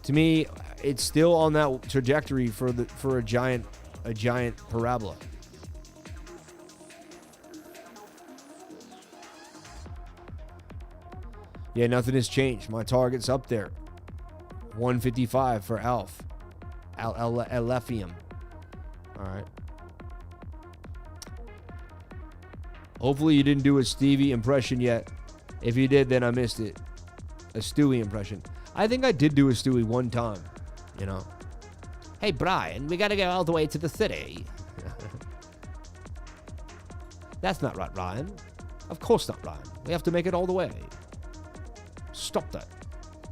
To me, it's still on that trajectory for a giant parabola. Yeah, nothing has changed. My target's up there. 155 for Alf. Alephium. All right. Hopefully you didn't do a Stevie impression yet. If you did, then I missed it. A Stewie impression. I think I did do a Stewie one time, you know. Hey, Brian, we got to go all the way to the city. That's not right, Ryan. Of course not, Ryan. We have to make it all the way. Stop that,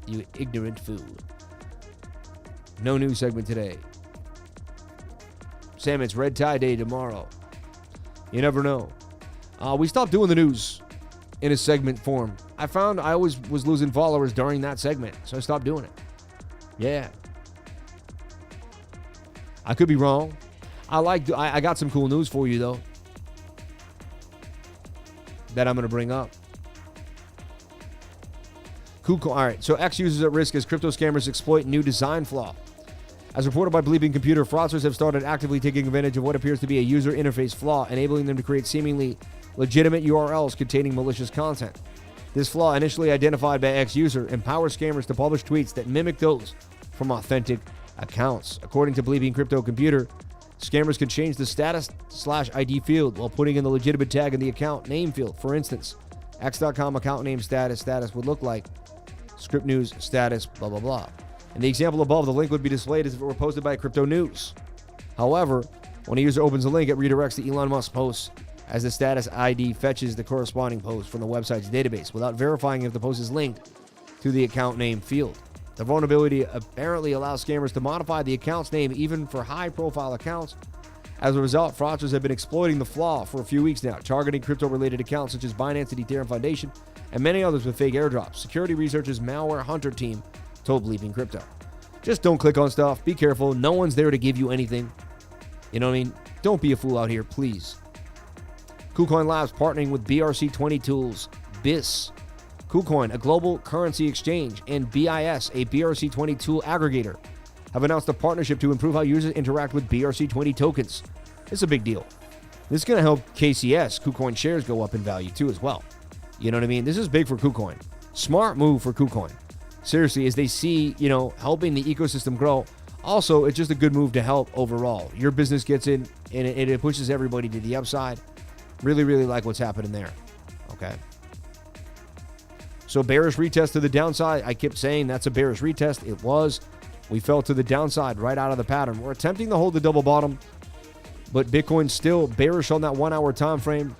you ignorant fool. No news segment today. Sam, it's Red Tie Day tomorrow. You never know. We stopped doing the news in a segment form. I found I always was losing followers during that segment, so I stopped doing it. Yeah. I could be wrong. I got some cool news for you, though, that I'm going to bring up. Cool. All right, so X users at risk as crypto scammers exploit new design flaw. As reported by Bleeping Computer, fraudsters have started actively taking advantage of what appears to be a user interface flaw, enabling them to create seemingly legitimate URLs containing malicious content. This flaw, initially identified by X user, empowers scammers to publish tweets that mimic those from authentic accounts. According to Bleeping Crypto Computer, scammers can change the status/ID field while putting in the legitimate tag in the account name field. For instance, X.com account name status would look like script news status blah blah blah. In the example above, the link would be displayed as if it were posted by Crypto News. However, when a user opens the link, it redirects to Elon Musk's post, as the status ID fetches the corresponding post from the website's database without verifying if the post is linked to the account name field. The vulnerability apparently allows scammers to modify the account's name even for high-profile accounts. As a result, fraudsters have been exploiting the flaw for a few weeks now, targeting crypto-related accounts such as Binance, the Ethereum Foundation, and many others with fake airdrops. Security researchers' malware hunter team told Bleeping Crypto. Just don't click on stuff. Be careful. No one's there to give you anything. You know what I mean? Don't be a fool out here, please. KuCoin Labs partnering with BRC20 Tools, BIS, KuCoin, a global currency exchange, and BIS, a BRC20 tool aggregator, have announced a partnership to improve how users interact with BRC20 tokens. It's a big deal. This is going to help KCS, KuCoin shares, go up in value too as well. You know what I mean? This is big for KuCoin. Smart move for KuCoin. Seriously, as they see, you know, helping the ecosystem grow. Also, it's just a good move to help overall. Your business gets in, and it pushes everybody to the upside. Really, really like what's happening there. Okay. So bearish retest to the downside. I kept saying that's a bearish retest. It was. We fell to the downside right out of the pattern. We're attempting to hold the double bottom, but Bitcoin's still bearish on that 1 hour time frame.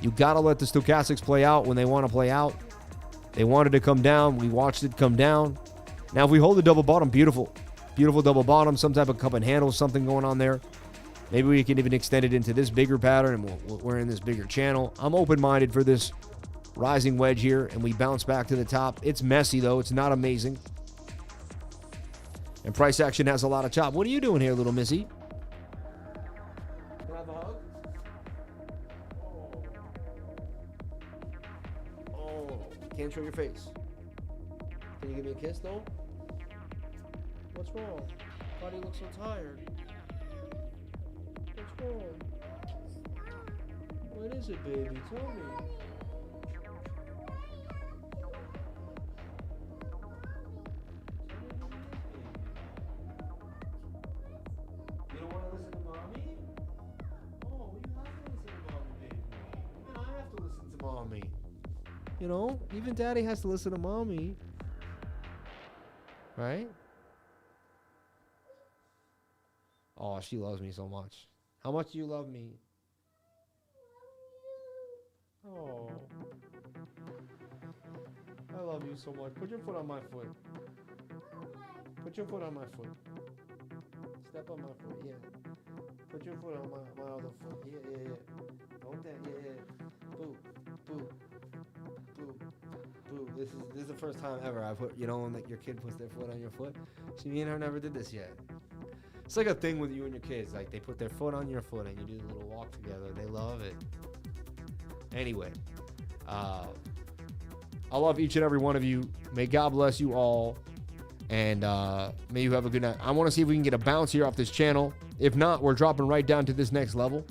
You got to let the stochastics play out when they want to play out. They wanted to come down. We watched it come down. Now, if we hold the double bottom, beautiful. Beautiful double bottom, some type of cup and handle, something going on there. Maybe we can even extend it into this bigger pattern, and we're in this bigger channel. I'm open-minded for this rising wedge here, and we bounce back to the top. It's messy, though. It's not amazing. And price action has a lot of chop. What are you doing here, little missy? Can I have a hug? Oh, can't show your face. Can you give me a kiss, though? What's wrong? Why do you look so tired? What's wrong? What is it, baby? Tell me. You don't want to listen to mommy? Oh, you have to listen to mommy, baby. Even I have to listen to mommy. You know, even daddy has to listen to mommy. Right? Oh, she loves me so much. How much do you love me? Oh. I love you so much. Put your foot on my foot. Put your foot on my foot. Step on my foot, yeah. Put your foot on my other foot. Yeah, yeah, yeah. Don't that, yeah, yeah. Boo, boo, boo, boo. This is the first time ever I put, you know, when like your kid puts their foot on your foot. See, me and her never did this yet. It's like a thing with you and your kids. Like, they put their foot on your foot and you do the little walk together. They love it. Anyway, I love each and every one of you. May God bless you all. And may you have a good night. I want to see if we can get a bounce here off this channel. If not, we're dropping right down to this next level.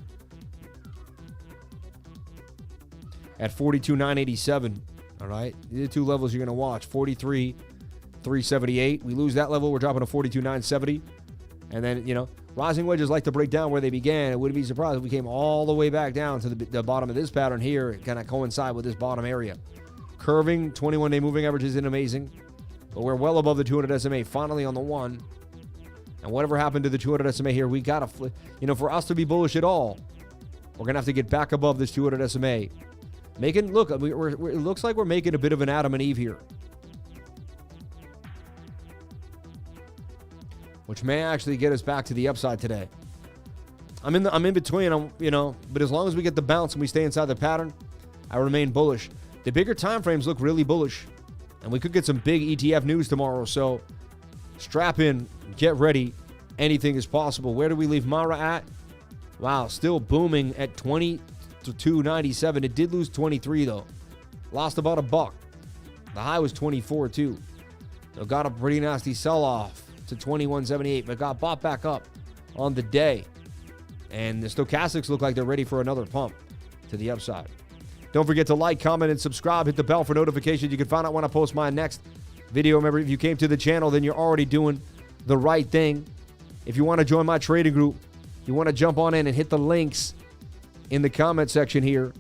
At 42,987. All right. These are the two levels you're going to watch. 43,378. We lose that level. We're dropping to 42,970. And then, you know, rising wedges like to break down where they began. It wouldn't be surprised if we came all the way back down to the bottom of this pattern here. It kind of coincide with this bottom area. Curving, 21-day moving average isn't amazing. But we're well above the 200 SMA, finally on the one. And whatever happened to the 200 SMA here, we got to flip. You know, for us to be bullish at all, we're going to have to get back above this 200 SMA. Look, it looks like we're making a bit of an Adam and Eve here. Which may actually get us back to the upside today. I'm in between, you know, but as long as we get the bounce and we stay inside the pattern, I remain bullish. The bigger time frames look really bullish, and we could get some big ETF news tomorrow. So strap in, get ready. Anything is possible. Where do we leave Mara at? Wow, still booming at 22.97. It did lose 23 though. Lost about $1. The high was 24 too. So got a pretty nasty sell-off to 21.78, but got bought back up on the day. And the stochastics look like they're ready for another pump to the upside. Don't forget to like, comment, and subscribe. Hit the bell for notifications. You can find out when I post my next video. Remember, if you came to the channel, then you're already doing the right thing. If you want to join my trading group, you want to jump on in and hit the links in the comment section here.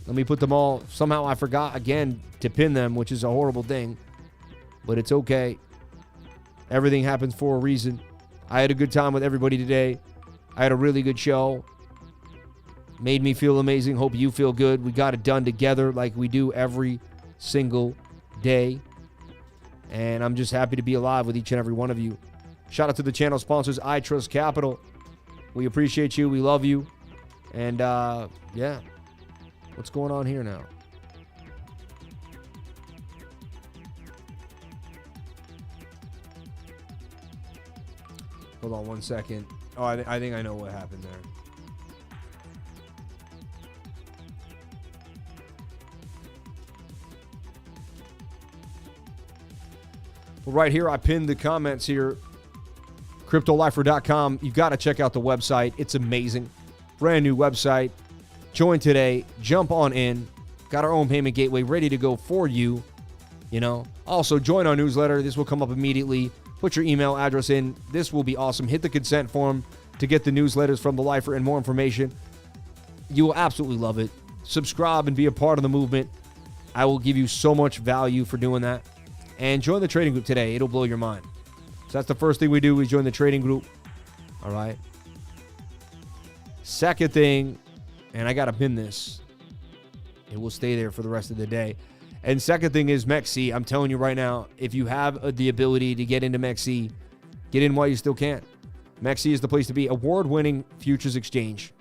Let me put them all. Somehow I forgot again to pin them, which is a horrible thing, but it's okay. Everything happens for a reason. I had a good time with everybody today. I had a really good show. Made me feel amazing. Hope you feel good. We got it done together like we do every single day. And I'm just happy to be alive with each and every one of you. Shout out to the channel sponsors, I Trust Capital. We appreciate you. We love you. And, yeah. What's going on here now? Hold on one second. Oh, I think I know what happened there. Well, right here, I pinned the comments here. CryptoLifer.com. You've got to check out the website. It's amazing. Brand new website. Join today. Jump on in. Got our own payment gateway ready to go for you. You know. Also, join our newsletter. This will come up immediately. Put your email address in. This will be awesome. Hit the consent form to get the newsletters from the Lifer and more information. You will absolutely love it. Subscribe and be a part of the movement. I will give you so much value for doing that. And join the trading group today. It'll blow your mind. So that's the first thing we do is join the trading group. All right. Second thing, and I got to pin this. It will stay there for the rest of the day. And second thing is MEXC. I'm telling you right now, if you have the ability to get into MEXC, get in while you still can. MEXC is the place to be. Award-winning futures exchange.